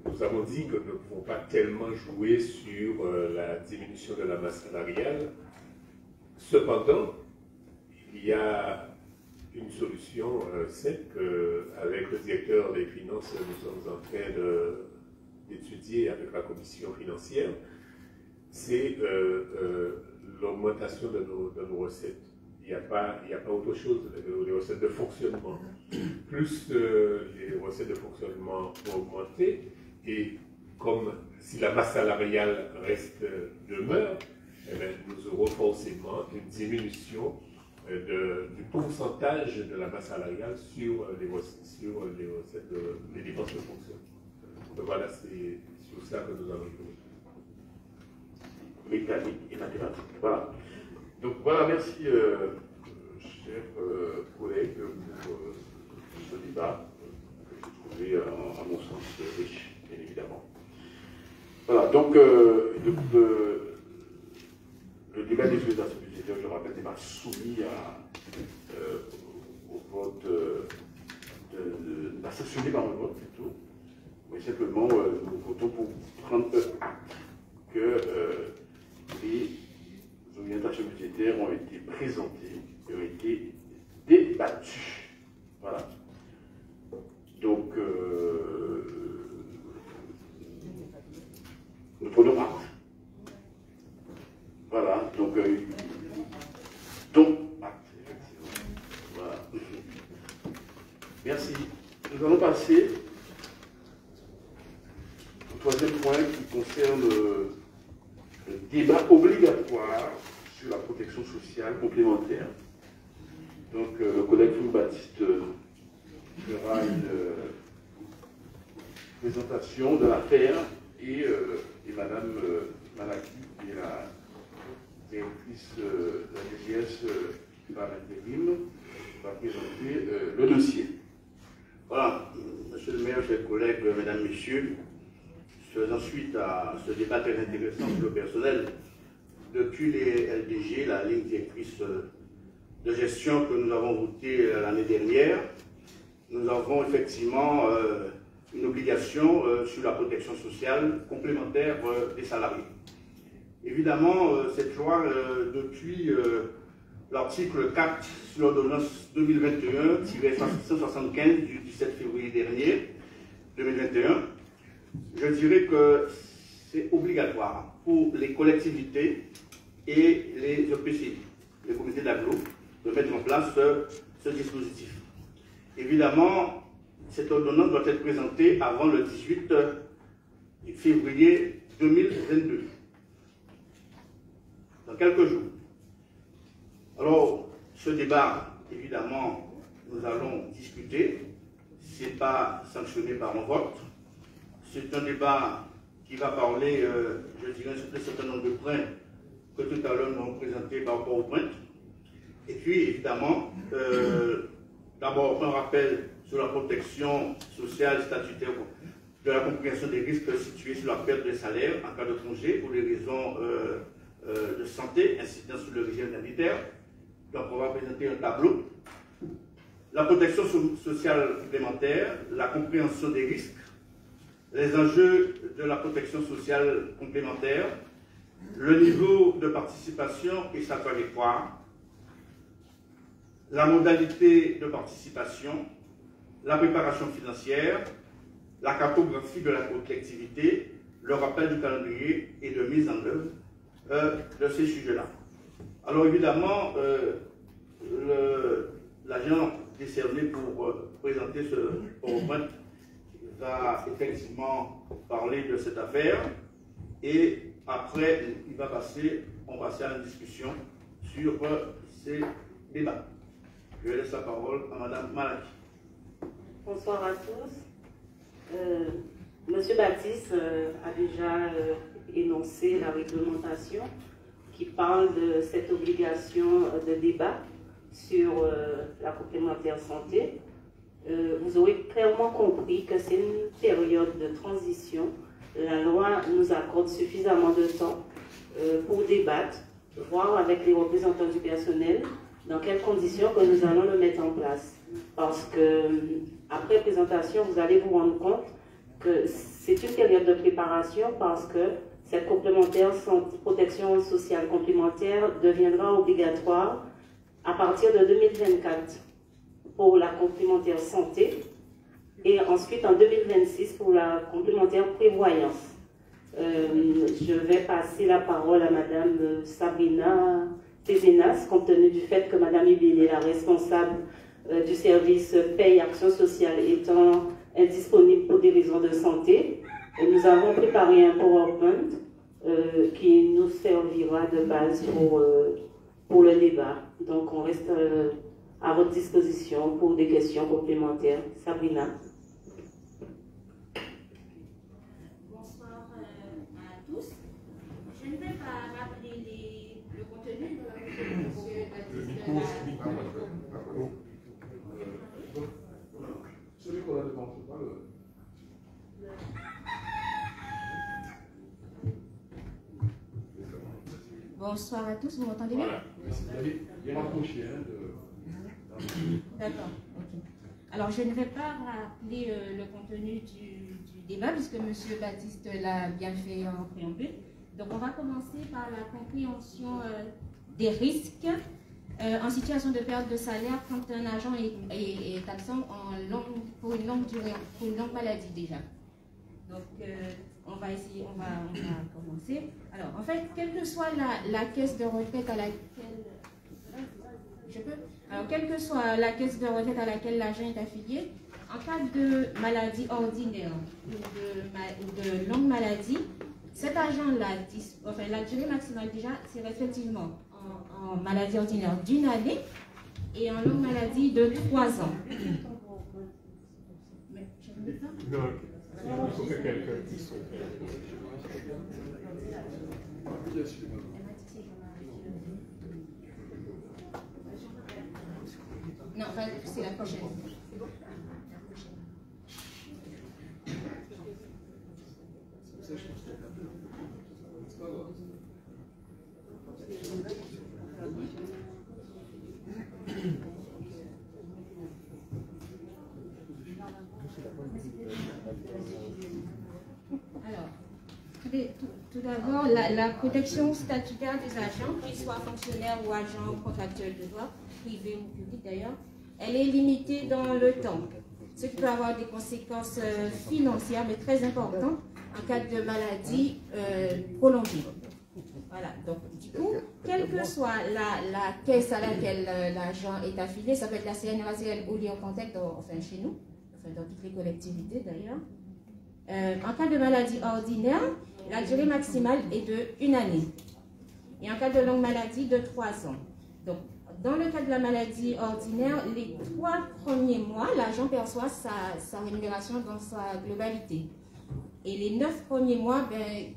nous avons dit que nous ne pouvons pas tellement jouer sur la diminution de la masse salariale. Cependant, il y a une solution simple qu'avec le directeur des finances, nous sommes en train d'étudier avec la commission financière, c'est l'augmentation de nos recettes. Il n'y a pas autre chose, les recettes de fonctionnement. Plus les recettes de fonctionnement vont augmenter, et comme si la masse salariale demeure, eh bien, nous aurons forcément une diminution du pourcentage de la masse salariale sur les recettes des dépenses de fonctionnement. Donc voilà, c'est sur ça que nous allons jouer. Mécanique et mathématiques. Voilà. Donc voilà, merci, chers collègues, pour ce débat que j'ai trouvé, à mon sens, riche, bien évidemment. Voilà, donc le débat des autorisations budgétaires, je le rappelle, n'est pas soumis au vote, pas sanctionné par un vote plutôt, mais simplement nous votons pour prendre que les orientations budgétaires ont été présentées et ont été débattues. Voilà. Donc, nous prenons acte. Voilà, donc acte, effectivement. Voilà. Merci. Nous allons passer au troisième point qui concerne le débat obligatoire sur la protection sociale complémentaire. Donc, le collègue Fouille-Baptiste fera une présentation de l'affaire et Madame Malaki, qui est la directrice de la DGS par intérim, va présenter le dossier. Voilà, Monsieur le maire, chers collègues, mesdames, messieurs, faisant suite à ce débat très intéressant sur le personnel, depuis les LDG, la ligne directrice de gestion que nous avons votée l'année dernière, nous avons effectivement une obligation sur la protection sociale complémentaire des salariés. Évidemment, cette loi, depuis l'article 4 sur l'ordonnance 2021-175 du 17 février dernier, 2021, je dirais que c'est obligatoire pour les collectivités et les EPCI, les comités d'agglo, de mettre en place ce dispositif. Évidemment, cette ordonnance doit être présentée avant le 18 février 2022, dans quelques jours. Alors, ce débat, évidemment, nous allons discuter. Ce n'est pas sanctionné par un vote. C'est un débat qui va parler, je dirais, sur un certain nombre de points que tout à l'heure nous avons présentés par rapport aux points. Et puis, évidemment, d'abord un rappel sur la protection sociale statutaire de la compréhension des risques situés sur la perte de salaire en cas de congé pour des raisons de santé incidant sur le régime indemnitaire. Donc, on va présenter un tableau. La protection sociale complémentaire, la compréhension des risques, les enjeux de la protection sociale complémentaire, le niveau de participation et sa trajectoire, la modalité de participation, la préparation financière, la cartographie de la collectivité, le rappel du calendrier et de mise en œuvre de ces sujets-là. Alors évidemment, l'agent décerné pour présenter ce PowerPoint va effectivement parler de cette affaire et après, on va passer à une discussion sur ces débats. Je laisse la parole à Madame Malaki. Bonsoir à tous. Monsieur Baptiste a déjà énoncé la réglementation qui parle de cette obligation de débat sur la complémentaire santé. Vous aurez clairement compris que c'est une période de transition. La loi nous accorde suffisamment de temps pour débattre, voir avec les représentants du personnel, dans quelles conditions que nous allons le mettre en place. Parce que, après présentation, vous allez vous rendre compte que c'est une période de préparation parce que cette complémentaire protection sociale complémentaire deviendra obligatoire à partir de 2024 pour la complémentaire santé et ensuite en 2026 pour la complémentaire prévoyance. Je vais passer la parole à Madame Sabrina Tézénas, compte tenu du fait que Madame Ibélé, la responsable du service paye action sociale, étant indisponible pour des raisons de santé. Et nous avons préparé un PowerPoint qui nous servira de base pour le débat. Donc on reste à votre disposition pour des questions complémentaires. Sabrina. Bonsoir à tous. Je ne vais pas rappeler le contenu de la celui qu'on a devant nous, pas le... Bonsoir à tous, vous m'entendez bien? Voilà, bien rapproché. D'accord, ok. Alors je ne vais pas rappeler le contenu du débat puisque M. Baptiste l'a bien fait en préambule. Donc on va commencer par la compréhension des risques en situation de perte de salaire quand un agent est absent pour une longue durée, pour une longue maladie déjà. Donc on va commencer. Alors en fait, quelle que soit la caisse de retraite à laquelle... Alors, quelle que soit la caisse de retraite à laquelle l'agent est affilié, en cas de maladie ordinaire ou de longue maladie, cet agent-là, la durée maximale déjà, c'est respectivement en maladie ordinaire d'1 année et en longue maladie de 3 ans. Mais je ne sais pas. Non, il faut que quelqu'un dise son Non, c'est la prochaine. Alors, tout d'abord, la protection statutaire des agents, qu'ils soient fonctionnaires ou agents contractuels de droit, privés ou publics d'ailleurs, elle est limitée dans le temps, ce qui peut avoir des conséquences financières, mais très importantes en cas de maladie prolongée. Voilà, donc du coup, quelle que soit la caisse à laquelle l'agent est affilié, ça peut être la CNRACL ou l'IOCONTEC, enfin chez nous, enfin dans toutes les collectivités d'ailleurs. En cas de maladie ordinaire, la durée maximale est de 1 année. Et en cas de longue maladie, de 3 ans. Donc, dans le cas de la maladie ordinaire, les 3 premiers mois, l'agent perçoit sa rémunération dans sa globalité. Et les 9 premiers mois,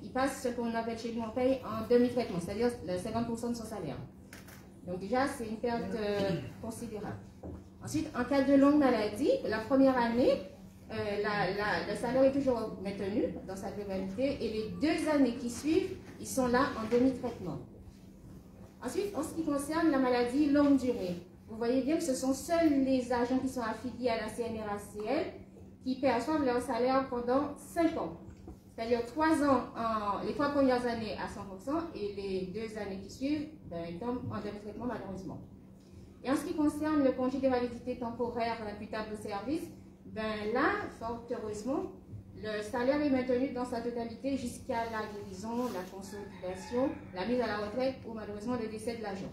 il passe ce qu'on appelle chez nous en paye en demi-traitement, c'est-à-dire 50% de son salaire. Donc déjà, c'est une perte considérable. Ensuite, en cas de longue maladie, la première année, le salaire est toujours maintenu dans sa globalité et les 2 années qui suivent, ils sont là en demi-traitement. Ensuite, en ce qui concerne la maladie longue durée, vous voyez bien que ce sont seuls les agents qui sont affiliés à la CNRACL qui perçoivent leur salaire pendant 5 ans. C'est-à-dire 3 ans, les 3 premières années à 100% et les 2 années qui suivent, ils tombent en demi-traitement malheureusement. Et en ce qui concerne le congé de validité temporaire imputable au service, là, fort heureusement, le salaire est maintenu dans sa totalité jusqu'à la guérison, la consolidation, la mise à la retraite ou malheureusement le décès de l'agent.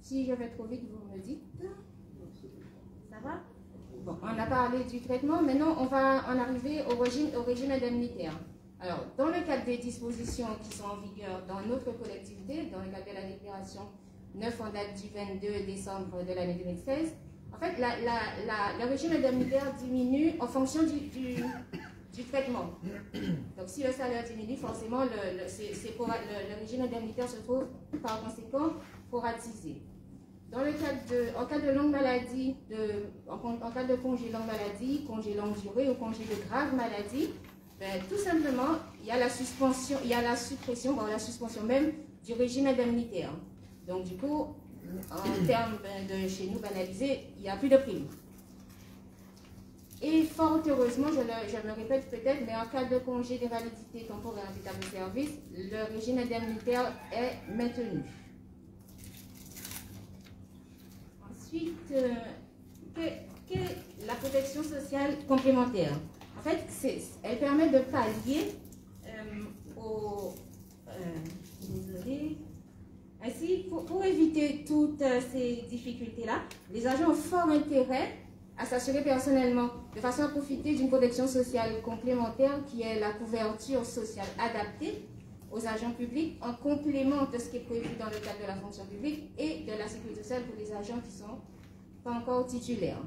Si je vais trop vite, vous me dites. Ça va? Bon, on a parlé du traitement, maintenant on va en arriver au régime indemnitaire. Alors, dans le cadre des dispositions qui sont en vigueur dans notre collectivité, dans le cadre de la déclaration 9 en date du 22 décembre de l'année 2016, en fait, le régime indemnitaire diminue en fonction du traitement. Donc, si le salaire diminue, forcément, le régime indemnitaire se trouve par conséquent proratisé. Dans le cadre en cas de longue maladie, en cas de congé longue maladie, congé longue durée ou congé de grave maladie, tout simplement, il y a la suspension, il y a la suppression, la suspension même du régime indemnitaire. Donc, du coup, en termes de chez nous banalisés, il n'y a plus de prime. Et fort heureusement, je me répète peut-être, mais en cas de congé de validité temporaire d'état de service, le régime indemnitaire est maintenu. Ensuite, qu'est la protection sociale complémentaire? En fait, elle permet de pallier désolé. Ainsi, pour éviter toutes ces difficultés-là, les agents ont fort intérêt à s'assurer personnellement, de façon à profiter d'une protection sociale complémentaire qui est la couverture sociale adaptée aux agents publics en complément de ce qui est prévu dans le cadre de la fonction publique et de la sécurité sociale pour les agents qui ne sont pas encore titulaires.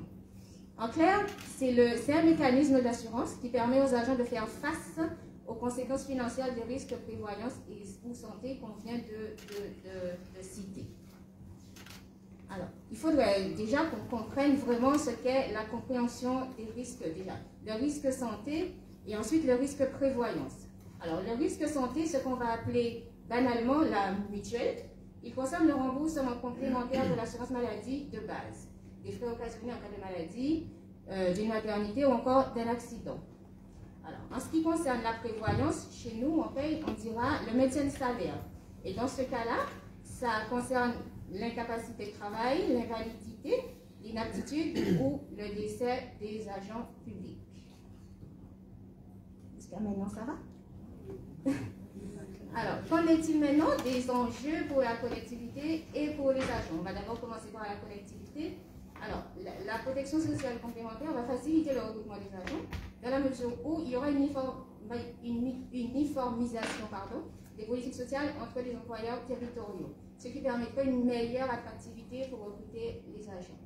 En clair, c'est un mécanisme d'assurance qui permet aux agents de faire face aux conséquences financières des risques de prévoyance et ou santé qu'on vient de citer. Alors, il faudrait déjà qu'on comprenne vraiment ce qu'est la compréhension des risques déjà. Le risque santé et ensuite le risque prévoyance. Alors, le risque santé, ce qu'on va appeler banalement la mutuelle, il concerne le remboursement complémentaire de l'assurance maladie de base, des frais occasionnés en cas de maladie, d'une maternité ou encore d'un accident. Alors, en ce qui concerne la prévoyance, chez nous, on paye, on dira, le maintien de salaire. Et dans ce cas-là, ça concerne l'incapacité de travail, l'invalidité, l'inaptitude ou le décès des agents publics. Jusqu'à maintenant, ça va? Alors, qu'en est-il maintenant des enjeux pour la collectivité et pour les agents? On va d'abord commencer par la collectivité. Alors, la protection sociale complémentaire va faciliter le recrutement des agents dans la mesure où il y aura une uniformisation des politiques sociales entre les employeurs territoriaux, ce qui permettrait une meilleure attractivité pour recruter les agents.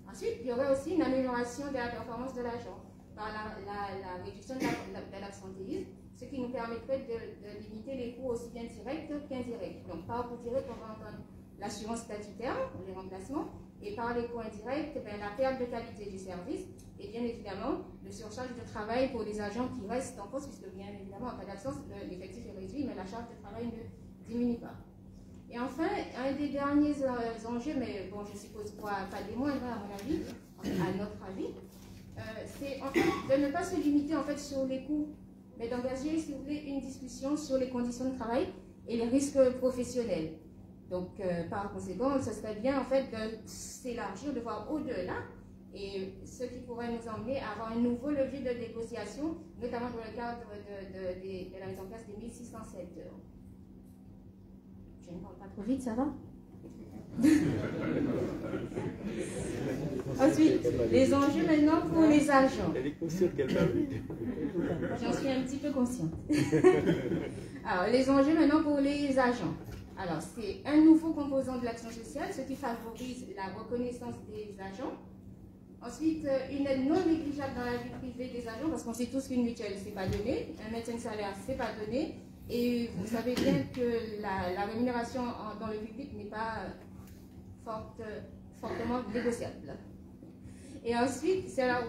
Ensuite, il y aurait aussi une amélioration de la performance de l'agent par la réduction de l'absentéisme, ce qui nous permettrait de limiter les coûts aussi bien directs qu'indirects. Donc, par coût direct, on va entendre l'assurance statutaire, les remplacements, et par les coûts indirects, la perte de qualité du service et bien évidemment le surcharge de travail pour les agents qui restent en poste, puisque bien évidemment en cas d'absence, l'effectif est réduit, mais la charge de travail ne diminue pas. Et enfin, un des derniers enjeux, mais bon, je suppose pas des moindres à mon avis, à notre avis, c'est en fait de ne pas se limiter en fait sur les coûts, mais d'engager, si vous voulez, une discussion sur les conditions de travail et les risques professionnels. Donc, par conséquent, ce serait bien en fait de s'élargir, de voir au-delà, et ce qui pourrait nous emmener à avoir un nouveau levier de négociation, notamment dans le cadre de la mise en place des 1607 heures. Je ne parle pas trop vite, ça va? Ensuite, les enjeux maintenant pour les agents. Elle est consciente qu'elle parle vite. J'en suis un petit peu consciente. Alors, les enjeux maintenant pour les agents. Alors, c'est un nouveau composant de l'action sociale, ce qui favorise la reconnaissance des agents. Ensuite, une aide non négligeable dans la vie privée des agents, parce qu'on sait tous qu'une mutuelle, ce n'est pas donné, un maintien de salaire, ce n'est pas donné, et vous savez bien que la rémunération dans le public n'est pas fortement négociable. Et ensuite, ça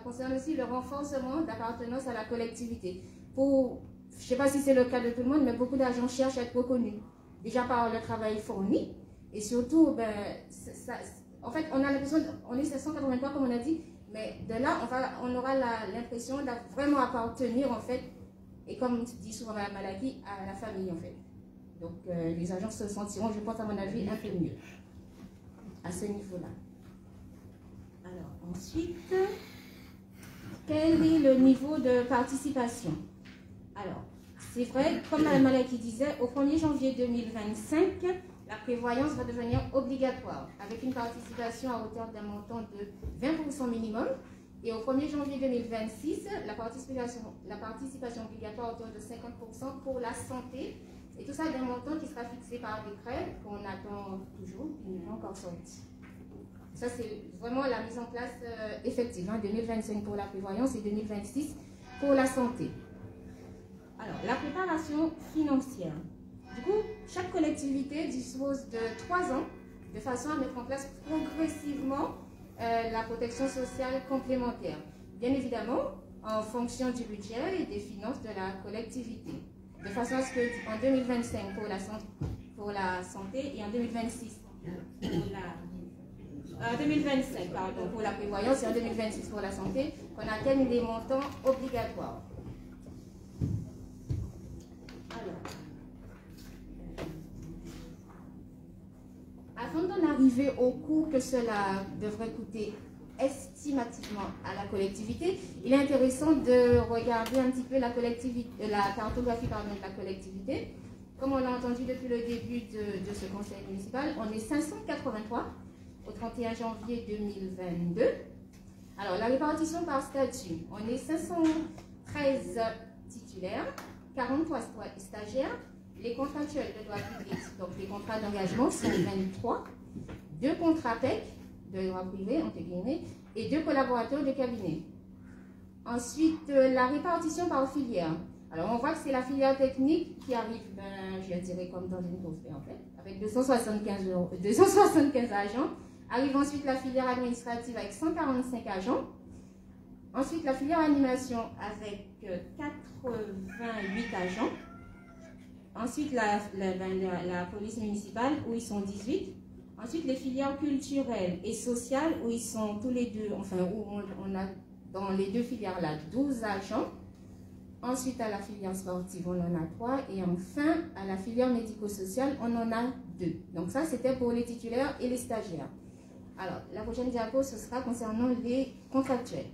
concerne aussi le renforcement d'appartenance à la collectivité. Je ne sais pas si c'est le cas de tout le monde, mais beaucoup d'agents cherchent à être reconnus. Déjà par le travail fourni, et surtout, en fait, on a l'impression, on est 783 comme on a dit, mais de là, on aura l'impression de vraiment appartenir, en fait, et comme dit souvent Mme Malaki, à la famille, en fait. Donc, les agents se sentiront, je pense à mon avis, un peu mieux à ce niveau-là. Alors, ensuite, quel est le niveau de participation? Alors, c'est vrai, comme Mme Malaki disait, au 1er janvier 2025, la prévoyance va devenir obligatoire, avec une participation à hauteur d'un montant de 20% minimum. Et au 1er janvier 2026, la participation obligatoire à hauteur de 50% pour la santé. Et tout ça d'un montant qui sera fixé par décret, qu'on attend toujours, qui n'est pas encore sorti. Ça, c'est vraiment la mise en place effective, 2025 pour la prévoyance et 2026 pour la santé. Alors, la préparation financière. Du coup, chaque collectivité dispose de 3 ans de façon à mettre en place progressivement la protection sociale complémentaire. Bien évidemment, en fonction du budget et des finances de la collectivité. De façon à ce qu'en 2025 pour la santé et en 2026 en 2025, pardon, pour la prévoyance et en 2026 pour la santé, qu'on atteigne les montants obligatoires. Alors, afin d'en arriver au coût que cela devrait coûter estimativement à la collectivité, il est intéressant de regarder un petit peu la cartographie de la collectivité. Comme on l'a entendu depuis le début de ce conseil municipal, on est 583 au 31 janvier 2022. Alors, la répartition par statut, on est 513 titulaires, 43 stagiaires, les contractuels de droit public, donc les contrats d'engagement sont 23, 2 contrats PEC de droit privé, entre guillemets, et 2 collaborateurs de cabinet. Ensuite, la répartition par filière. Alors, on voit que c'est la filière technique qui arrive, je dirais comme dans une grosse paix en fait, avec 275 agents. Arrive ensuite la filière administrative avec 145 agents. Ensuite, la filière animation avec 88 agents. Ensuite, la police municipale où ils sont 18. Ensuite, les filières culturelles et sociales où ils sont tous les deux, enfin, où on a dans les deux filières-là 12 agents. Ensuite, à la filière sportive, on en a 3. Et enfin, à la filière médico-sociale, on en a 2. Donc ça, c'était pour les titulaires et les stagiaires. Alors, la prochaine diapo, ce sera concernant les contractuels.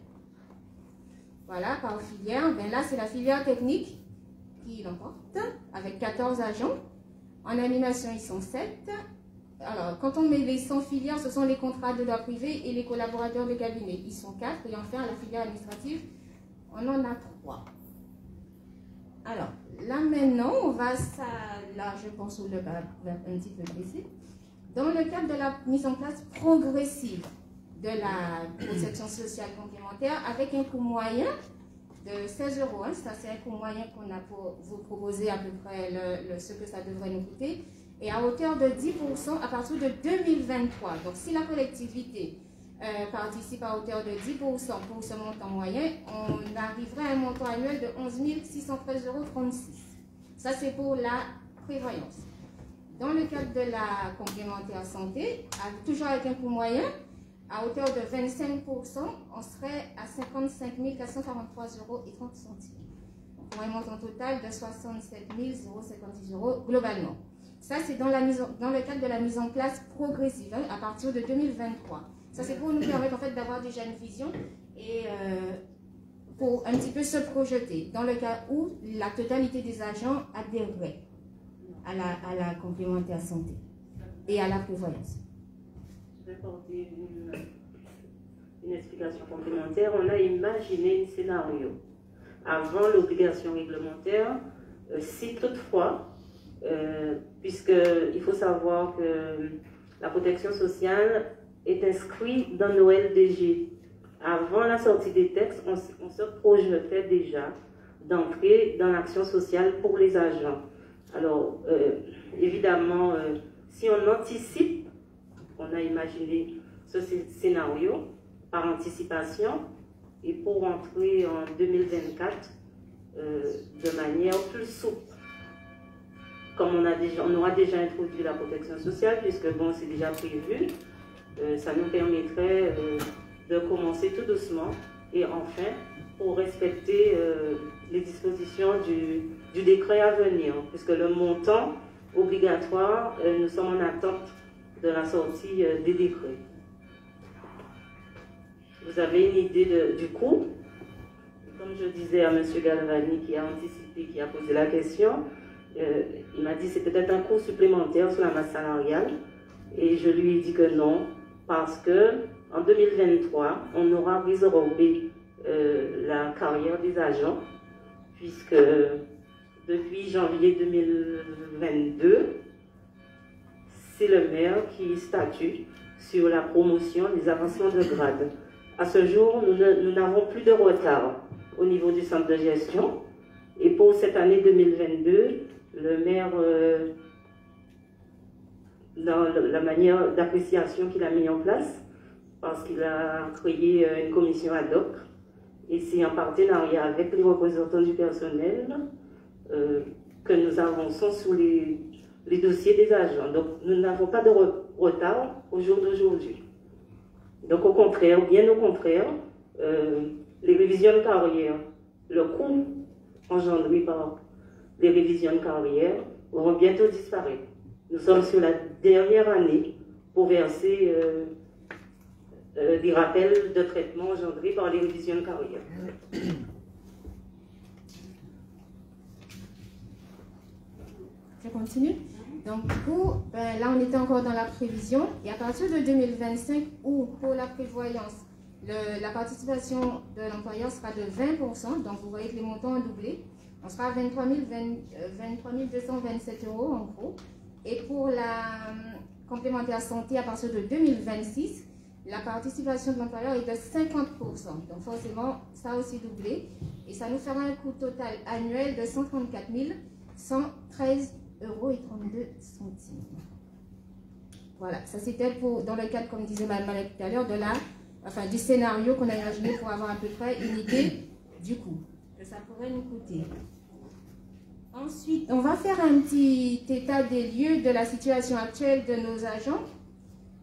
Voilà, par filière. Ben là, c'est la filière technique qui l'emporte, avec 14 agents. En animation, ils sont 7. Alors, quand on met les 100 filières, ce sont les contrats de droit privé et les collaborateurs de cabinet. Ils sont 4. Et enfin, à la filière administrative, on en a 3. Alors, là maintenant, on va, là je pense où le bas va un petit peu baisser. Dans le cadre de la mise en place progressive de la protection sociale complémentaire, avec un coût moyen de 16 €, hein, ça c'est un coût moyen qu'on a pour vous proposer à peu près ce que ça devrait nous coûter, et à hauteur de 10% à partir de 2023. Donc si la collectivité participe à hauteur de 10% pour ce montant moyen, on arriverait à un montant annuel de 11 613,36 €. Ça, c'est pour la prévoyance. Dans le cadre de la complémentaire santé, toujours avec un coût moyen, à hauteur de 25%, on serait à 55 443,30 €, pour un montant total de 67 056 € globalement. Ça, c'est dans le cadre de la mise en place progressive, hein, à partir de 2023. Ça, c'est pour nous permettre en fait d'avoir déjà une vision et pour un petit peu se projeter dans le cas où la totalité des agents adhérerait à la complémentaire santé et à la prévoyance. Je vais porter une explication complémentaire. On a imaginé un scénario avant l'obligation réglementaire, si toutefois, puisqu'il faut savoir que la protection sociale est inscrit dans nos LDG. Avant la sortie des textes, on se projetait déjà d'entrer dans l'action sociale pour les agents. Alors, évidemment, si on anticipe, on a imaginé ce scénario par anticipation, et pour entrer en 2024 de manière plus souple. Comme on aura déjà introduit la protection sociale, puisque bon, c'est déjà prévu, ça nous permettrait de commencer tout doucement et enfin pour respecter les dispositions du décret à venir, puisque le montant obligatoire, nous sommes en attente de la sortie des décrets. Vous avez une idée du coût? Comme je disais à M. Galvani qui a anticipé, qui a posé la question, il m'a dit que c'est peut-être un coût supplémentaire sur la masse salariale, et je lui ai dit que non, parce que en 2023, on aura résorbé la carrière des agents, puisque depuis janvier 2022, c'est le maire qui statue sur la promotion des avancements de grade. À ce jour, nous n'avons plus de retard au niveau du centre de gestion, et pour cette année 2022, le maire, dans la manière d'appréciation qu'il a mis en place, parce qu'il a créé une commission ad hoc, et c'est en partenariat avec les représentants du personnel que nous avançons sur les dossiers des agents. Donc nous n'avons pas retard au jour d'aujourd'hui. Donc au contraire, bien au contraire, les révisions de carrière, le coût engendré par les révisions de carrière vont bientôt disparaître. Nous sommes sur la dernière année pour verser des rappels de traitement engendrés par les révisions de carrière. Je continue. Donc, du coup, là, on était encore dans la prévision. Et à partir de 2025, où pour la prévoyance, la participation de l'employeur sera de 20%. Donc, vous voyez que les montants ont doublé. On sera à 23 227 € en gros. Et pour la complémentaire santé, à partir de 2026, la participation de l'employeur est de 50%. Donc, forcément, ça a aussi doublé. Et ça nous fera un coût total annuel de 134 113 € et 32 centimes. Voilà, ça c'était dans le cadre, comme disait Mme Malek tout à l'heure, du scénario qu'on a imaginé pour avoir à peu près une idée du coût que ça pourrait nous coûter. Ensuite, on va faire un petit état des lieux de la situation actuelle de nos agents.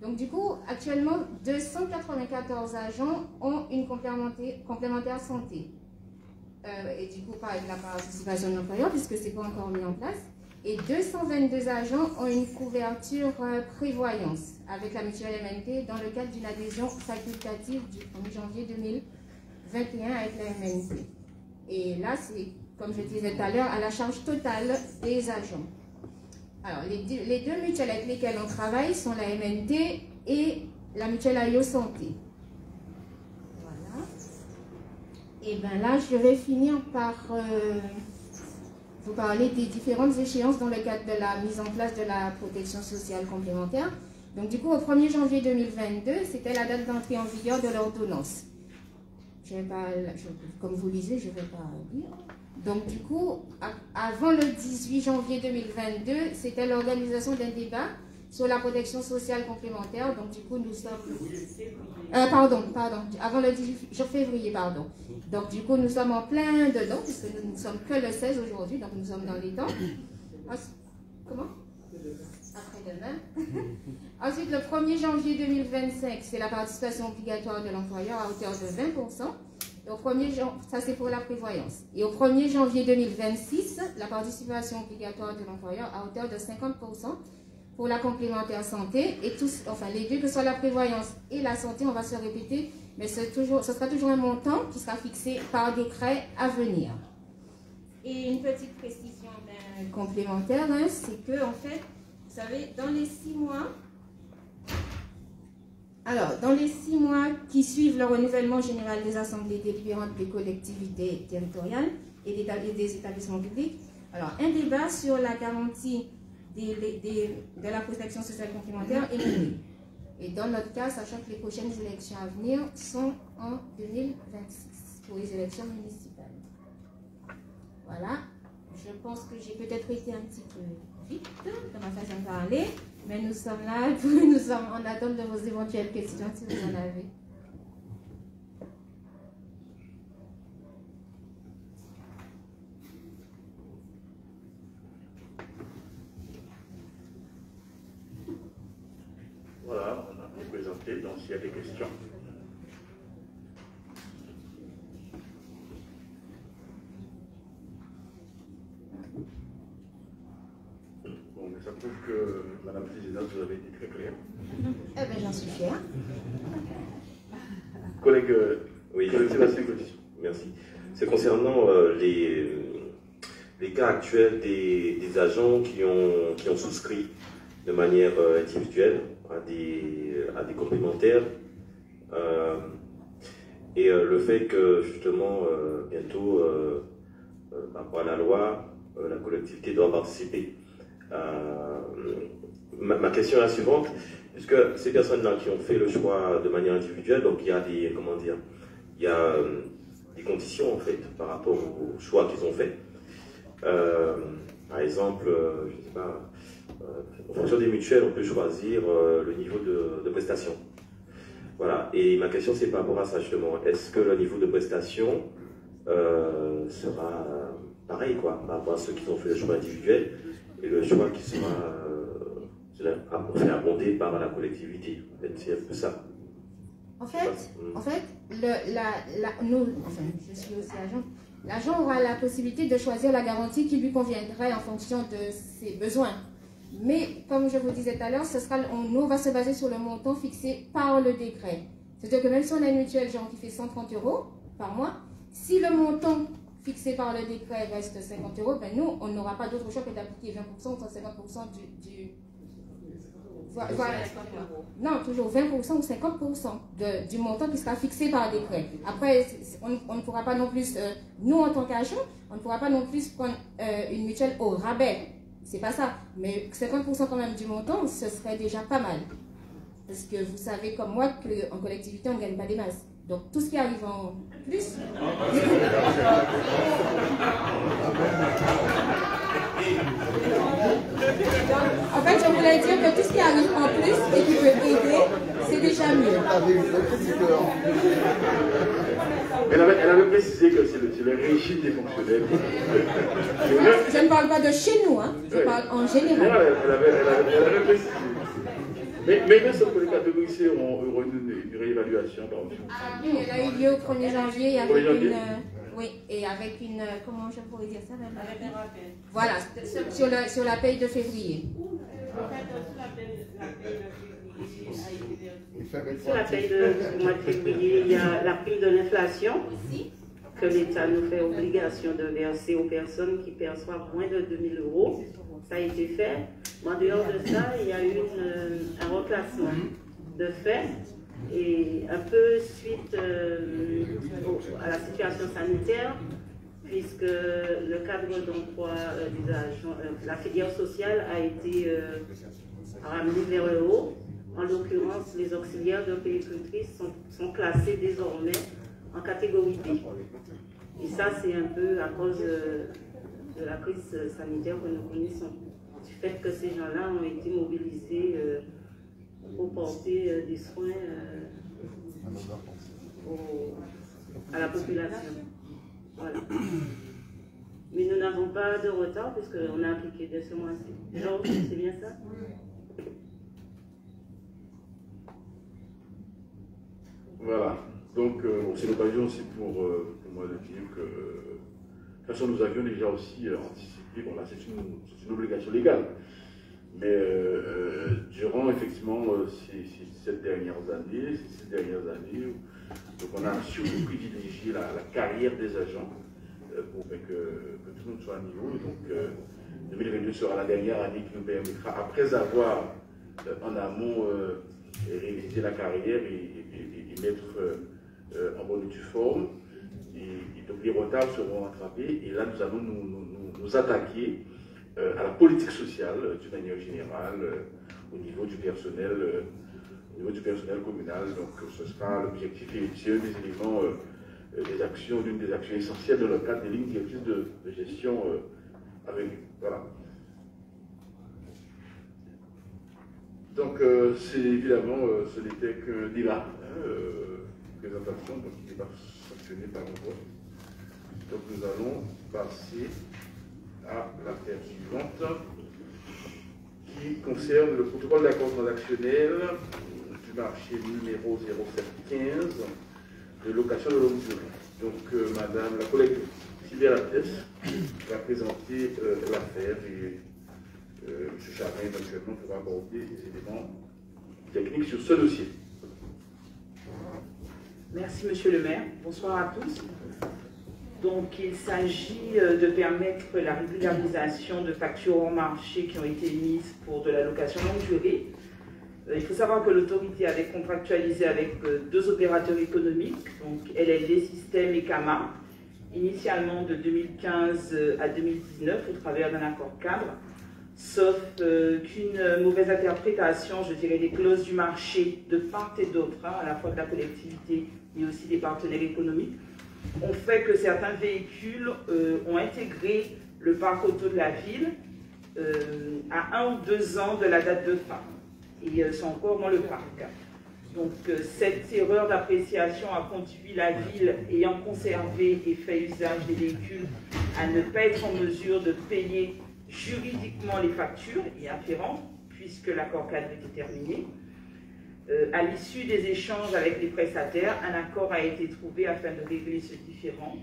Donc du coup, actuellement, 294 agents ont une complémentaire santé. Et du coup, pas avec la participation de l'employeur, puisque ce n'est pas encore mis en place. Et 222 agents ont une couverture prévoyance avec la mutuelle MNT dans le cadre d'une adhésion facultative du 1er janvier 2021 avec la MNT. Et là, c'est, comme je disais tout à l'heure, à la charge totale des agents. Alors, les deux mutuelles avec lesquelles on travaille sont la MNT et la mutuelle AIO Santé. Voilà. Et bien là, je vais finir par vous parler des différentes échéances dans le cadre de la mise en place de la protection sociale complémentaire. Donc du coup, au 1er janvier 2022, c'était la date d'entrée en vigueur de l'ordonnance. Comme vous lisez, je ne vais pas lire. Donc du coup, avant le 18 janvier 2022, c'était l'organisation d'un débat sur la protection sociale complémentaire. Donc du coup, nous sommes... Pardon, avant le 18 février, pardon. Donc du coup, nous sommes en plein dedans, puisque nous ne sommes que le 16 aujourd'hui, donc nous sommes dans les temps. Comment? Après-demain. Ensuite, le 1er janvier 2025, c'est la participation obligatoire de l'employeur à hauteur de 20%. Ça c'est pour la prévoyance. Et au 1er janvier 2026, la participation obligatoire de l'employeur à hauteur de 50% pour la complémentaire santé. Et tous, enfin les deux, que ce soit la prévoyance et la santé, on va se répéter, mais ce sera toujours un montant qui sera fixé par décret à venir. Et une petite précision complémentaire, c'est que en fait, vous savez, dans les 6 mois qui suivent le renouvellement général des assemblées délibérantes des collectivités territoriales et des établissements publics, alors un débat sur la garantie de la protection sociale complémentaire est mené. Et dans notre cas, sachant que les prochaines élections à venir sont en 2026 pour les élections municipales. Voilà, je pense que j'ai peut-être été un petit peu vite dans ma façon de parler, mais nous sommes là, nous sommes en attente de vos éventuelles questions si vous en avez. Voilà, on a présenté, donc s'il y a des questions. Bon, mais ça prouve que, Madame la Présidente, vous avez été très claire. Eh bien, j'en suis fière. Collègue, oui, merci. C'est concernant les cas actuels des agents qui ont souscrit de manière individuelle à des complémentaires et le fait que justement bientôt par rapport à la loi la collectivité doit participer. Ma question est la suivante: puisque ces personnes-là qui ont fait le choix de manière individuelle, donc il y a des conditions en fait par rapport au choix qu'ils ont fait. Par exemple, je ne sais pas, en fonction des mutuelles, on peut choisir le niveau de prestation. Voilà. Et ma question, c'est par rapport à ça justement. Est-ce que le niveau de prestation sera pareil, quoi, par rapport à ceux qui ont fait le choix individuel et le choix qui sera fait abonder par la collectivité. C'est un peu ça. En fait, nous, enfin, je suis aussi agent. L'agent aura la possibilité de choisir la garantie qui lui conviendrait en fonction de ses besoins. Mais, comme je vous disais tout à l'heure, nous, on va se baser sur le montant fixé par le décret. C'est-à-dire que même si on a une mutuelle genre qui fait 130 € par mois, si le montant fixé par le décret reste 50 €, ben nous, on n'aura pas d'autre choix que d'appliquer 20% ou 50% du voilà. Non, toujours 20% ou 50% du montant qui sera fixé par décret. Après, on ne pourra pas non plus, nous en tant qu'agent, on ne pourra pas non plus prendre une mutuelle au rabais. C'est pas ça. Mais 50% quand même du montant, ce serait déjà pas mal. Parce que vous savez comme moi qu'en collectivité, on ne gagne pas des masses. Donc tout ce qui arrive en plus... En fait, je voulais dire que tout ce qui arrive en plus et qui peut aider, c'est déjà mieux. Elle avait précisé que c'est le régime des fonctionnaires. Je ne parle pas de chez nous, hein. Je parle en général. Elle avait précisé. Mais bien sûr que les catégories C auront une réévaluation. Oui, elle a eu lieu au 1er janvier avec une... Oui, et avec une... Comment je pourrais dire ça même? Avec un rappel. Voilà, sur la paye de février. Sur la paye du mois de février, il y a la prime de l'inflation que l'État nous fait obligation de verser aux personnes qui perçoivent moins de 2 000 €. Ça a été fait. En dehors de ça, il y a eu un reclassement de fait. Et un peu suite à la situation sanitaire, puisque le cadre d'emploi des agents, la filière sociale a été ramenée vers le haut. En l'occurrence, les auxiliaires de puéricultrices sont classés désormais en catégorie B. Et ça, c'est un peu à cause de la crise sanitaire que nous connaissons. Du fait que ces gens-là ont été mobilisés pour porter des soins à la population. Voilà. Mais nous n'avons pas de retard puisqu'on a appliqué dès ce mois-ci. Georges, c'est bien ça? Voilà. Donc, c'est l'occasion aussi pour moi de dire que, de toute façon, nous avions déjà aussi anticipé, bon là c'est une obligation légale, mais durant effectivement ces 6 dernières années, donc on a surtout privilégié la carrière des agents pour que tout le monde soit à niveau. Donc 2022 sera la dernière année qui nous permettra, après avoir en amont révisé la carrière et mettre en bonne et due forme, et donc les retards seront rattrapés, et là nous allons nous attaquer à la politique sociale d'une manière générale au niveau du personnel communal. Donc ce sera l'objectif et c'est un des éléments l'une des actions essentielles dans le cadre des lignes directrices de gestion à venir. Voilà. Donc c'est évidemment ce n'était qu'un débat, présentation, donc il n'est pas sanctionné par un vote. Donc nous allons passer à l'affaire suivante, qui concerne le protocole d'accord transactionnel du marché numéro 0715 de location de longue durée. Donc madame la collègue Sylvia Lattès va présenter l'affaire et M. Charin éventuellement pourra aborder des éléments techniques sur ce dossier. Merci Monsieur le maire. Bonsoir à tous. Donc il s'agit de permettre la régularisation de factures hors marché qui ont été émises pour de la location longue durée. Il faut savoir que l'autorité avait contractualisé avec 2 opérateurs économiques, donc LLD Système et Kama, initialement de 2015 à 2019 au travers d'un accord cadre, sauf qu'une mauvaise interprétation, je dirais, des clauses du marché de part et d'autre, à la fois de la collectivité mais aussi des partenaires économiques, ont fait que certains véhicules ont intégré le parc auto de la ville à 1 ou 2 ans de la date de fin. Et sont encore dans le parc. Donc cette erreur d'appréciation a conduit la ville, ayant conservé et fait usage des véhicules, à ne pas être en mesure de payer juridiquement les factures et afférentes, puisque l'accord cadre était terminé. À l'issue des échanges avec les prestataires, un accord a été trouvé afin de régler ce différend.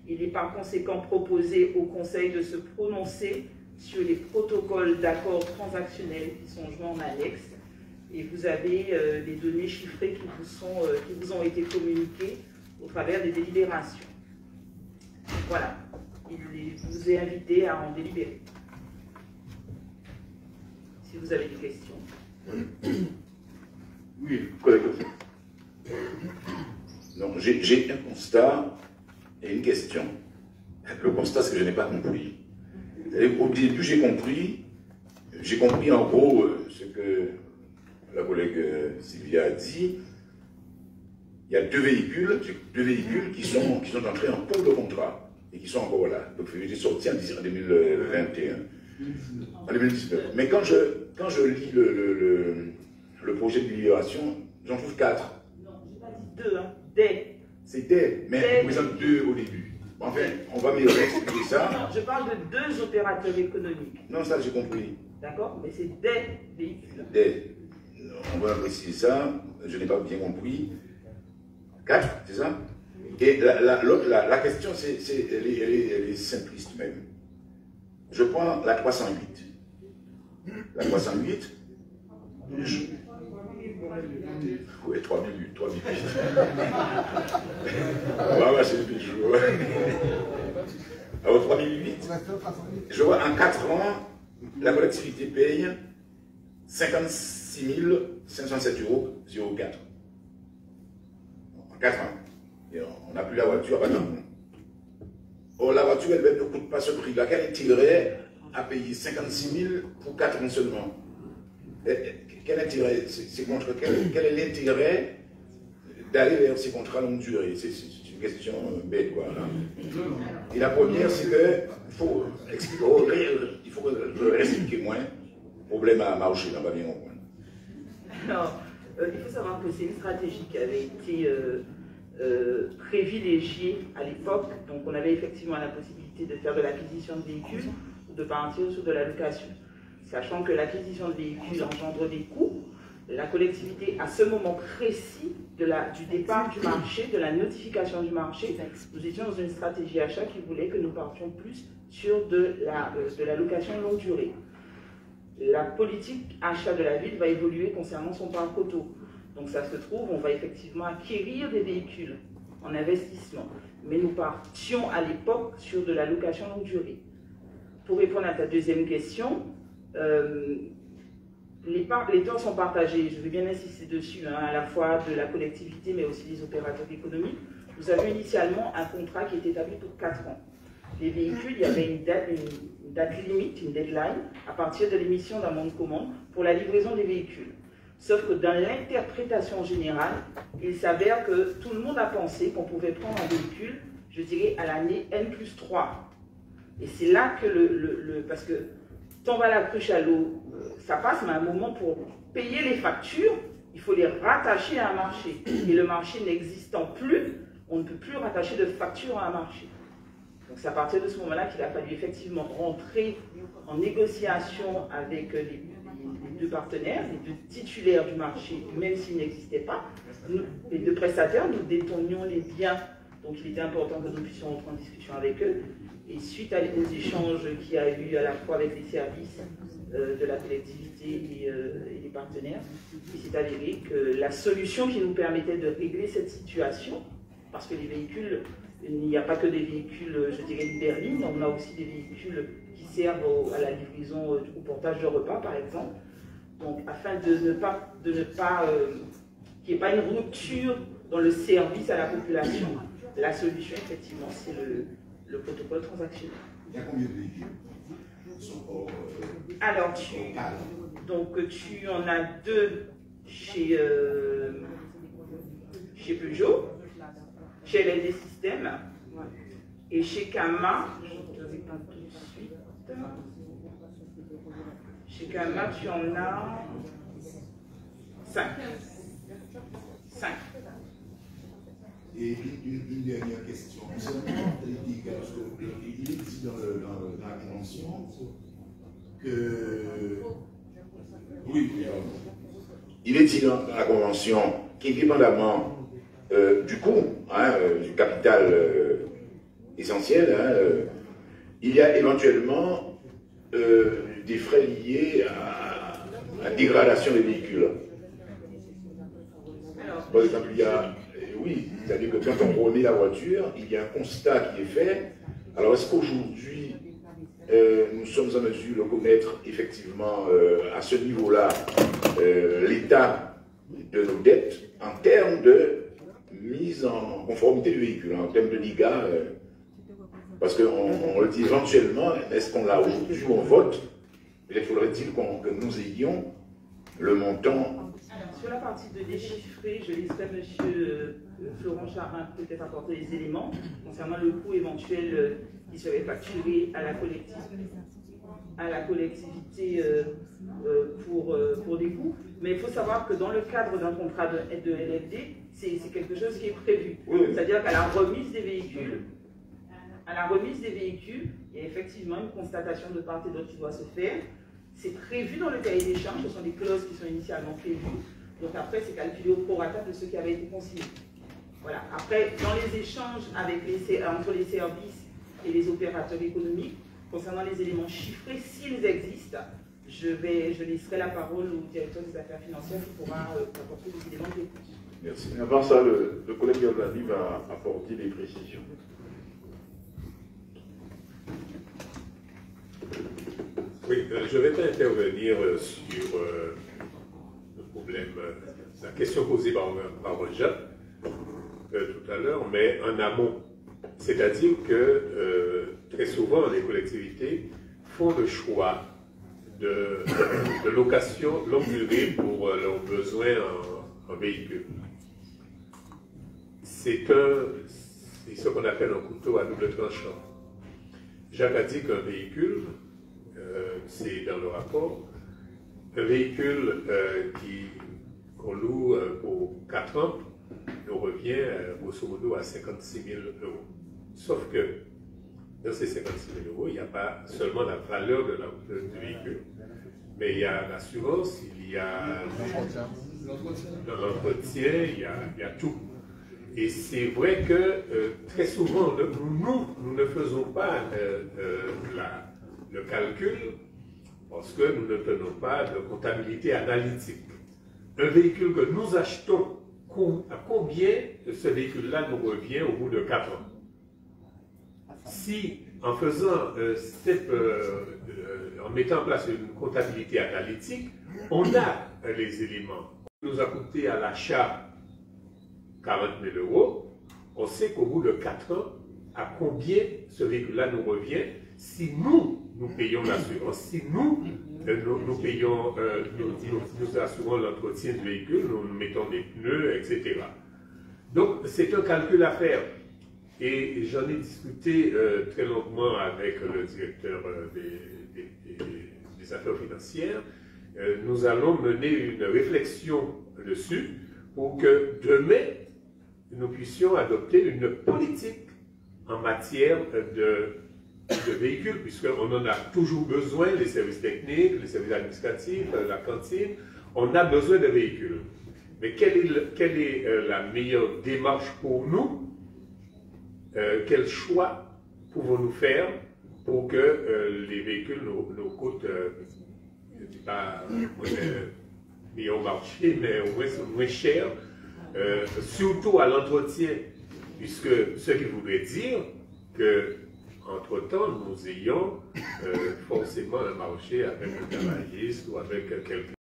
Il est par conséquent proposé au Conseil de se prononcer sur les protocoles d'accords transactionnels qui sont joints en annexe. Et vous avez les données chiffrées qui vous ont été communiquées au travers des délibérations. Voilà, il vous est invité à en délibérer. Si vous avez des questions. Oui, collègue. Non, j'ai un constat et une question. Le constat, c'est que je n'ai pas compris. Au début, j'ai compris en gros ce que la collègue Sylvia a dit. Il y a deux véhicules qui sont entrés en cours de contrat et qui sont encore là. Donc, ils étaient sortis en 2021, en 2019. Mais quand je lis le projet de libération, j'en trouve 4. Non, je n'ai pas dit 2, hein. Des. C'est des, mais on présente 2 au début. Enfin, on va mieux expliquer ça. Non, je parle de 2 opérateurs économiques. Non, ça j'ai compris. D'accord, mais c'est des véhicules. Des. On va préciser ça, je n'ai pas bien compris. 4, c'est ça? Et la question, elle est simpliste même. Je prends la 308. La 308, oui, 3008. Voilà, c'est le bijou. Alors, 3008, je vois en 4 ans, la collectivité paye 56 507,04 €. En 4 ans. Et on n'a plus la voiture à Badamou. Or, la voiture, elle ne coûte pas ce prix-là. Quel intérêt à payer 56 000 pour 4 ans seulement? Quel intérêt? Quel est l'intérêt d'aller vers ces contrats longue durée? C'est une question bête, quoi. Et la première, c'est qu'il faut expliquer moins. Problème à marcher, on va bien comprendre. Alors, il faut savoir que c'est une stratégie qui avait été privilégiée à l'époque. Donc, on avait effectivement la possibilité de faire de l'acquisition de véhicules ou de partir sur de la location. Sachant que l'acquisition de véhicules engendre des coûts, la collectivité, à ce moment précis du départ du marché, de la notification du marché, nous étions dans une stratégie achat qui voulait que nous partions plus sur de la location longue durée. La politique achat de la ville va évoluer concernant son parc auto. Donc ça se trouve, on va effectivement acquérir des véhicules en investissement. Mais nous partions à l'époque sur de la location longue durée. Pour répondre à ta deuxième question, les temps sont partagés, je vais bien insister dessus, hein, à la fois de la collectivité mais aussi des opérateurs économiques. Nous avions initialement un contrat qui était établi pour 4 ans. Les véhicules, il y avait une date limite, une deadline, à partir de l'émission d'un bon de commande pour la livraison des véhicules. Sauf que dans l'interprétation générale, il s'avère que tout le monde a pensé qu'on pouvait prendre un véhicule, je dirais, à l'année N+3. Et c'est là que parce que tombe à la cruche à l'eau, ça passe, mais à un moment, pour payer les factures, il faut les rattacher à un marché. Et le marché n'existant plus, on ne peut plus rattacher de facture à un marché. Donc c'est à partir de ce moment-là qu'il a fallu effectivement rentrer en négociation avec les 2 partenaires, les 2 titulaires du marché, même s'ils n'existaient pas. Nous, les 2 prestataires, nous détenions les biens, donc il était important que nous puissions entrer en discussion avec eux. Et suite aux échanges qu'il y a eu à la fois avec les services de la collectivité et les partenaires, il s'est avéré que la solution qui nous permettait de régler cette situation, parce que les véhicules, il n'y a pas que des véhicules, je dirais, berlines, on a aussi des véhicules qui servent à la livraison, au portage de repas, par exemple. Donc, afin de ne pas qu'il n'y ait pas une rupture dans le service à la population, la solution, effectivement, c'est le protocole transactionnel. Il y a combien de véhicules? Alors, tu en as 2 chez Peugeot, chez LD Systèmes, et chez Kama, je ne vais pas tout de suite. Chez Kama, tu en as 5. 5. Et une dernière question. Il est dit dans la convention qu'il Oui. Il est dit dans la Convention qu'indépendamment du coût, du capital essentiel, il y a éventuellement des frais liés à la dégradation des véhicules. Par exemple, il y a, oui, c'est-à-dire que quand on remet la voiture, il y a un constat qui est fait. Alors, est-ce qu'aujourd'hui, nous sommes en mesure de connaître effectivement à ce niveau-là l'état de nos dettes en termes de mise en conformité du véhicule, en termes de dégâts, parce qu'on le dit éventuellement, est-ce qu'on l'a aujourd'hui ou on vote? Peut-être faudrait-il que nous ayons le montant. Sur la partie de déchiffrer, je laisserai M. Florent Charin peut-être apporter les éléments concernant le coût éventuel qui serait facturé à la collectivité pour des coûts. Mais il faut savoir que dans le cadre d'un contrat de LFD, c'est quelque chose qui est prévu. Oui. C'est-à-dire qu'à la remise des véhicules, il y a effectivement une constatation de part et d'autre qui doit se faire. C'est prévu dans le cahier d'échange, ce sont des clauses qui sont initialement prévues. Donc après, c'est calculé au prorata de ce qui avait été consigné. Voilà. Après, dans les échanges entre les services et les opérateurs économiques, concernant les éléments chiffrés, s'ils existent, je laisserai la parole au directeur des affaires financières qui pourra apporter des éléments de réponse. Merci. Mais avant ça, le collègue Yolandi va apporter des précisions. Oui, je vais intervenir sur le problème, la question posée par Jacques tout à l'heure, mais en amont. C'est-à-dire que très souvent, les collectivités font le choix de location longue durée pour leurs besoins en véhicule. C'est ce qu'on appelle un couteau à double tranchant. Jacques a dit qu'un véhicule, c'est dans le rapport, un véhicule qu'on loue pour 4 ans nous revient grosso modo à 56 000 €. Sauf que dans ces 56 000 €, il n'y a pas seulement la valeur du véhicule, mais il y a l'assurance, il y a l'entretien, il y a tout. Et c'est vrai que très souvent, nous ne faisons pas le calcul parce que nous ne tenons pas de comptabilité analytique. Un véhicule que nous achetons, à combien ce véhicule-là nous revient au bout de 4 ans? Si, en faisant en mettant en place une comptabilité analytique, on a les éléments. Il nous a coûté à l'achat 40 000 €, on sait qu'au bout de 4 ans, à combien ce véhicule-là nous revient si nous payons l'assurance, si nous payons, nous assurons l'entretien du véhicule, nous mettons des pneus, etc. Donc, c'est un calcul à faire. Et j'en ai discuté très longuement avec le directeur des affaires financières. Nous allons mener une réflexion dessus pour que demain, nous puissions adopter une politique en matière de véhicules, puisqu'on en a toujours besoin, les services techniques, les services administratifs, la cantine, on a besoin de véhicules. Mais quelle est la meilleure démarche pour nous? Quel choix pouvons-nous faire pour que les véhicules nous coûtent, je ne dis pas meilleur marché, mais au moins cher, surtout à l'entretien, puisque ce qui voudrait dire que entre-temps, nous ayons forcément un marché avec un garagiste ou avec quelqu'un